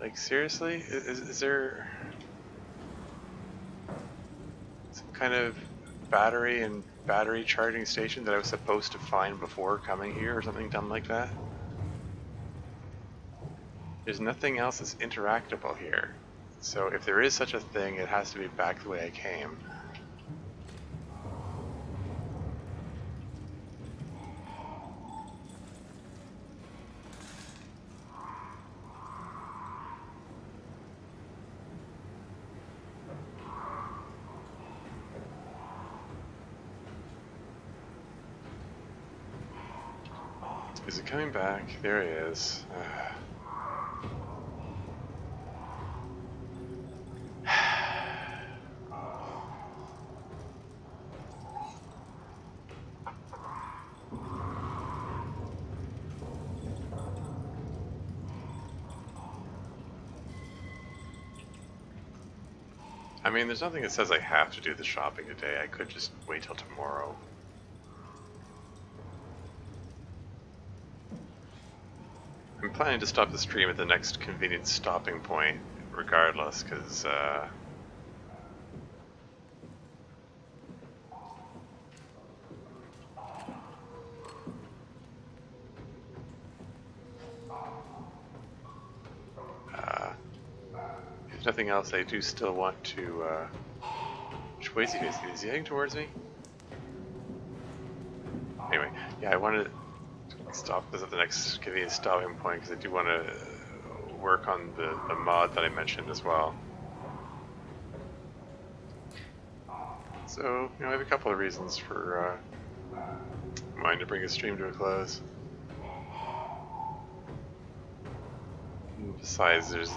Like, seriously? Is there some kind of battery and battery charging station that I was supposed to find before coming here or something dumb like that? There's nothing else that's interactable here. So if there is such a thing, it has to be back the way I came. Is it coming back? There he is. I mean, there's nothing that says I have to do the shopping today. I could just wait till tomorrow. I'm planning to stop the stream at the next convenient stopping point, regardless, because, if nothing else, I do still want to, which way is he facing? Is he heading towards me? Anyway, yeah, I wanted to stop this at the next convenient stopping point because I do want to work on the mod that I mentioned as well. So, you know, I have a couple of reasons for wanting to bring the stream to a close. And besides, there's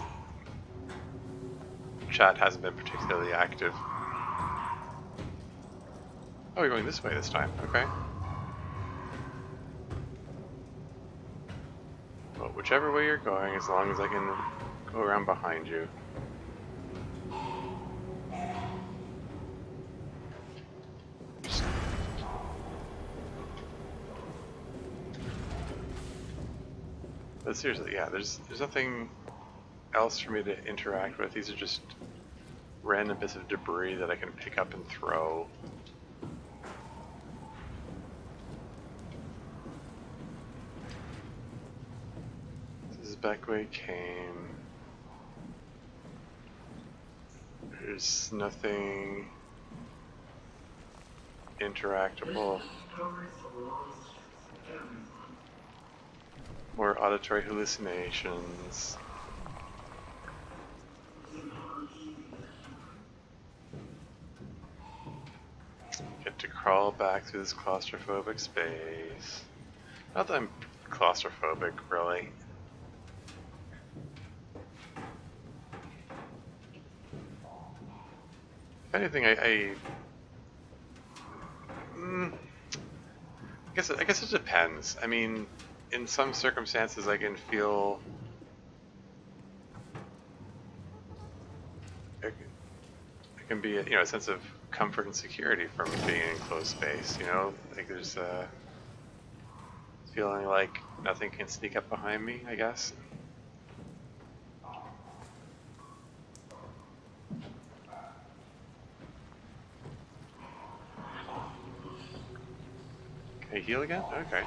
chat hasn't been particularly active. Oh, you're going this way this time. Okay. Well, whichever way you're going, as long as I can go around behind you. But seriously, yeah, there's nothing else for me to interact with. These are just random bits of debris that I can pick up and throw. This is back where I came. There's nothing interactable. More auditory hallucinations. Get to crawl back through this claustrophobic space. Not that I'm claustrophobic, really. If anything, I guess it depends. I mean, in some circumstances, I can feel it can be a sense of comfort and security from being in closed space. Like there's a feeling like nothing can sneak up behind me, I guess. Can I heal again? Okay.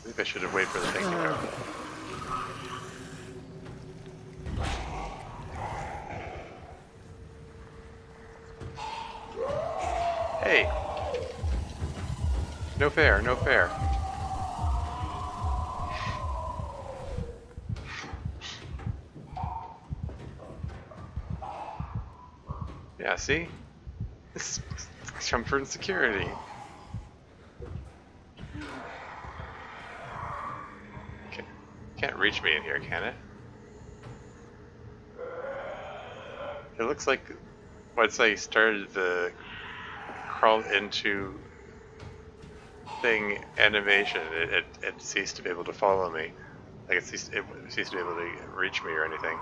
Maybe I should have waited for the thing to go. Hey! No fair, no fair. Yeah, see? This is comfort and security. Can't reach me in here, can it? It looks like once I started the crawl into thing animation, it ceased to be able to follow me. Like it ceased to be able to reach me or anything.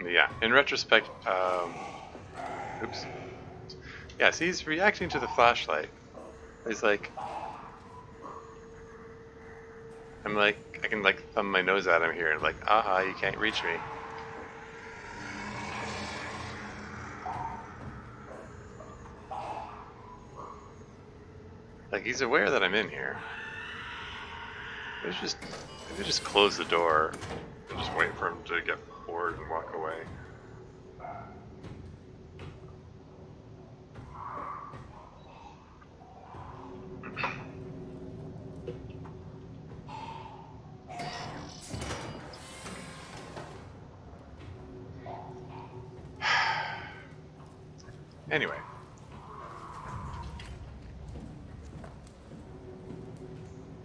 Yeah, in retrospect, oops. Yeah, see, he's reacting to the flashlight. He's like, I can like thumb my nose at him here and like, aha, you can't reach me. Like, he's aware that I'm in here. Maybe just close the door and just wait for him to get bored and walk away. Anyway.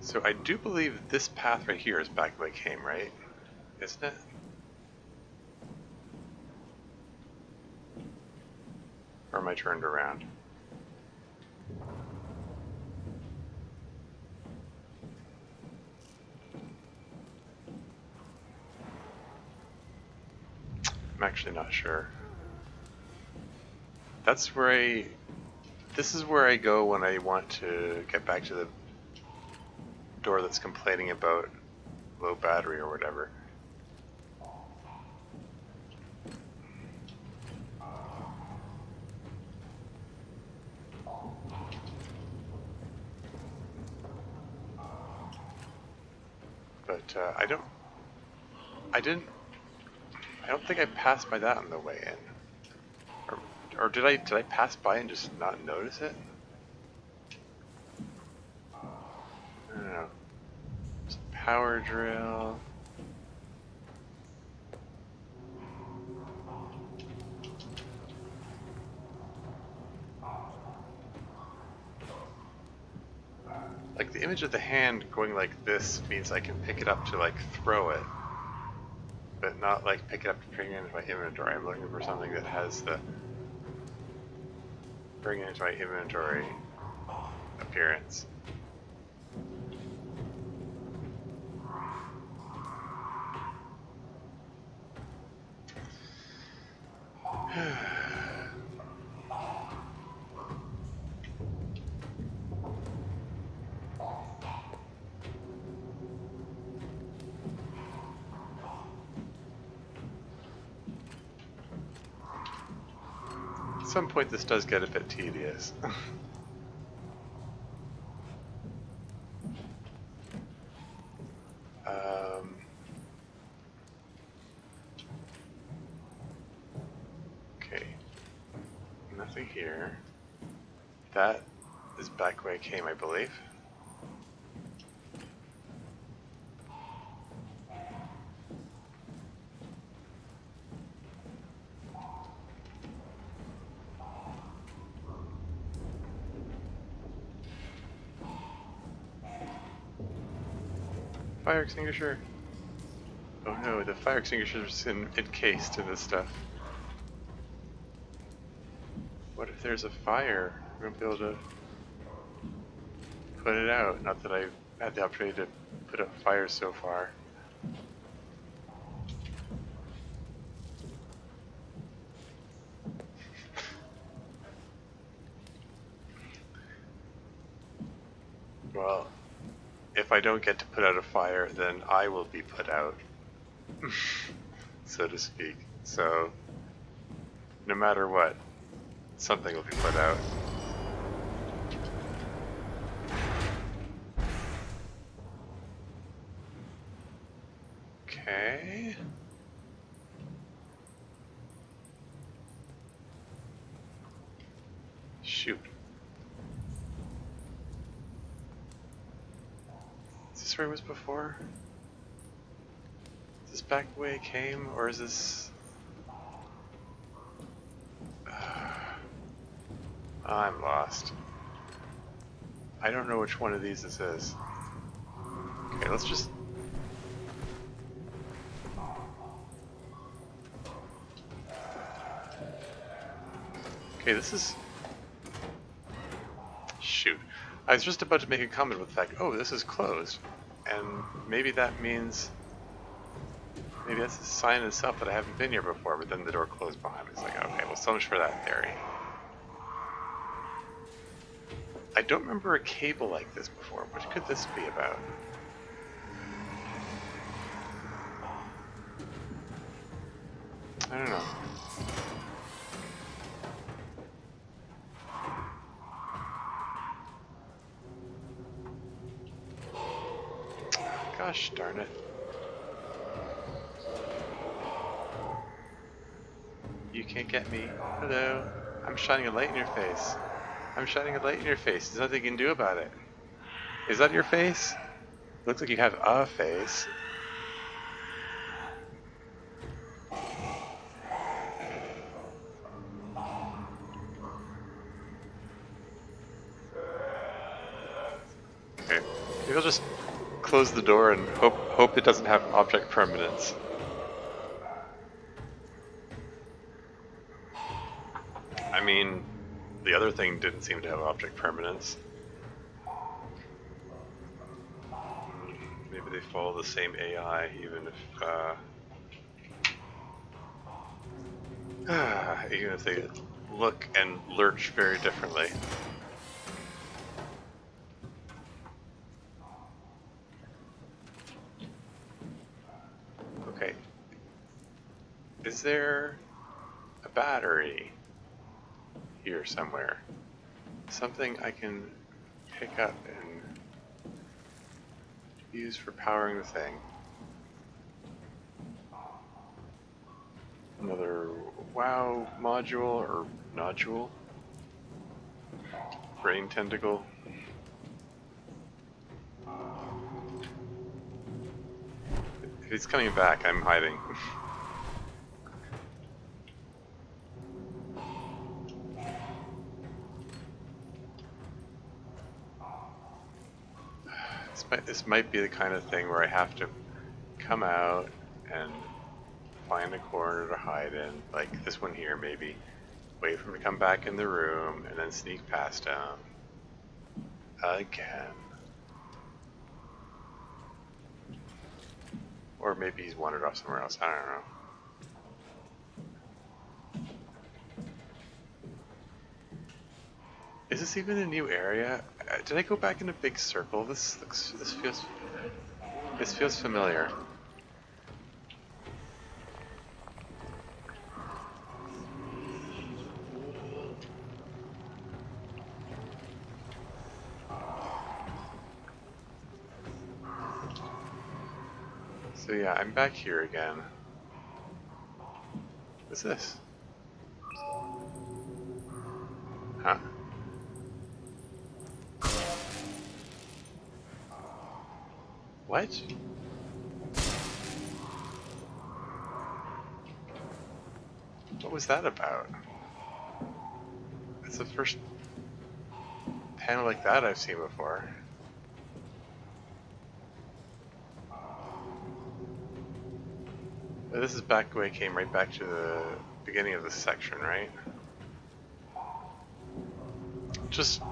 So I do believe this path right here is back where I came, right? Isn't it? Or am I turned around? I'm actually not sure. That's where this is where I go when I want to get back to the door that's complaining about low battery or whatever. But I don't think I passed by that on the way in. Or did I pass by and just not notice it? I don't know. There's a power drill. Like the image of the hand going like this means I can pick it up to like throw it, but not like pick it up to bring it into my inventory. I'm looking for something that has the bring it into my inventory appearance. At some point this does get a bit tedious. Okay, nothing here. That is back where I came, I believe. Fire extinguisher. Oh no, the fire extinguisher's encased in this stuff. What if there's a fire? We're gonna be able to put it out. Not that I've had the opportunity to put out fires so far. Well, if I don't get to put out a fire, then I will be put out, so to speak. So, no matter what, something will be put out. Okay. Shoot. Is this where it was before? Is this back the way it came, or is this... I'm lost. I don't know which one of these this is. Okay, let's just... Okay, this is... Shoot. I was just about to make a comment with the fact, oh, this is closed. And maybe that means... Maybe that's a sign in itself that I haven't been here before, but then the door closed behind me. It's like, okay, well, so much for that theory. I don't remember a cable like this before. What could this be about? I don't know. Gosh darn it. You can't get me. Hello. I'm shining a light in your face. I'm shining a light in your face. There's nothing you can do about it. Is that your face? Looks like you have a face. Okay. Maybe I'll just close the door and hope it doesn't have object permanence. I mean, the other thing didn't seem to have object permanence. Maybe they follow the same AI, even if they look and lurch very differently. Okay. Is there a battery here somewhere? Something I can pick up and use for powering the thing. Another WoW module or nodule? Brain tentacle? If he's coming back, I'm hiding. This might be the kind of thing where I have to come out and find a corner to hide in, like this one here maybe. Wait for him to come back in the room and then sneak past him. Again. Or maybe he's wandered off somewhere else, I don't know. Is this even a new area? Did I go back in a big circle? This feels familiar. So yeah, I'm back here again. What's this? Huh? What? What was that about? It's the first panel like that I've seen before. This is back where I came right back to the beginning of this section, right? Just,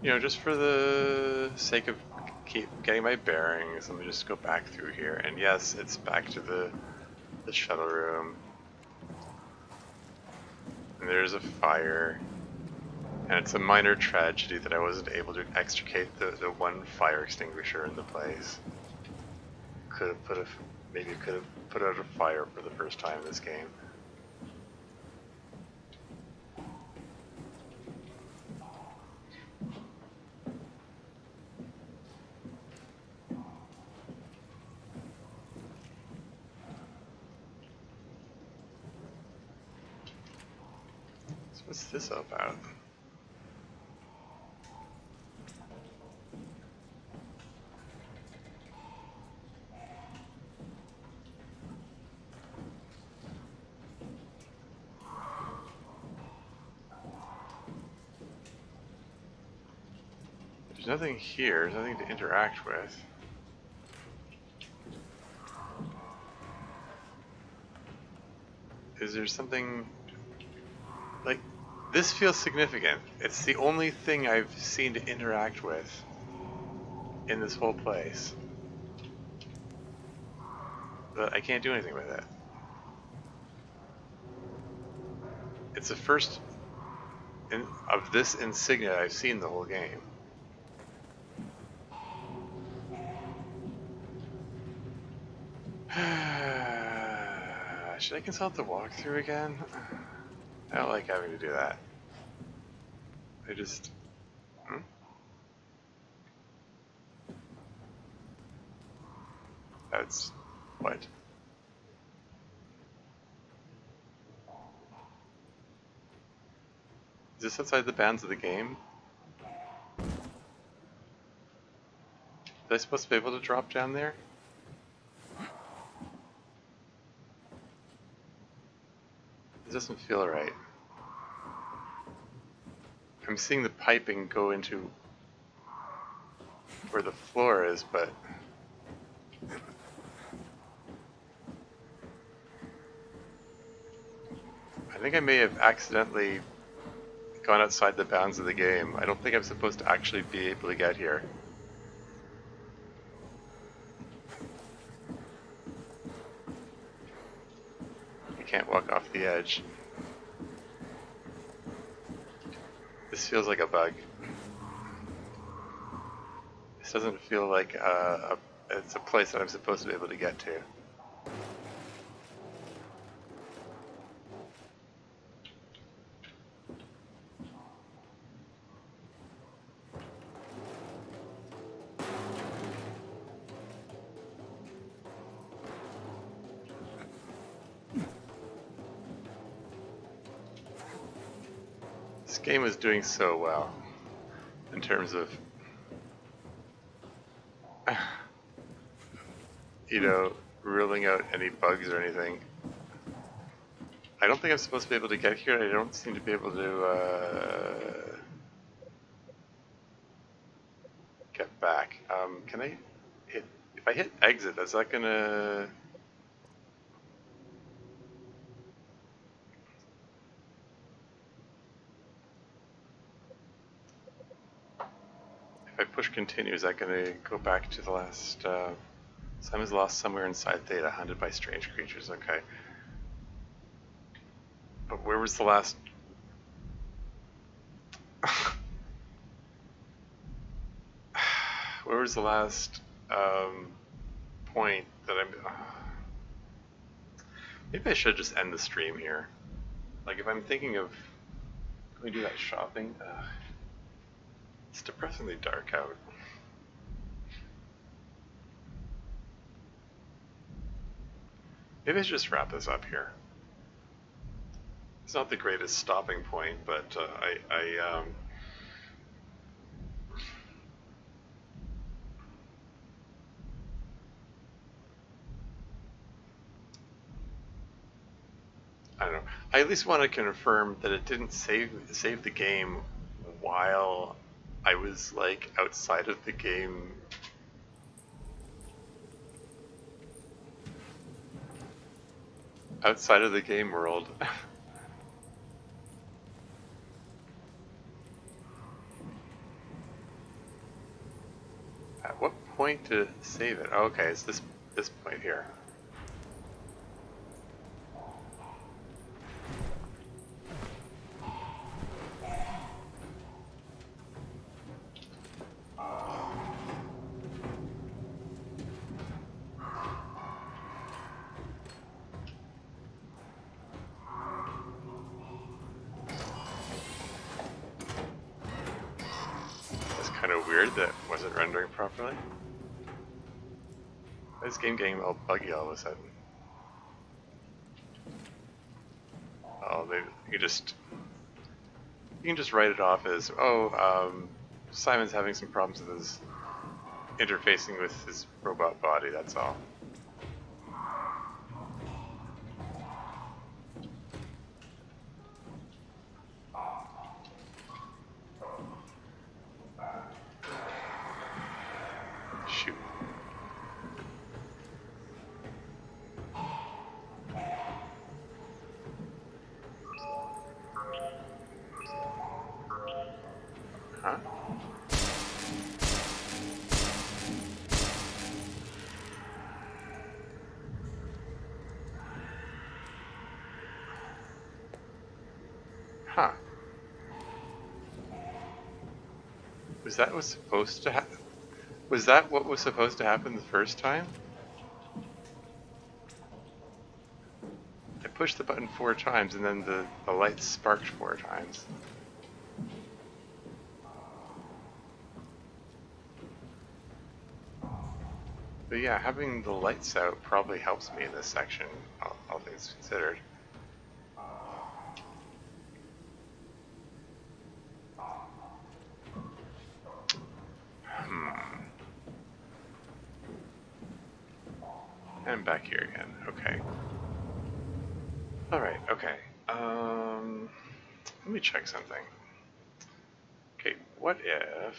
you know, just for the sake of keep getting my bearings, let me just go back through here. And yes, it's back to the shuttle room. And there's a fire. And it's a minor tragedy that I wasn't able to extricate the one fire extinguisher into place. Maybe could have put out a fire for the first time in this game. So what's this all about? There's nothing here, there's nothing to interact with. Is there something... like, this feels significant. It's the only thing I've seen to interact with in this whole place. But I can't do anything with it. It's the first of this insignia I've seen the whole game. Should I consult the walkthrough again? I don't like having to do that. I just... That's... what? Is this outside the bounds of the game? Is I supposed to be able to drop down there? This doesn't feel right. I'm seeing the piping go into where the floor is, but... I think I may have accidentally gone outside the bounds of the game. I don't think I'm supposed to actually be able to get here. I can't walk off the edge. This feels like a bug. This doesn't feel like it's a place that I'm supposed to be able to get to. This game is doing so well in terms of, you know, ruling out any bugs or anything. I don't think I'm supposed to be able to get here. I don't seem to be able to get back. Can I hit, if I hit exit, is that gonna... If I push continue, is that going to go back to the last... Sam is lost somewhere inside Theta, hunted by strange creatures. Okay. But where was the last... where was the last point that I'm... Maybe I should just end the stream here. Like, if I'm thinking of... Can we do that shopping? It's depressingly dark out. Maybe I should just wrap this up here. It's not the greatest stopping point, but I don't know. I at least want to confirm that it didn't save the game while I was like outside of the game. outside of the game world. At what point to save it? Oh, okay, it's this point here. That's kind of weird that wasn't rendering properly. This game getting all buggy all of a sudden. Oh, you can just write it off as, oh, Simon's having some problems with his interfacing with his robot body, that's all. Shoot. Huh? Huh. Was that what's supposed to happen? Was that what was supposed to happen the first time? I pushed the button 4 times and then the light sparked 4 times. But yeah, having the lights out probably helps me in this section, all things considered. And I'm back here again, okay. Alright, okay. Let me check something. Okay, what if...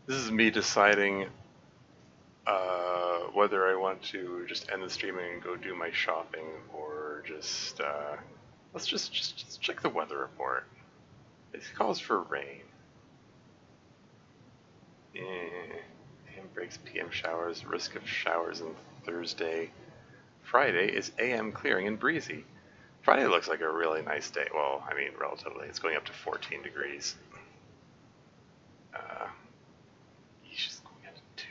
This is me deciding whether I want to just end the streaming and go do my shopping, or just let's just check the weather report. It calls for rain. AM breaks, PM showers, risk of showers on Thursday. Friday is AM clearing and breezy. Friday looks like a really nice day. Well, I mean, relatively. It's going up to 14 degrees. Yeesh, it's going up to 2.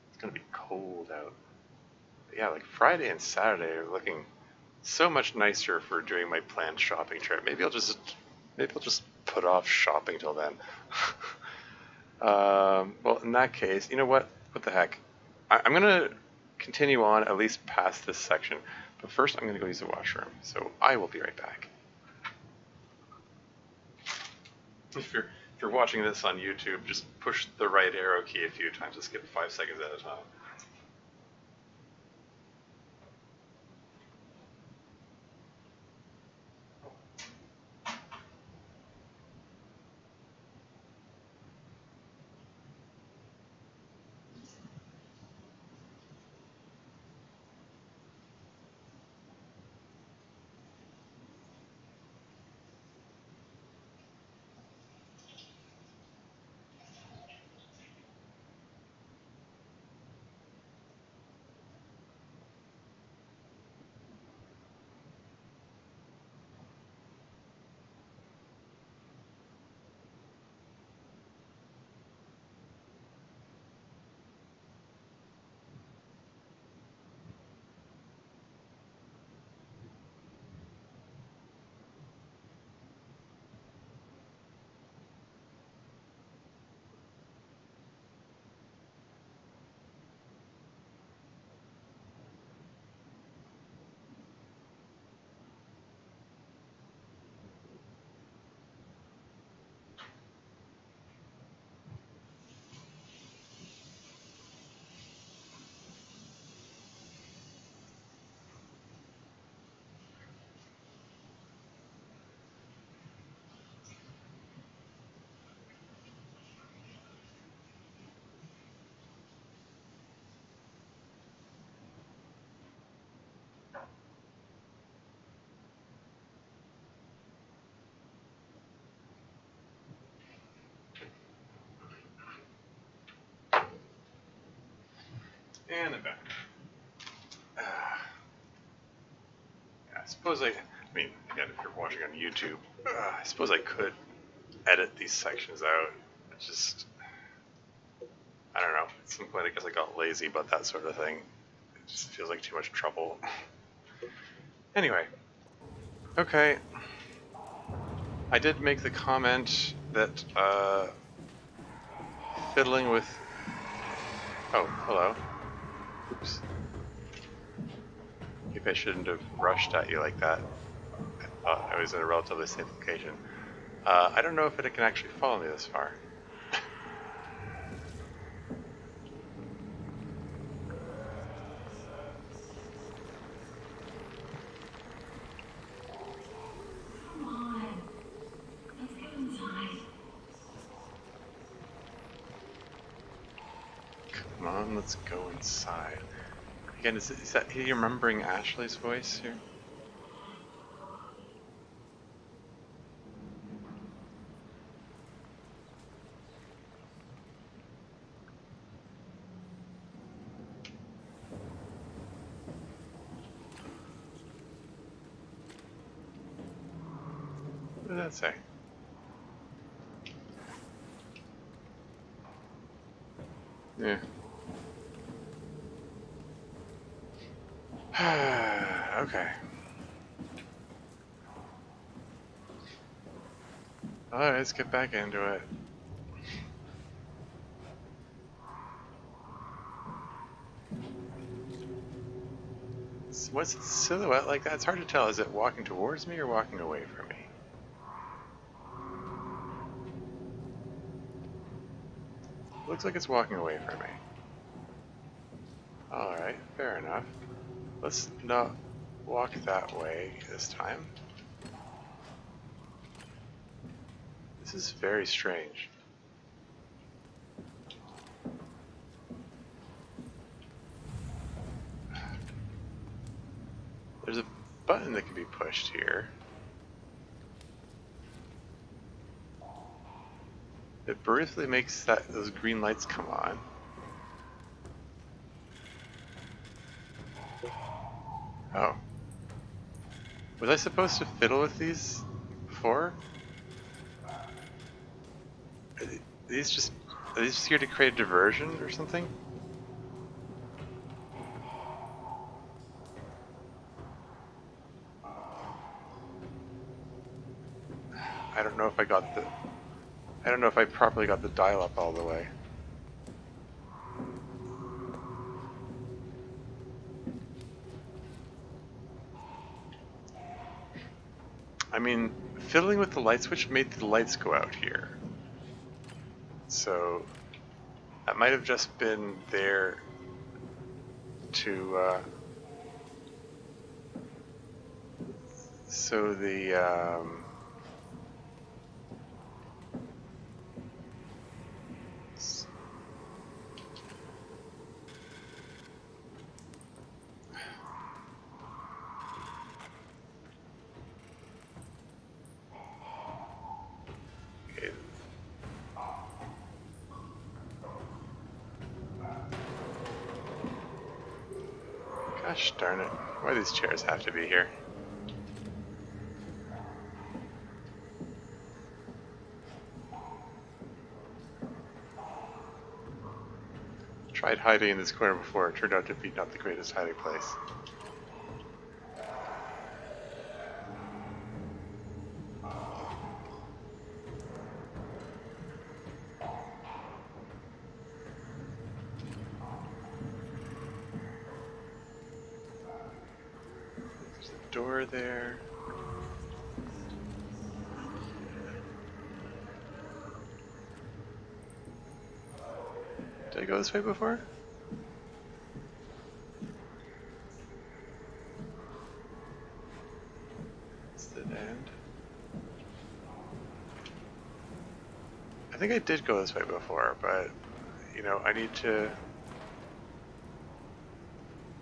It's going to be cold out. But yeah, like Friday and Saturday are looking so much nicer for doing my planned shopping trip. Maybe I'll just put off shopping till then. Well, in that case, you know what? What the heck? I'm going to continue on at least past this section. But first, I'm going to go use the washroom. So I will be right back. If you're watching this on YouTube, just push the right arrow key a few times to skip 5 seconds at a time. And I'm back. I suppose I mean, again, if you're watching on YouTube, I suppose I could edit these sections out. It's just, I don't know. At some point, I guess I got lazy about that sort of thing. It just feels like too much trouble. Anyway, okay. I did make the comment that fiddling with. Oh, hello. Oops. Maybe I shouldn't have rushed at you like that. I was in a relatively safe location. I don't know if it can actually follow me this far. Come on. Let's go inside. Come on, let's go inside. Again, is that he remembering Ashley's voice here? What did that say? Yeah. Okay. Alright, let's get back into it. What's its silhouette like that? It's hard to tell. Is it walking towards me or walking away from me? Looks like it's walking away from me. Alright, fair enough. Let's not walk that way this time. This is very strange. There's a button that can be pushed here. It briefly makes those green lights come on. Oh. Was I supposed to fiddle with these before? Are these just here to create a diversion or something? I don't know if I properly got the dial up all the way. I mean, fiddling with the light switch made the lights go out here. So, that might have just been there to, so the, gosh darn it. Why do these chairs have to be here? Tried hiding in this corner before. It turned out to be not the greatest hiding place. There's a door there. Did I go this way before? It's the end. I think I did go this way before, but you know, I need to.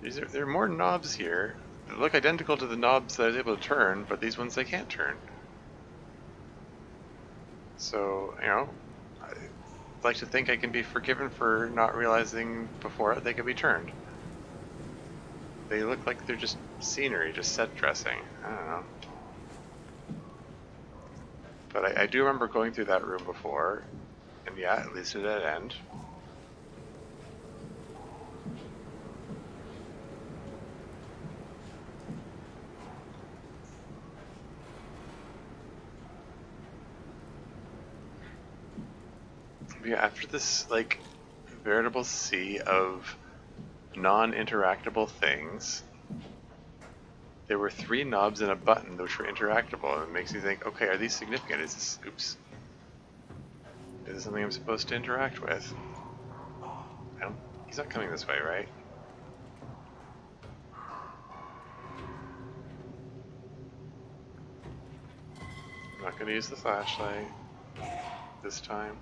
There are more knobs here. They look identical to the knobs that I was able to turn, but these ones I can't turn. So, you know, like to think I can be forgiven for not realizing before they could be turned. They look like they're just scenery, just set dressing. I don't know. But I do remember going through that room before, and yeah, at least at that end. But yeah, after this, like, veritable sea of non-interactable things, there were 3 knobs and a button which were interactable, and it makes you think, okay, are these significant? Is this, oops, is this something I'm supposed to interact with? He's not coming this way, right? I'm not going to use the flashlight this time.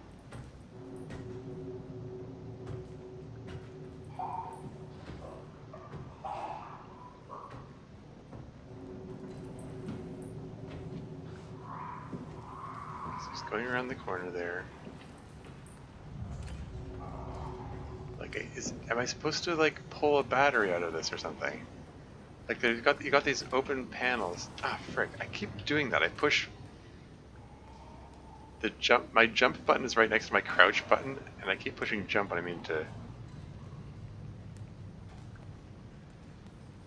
So he's going around the corner there. Like, am I supposed to like pull a battery out of this or something? Like, you got these open panels. Ah, frick! I keep doing that. I push the jump. My jump button is right next to my crouch button, and I keep pushing jump. And I mean to.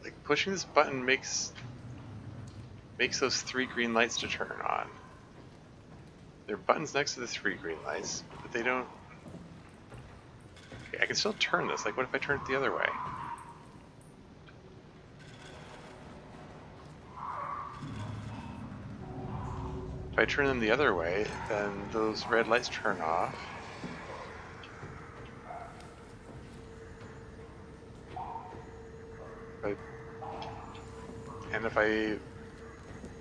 Like, pushing this button makes those 3 green lights to turn on. There are buttons next to the 3 green lights, but they don't. Okay, I can still turn this. Like, what if I turn it the other way? If I turn them the other way, then those red lights turn off. And if I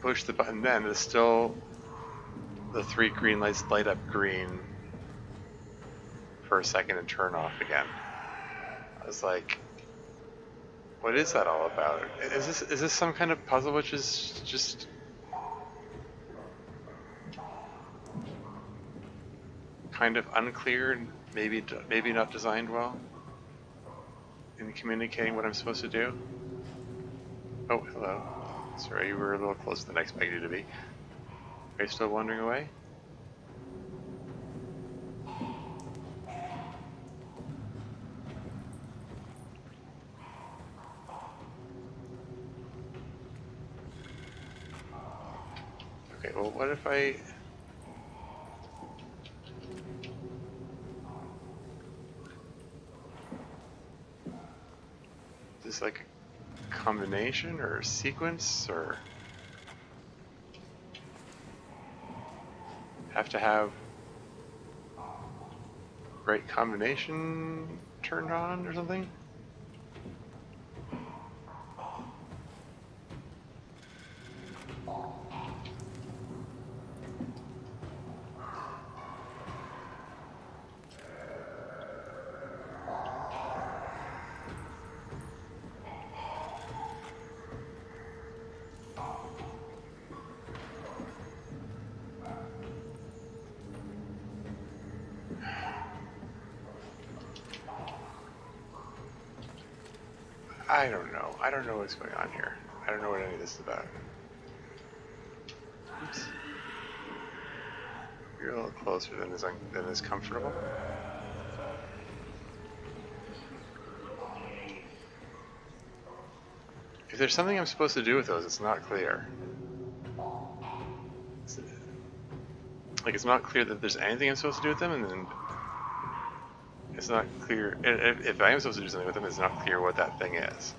push the button then, it's still the 3 green lights light up green for a second and turn off again. I was like, what is that all about? Is this some kind of puzzle which is just kind of unclear and maybe not designed well in communicating what I'm supposed to do? Oh, hello. Sorry, you were a little closer than I expected you to be. Are you still wandering away? Okay, well, what if I... Is this like a combination or a sequence, or... have to have right combination turned on or something? I don't know. I don't know what's going on here. I don't know what any of this is about. Oops. You're a little closer than is comfortable. If there's something I'm supposed to do with those, it's not clear. It's not clear that there's anything I'm supposed to do with them, and then it's not clear. If I am supposed to do something with them, it's not clear what that thing is.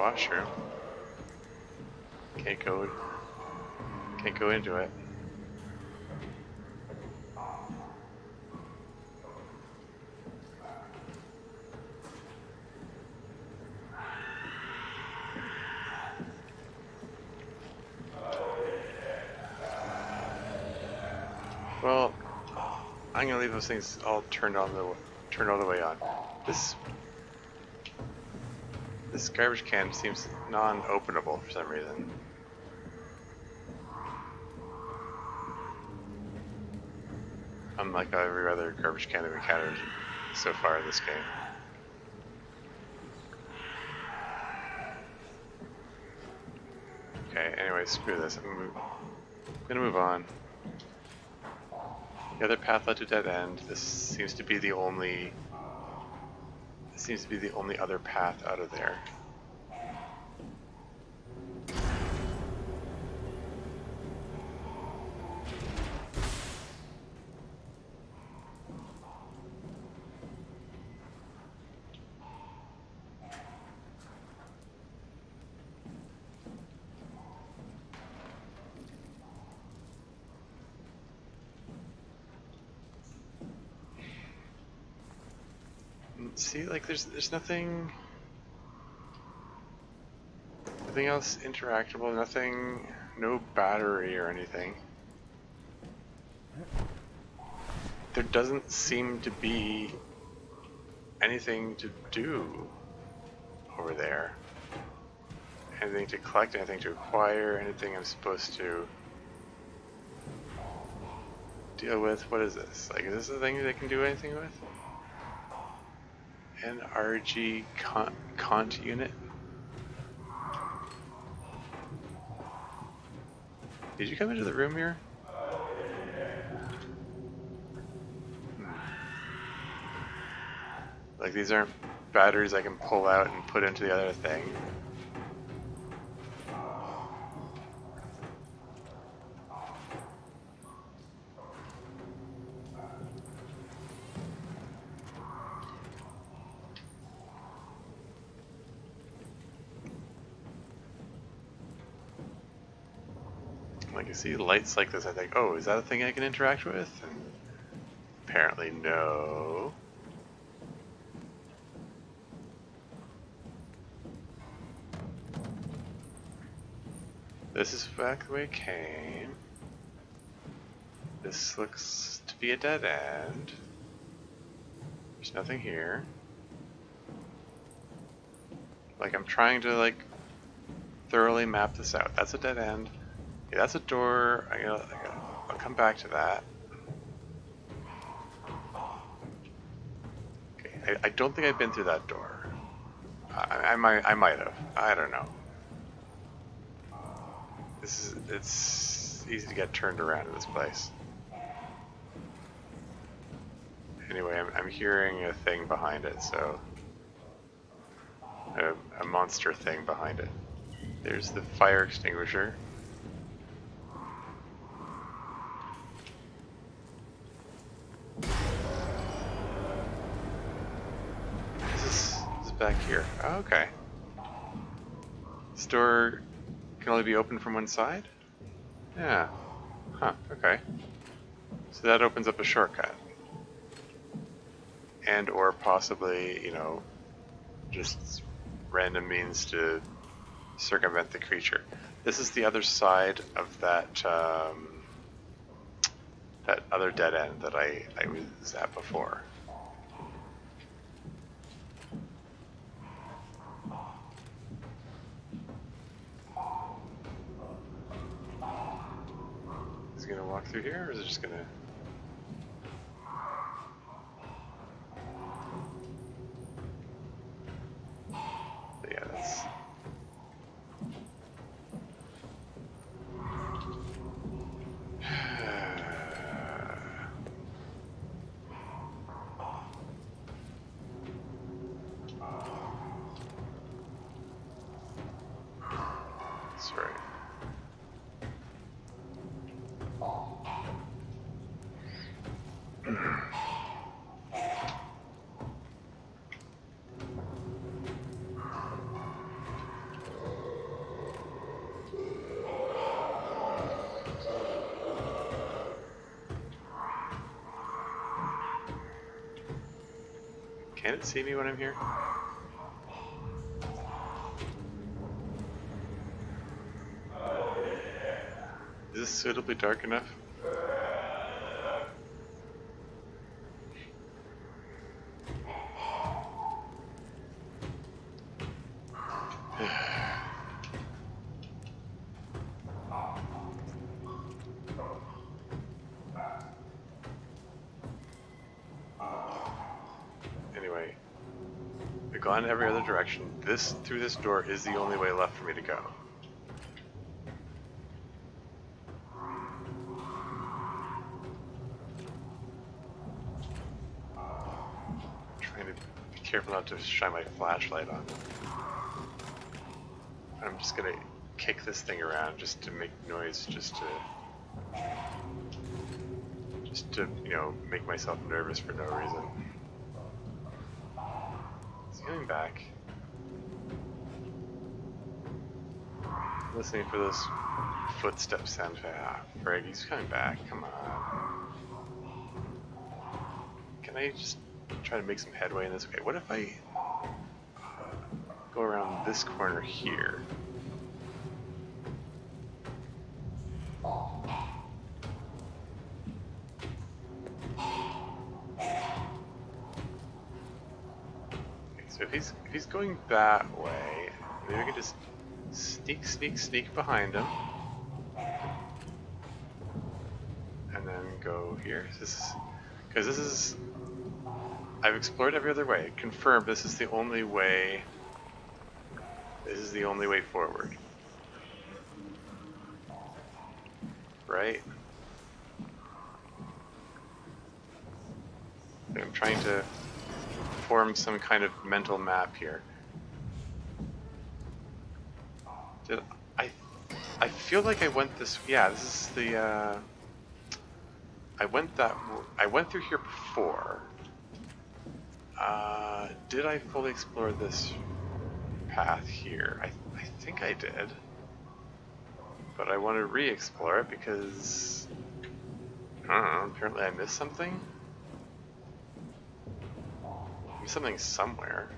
washroom. Can't go into it. Well, I'm gonna leave those things all turned all the way on. This garbage can seems non-openable for some reason. Unlike every other garbage can that we've encountered so far in this game. Okay, anyway, screw this. I'm gonna move on. The other path led to dead end. This seems to be the only other path out of there. See, like there's nothing else interactable, no battery or anything. There doesn't seem to be anything to do over there. Anything to collect, anything to acquire, anything I'm supposed to deal with. What is this? Like, is this a thing that I can do anything with? NRG Cont unit? Did you come into the room here? Like, these aren't batteries I can pull out and put into the other thing. Like, I see lights like this, I think, oh, is that a thing I can interact with? And apparently no. This is back the way it came. This looks to be a dead end. There's nothing here. Like, I'm trying to, like, thoroughly map this out. That's a dead end. Yeah, that's a door. I'll come back to that. Okay, I don't think I've been through that door. I might have. I don't know. It's easy to get turned around in this place. Anyway, I'm hearing a thing behind it, so a monster thing behind it. There's the fire extinguisher. This is back here. Oh, okay. This door can only be opened from one side? Yeah. Huh, okay. So that opens up a shortcut. And or possibly, you know, just random means to circumvent the creature. This is the other side of that that other dead end that I was at before. Is it gonna walk through here, or is it just gonna? Yeah, that's. That's right. Can it see me when I'm here? Is this suitably dark enough? Anyway, we've gone every other direction. Through this door is the only way left for me to go. Trying to be careful not to shine my flashlight on. I'm just gonna kick this thing around just to make noise, just to you know, make myself nervous for no reason. He's coming back. Listening for those footsteps sound. Ah, Frig, he's coming back. Come on. Can I just try to make some headway in this? Okay, what if I go around this corner here? Okay, so if he's going that way, maybe I can just sneak behind him, and then go here. Because this is, I've explored every other way. Confirmed, this is the only way. This is the only way forward. Right? I'm trying to form some kind of mental map here. I feel like I went this. Yeah, this is the. I went through here before. Did I fully explore this path here? I think I did. But I want to re-explore it because I don't know. Apparently, I missed something. I missed something somewhere.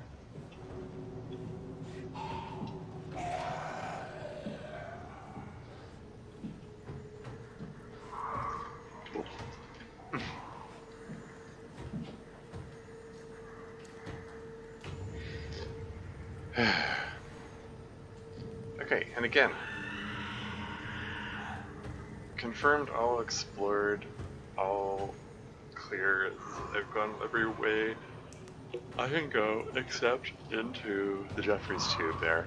Okay, and again, confirmed, all explored, all clear. I've gone every way I can go except into the Jeffries tube there.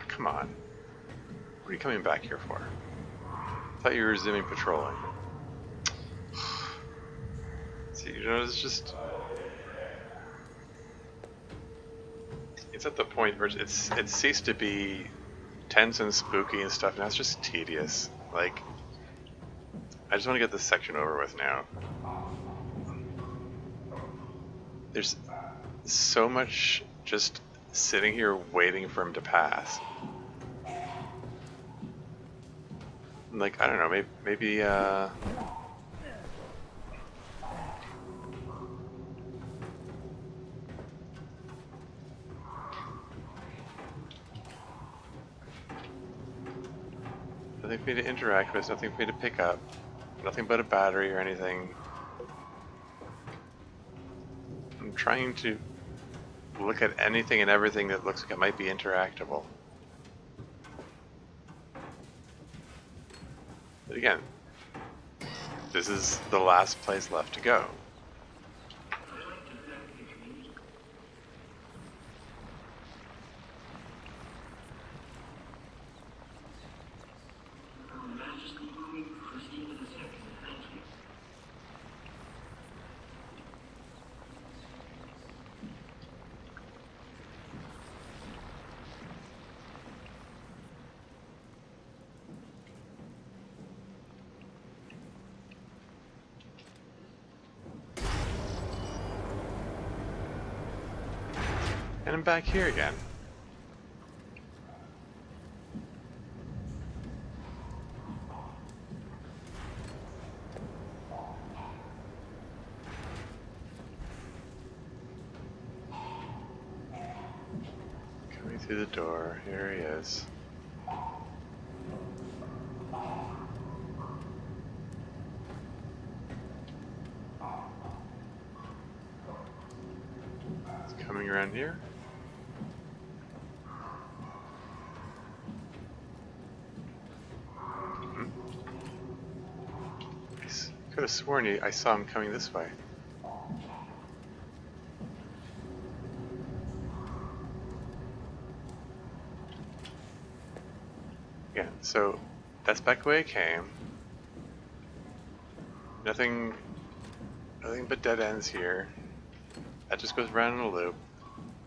Come on. What are you coming back here for? I thought you were resuming patrolling. See, you know, it's just... It's at the point where it's ceased to be tense and spooky and stuff, and that's just tedious. Like, I just want to get this section over with now. There's so much just sitting here waiting for him to pass. Like, I don't know, maybe I nothing for me to interact with, nothing for me to pick up, nothing but a battery or anything. I'm trying to look at anything and everything that looks like it might be interactable. But again, this is the last place left to go. And I'm back here again. Coming through the door, here he is. He's coming around here. I could have sworn I saw him coming this way. Yeah, so that's back the way it came. Nothing but dead ends here. That just goes around in a loop.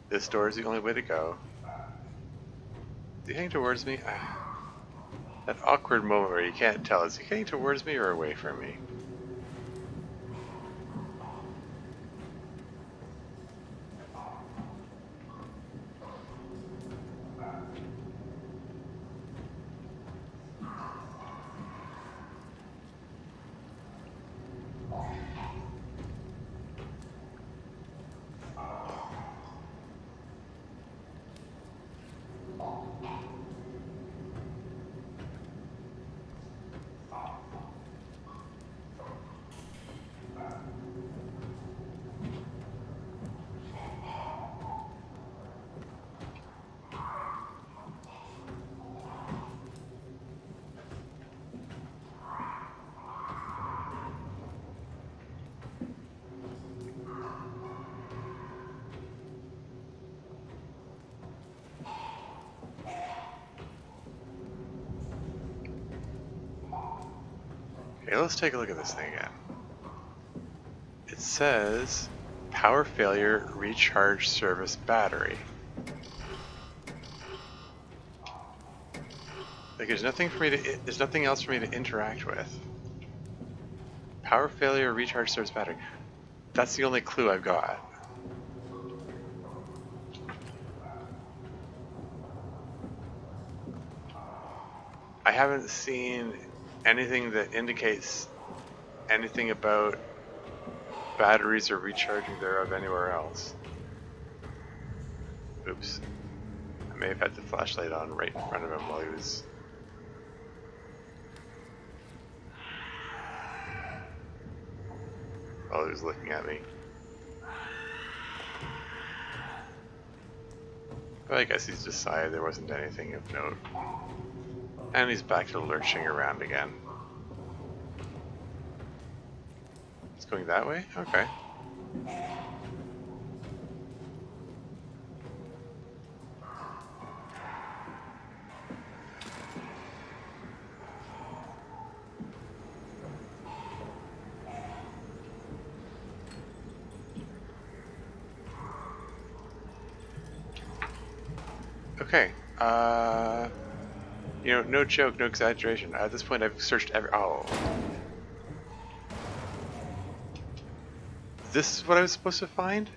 This door is the only way to go. Is he heading towards me? That awkward moment where you can't tell, is he heading towards me or away from me? Okay, let's take a look at this thing again. It says power failure, recharge service battery. Like there's nothing else for me to interact with. Power failure, recharge service battery. That's the only clue I've got. I haven't seen anything that indicates anything about batteries or recharging thereof anywhere else. Oops. I may have had the flashlight on right in front of him while he was... looking at me. But I guess he's decided there wasn't anything of note. And he's back to lurching around again. It's going that way? Okay. Okay, you know, no joke, no exaggeration. At this point, I've searched oh. This is what I was supposed to find?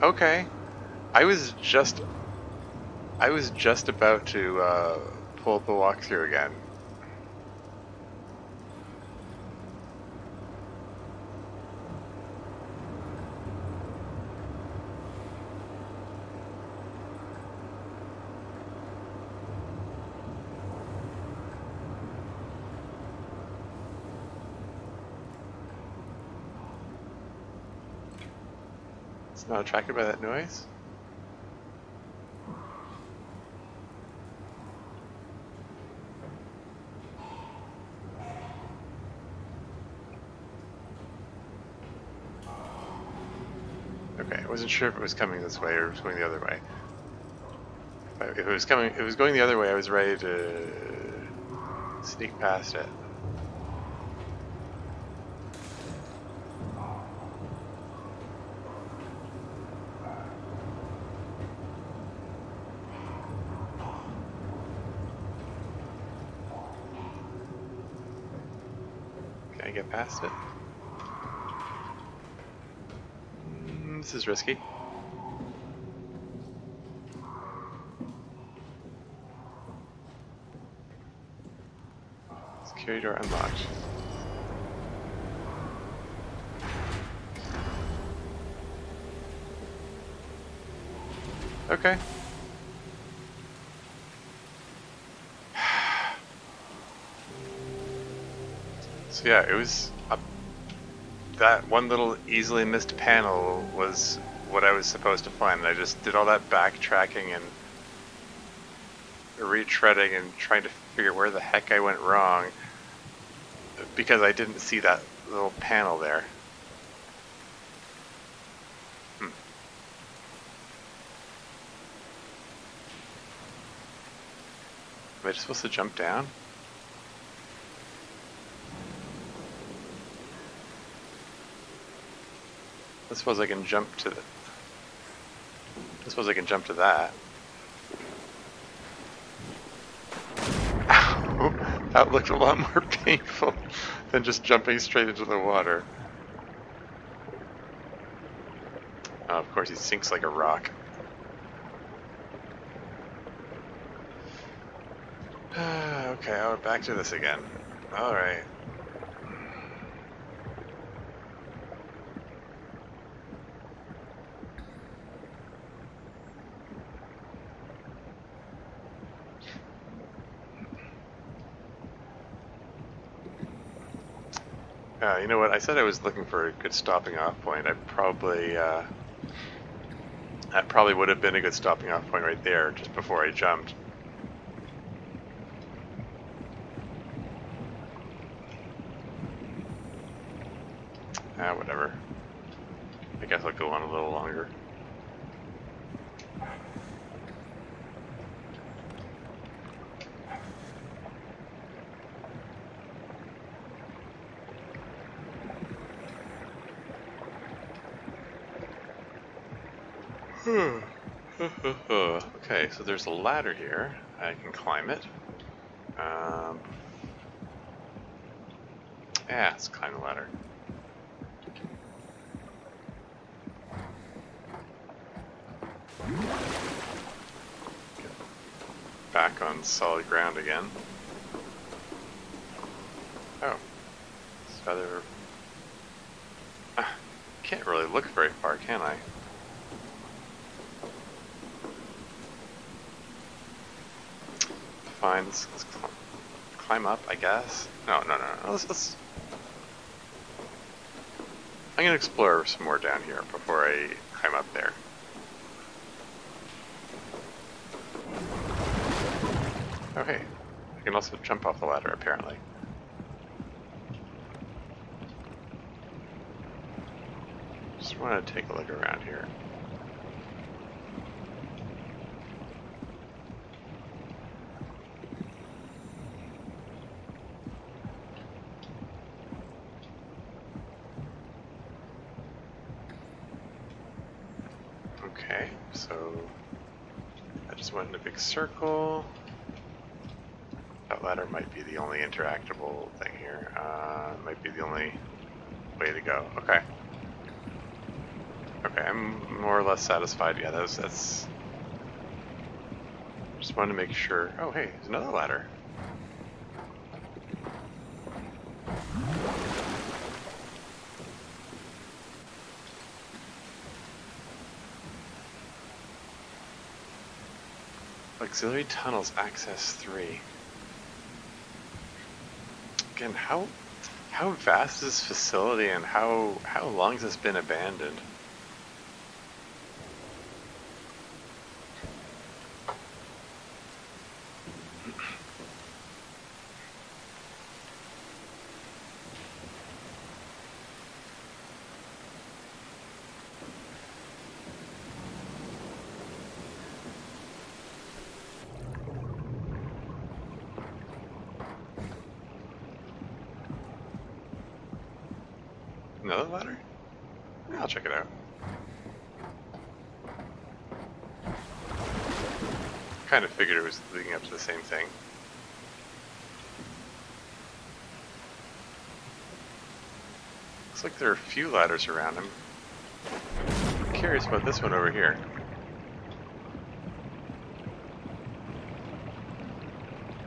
Okay. I was just about to, pull up the walkthrough again. Not attracted by that noise? Okay, I wasn't sure if it was coming this way or it was going the other way. If it was going the other way, I was ready to sneak past it. I get past it? This is risky. Security door unlocked. Okay. So yeah, it was that one little easily missed panel was what I was supposed to find. And I just did all that backtracking and retreading and trying to figure where the heck I went wrong because I didn't see that little panel there. Am I just supposed to jump down? I suppose I can jump to the... I suppose I can jump to that. Ow! That looked a lot more painful than just jumping straight into the water. Oh, of course he sinks like a rock. Okay, oh, back to this again. Alright. You know what? I said I was looking for a good stopping off point. That probably would have been a good stopping off point right there, just before I jumped. Whatever. I guess I'll go on a little longer. Okay, so there's a ladder here. I can climb it. Yeah, let's climb the ladder. Back on solid ground again. Oh, it's rather... can't really look very far, can I? Fine, let's climb up, I guess. No. Let's... I'm gonna explore some more down here before I climb up there. Okay, I can also jump off the ladder, apparently. Just want to take a look around here. Okay, so I just went in a big circle. That ladder might be the only interactable thing here. Might be the only way to go. Okay. Okay, I'm more or less satisfied. Yeah, that's... Just wanted to make sure. Oh, hey, there's another ladder. Auxiliary tunnels, access 3. Again, how vast is this facility and how long has this been abandoned? Another ladder? I'll check it out. Kind of figured it was leading up to the same thing. Looks like there are a few ladders around him. I'm curious about this one over here.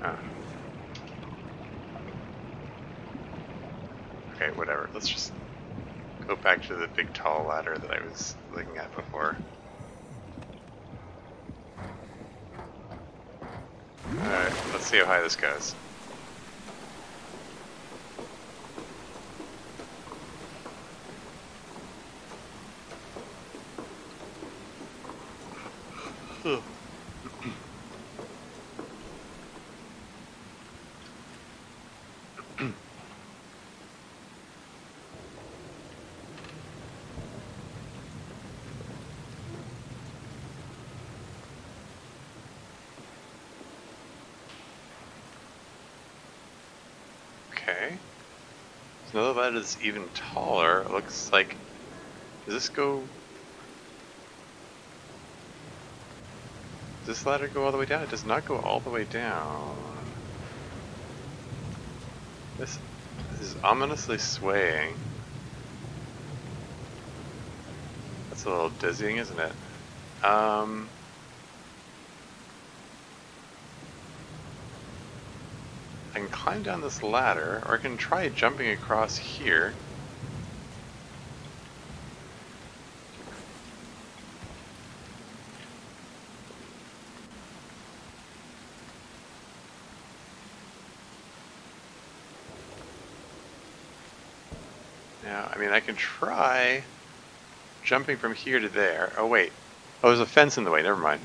Oh. Okay, whatever. Let's just go back to the big tall ladder that I was looking at before. Alright, let's see how high this goes. Ugh. Okay. There's another ladder that's even taller. It looks like... Does this go... Does this ladder go all the way down? It does not go all the way down. This is ominously swaying. That's a little dizzying, isn't it? I can climb down this ladder, or I can try jumping across here. Now, I mean, I can try jumping from here to there. Oh, wait. Oh, there's a fence in the way. Never mind.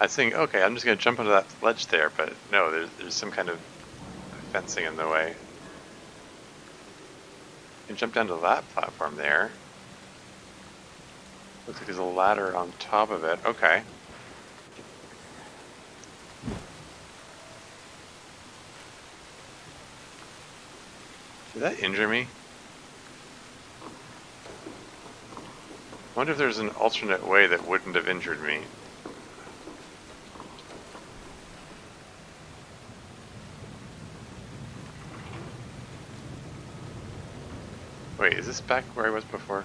I was thinking, okay, I'm just going to jump onto that ledge there, but no, there's some kind of fencing in the way. I can jump down to that platform there. Looks like there's a ladder on top of it. Okay. Did that injure me? I wonder if there's an alternate way that wouldn't have injured me. Wait, is this back where I was before?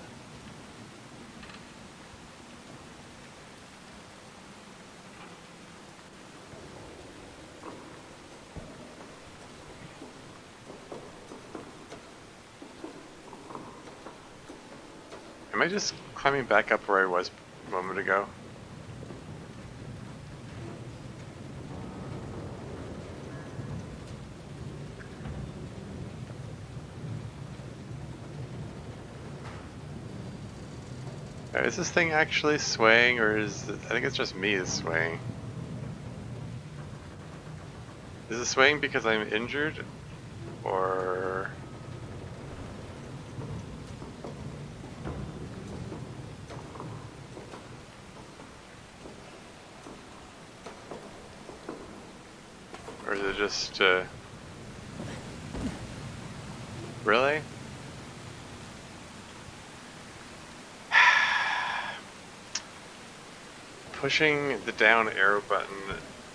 Am I just climbing back up where I was a moment ago? Is this thing actually swaying, or is it, I think it's just me that's swaying. Is it swaying because I'm injured, or... Or is it just, really? Pushing the down arrow button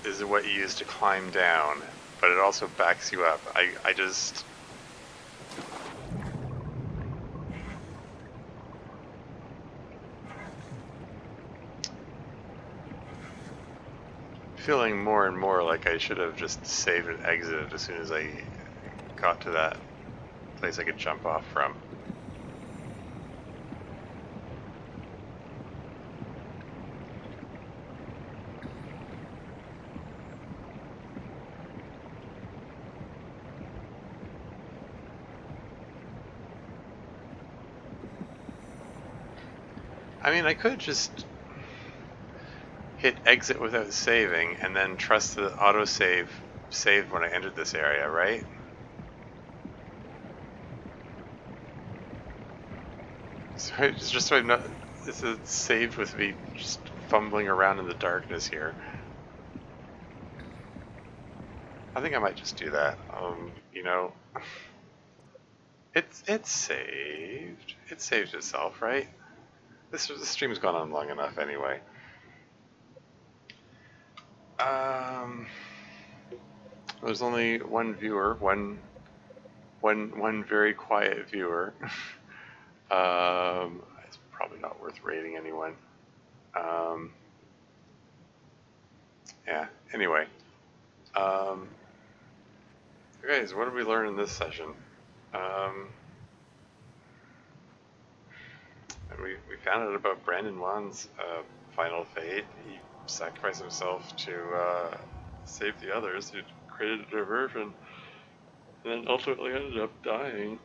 is what you use to climb down, but it also backs you up. I just... feeling more and more like I should have just saved and exited as soon as I got to that place I could jump off from. I mean, I could just hit exit without saving and then trust the autosave saved when I entered this area, right? So it's just so I'm not, this is saved with me just fumbling around in the darkness here. I think I might just do that. You know, it's saved. It saved itself, right? This stream's gone on long enough anyway. There's only one viewer, one one very quiet viewer. It's probably not worth rating anyone. Yeah. Anyway, guys, what did we learn in this session? We found out about Brandon Wan's final fate. He sacrificed himself to save the others. He created a diversion, and then ultimately ended up dying.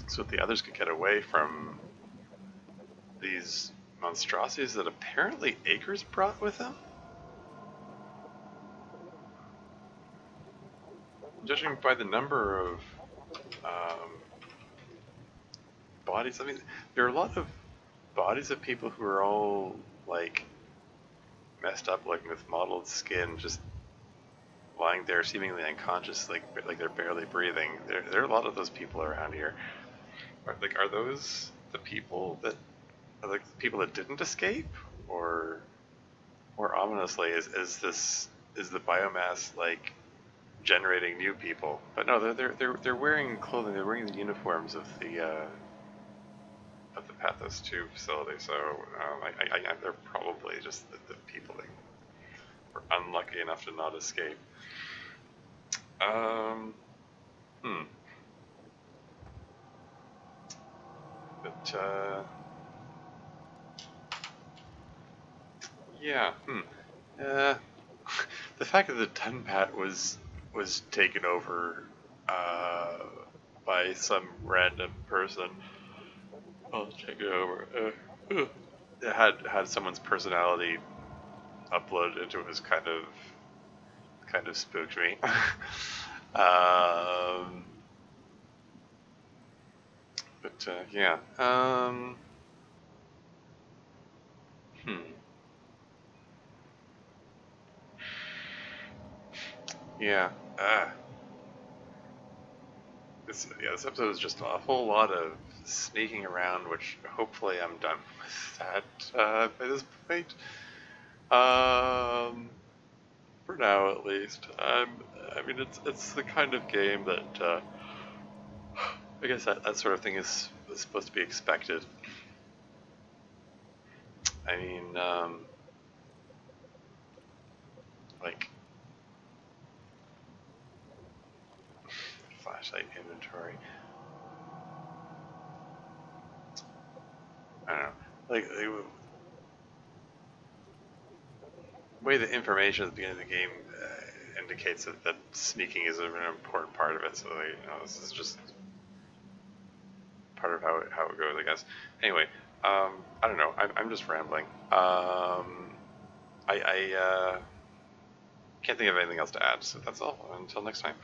So that the others could get away from these monstrosities that apparently Akers brought with him? Judging by the number of bodies, I mean, there are a lot of bodies of people who are all, like, messed up, like with mottled skin, just lying there seemingly unconscious, like they're barely breathing. There are a lot of those people around here. Are those the people that didn't escape, or ominously is the biomass like generating new people? But no, they're wearing clothing. They're wearing the uniforms of the Pathos 2 facility. So they're probably just the people that were unlucky enough to not escape. But yeah. The fact that the Dunbat was taken over by some random person. I'll take it over. It had someone's personality uploaded into it was kind of spooked me. But yeah. Yeah. This episode is just a whole lot of sneaking around, which hopefully I'm done with that by this point. For now, at least. I mean, it's the kind of game that I guess that sort of thing is supposed to be expected. I mean, like flashlight inventory. I don't know. Like the way the information at the beginning of the game indicates that sneaking is an important part of it. So this is just part of how it goes, I guess. Anyway, I don't know. I'm just rambling. I can't think of anything else to add. So that's all. Until next time.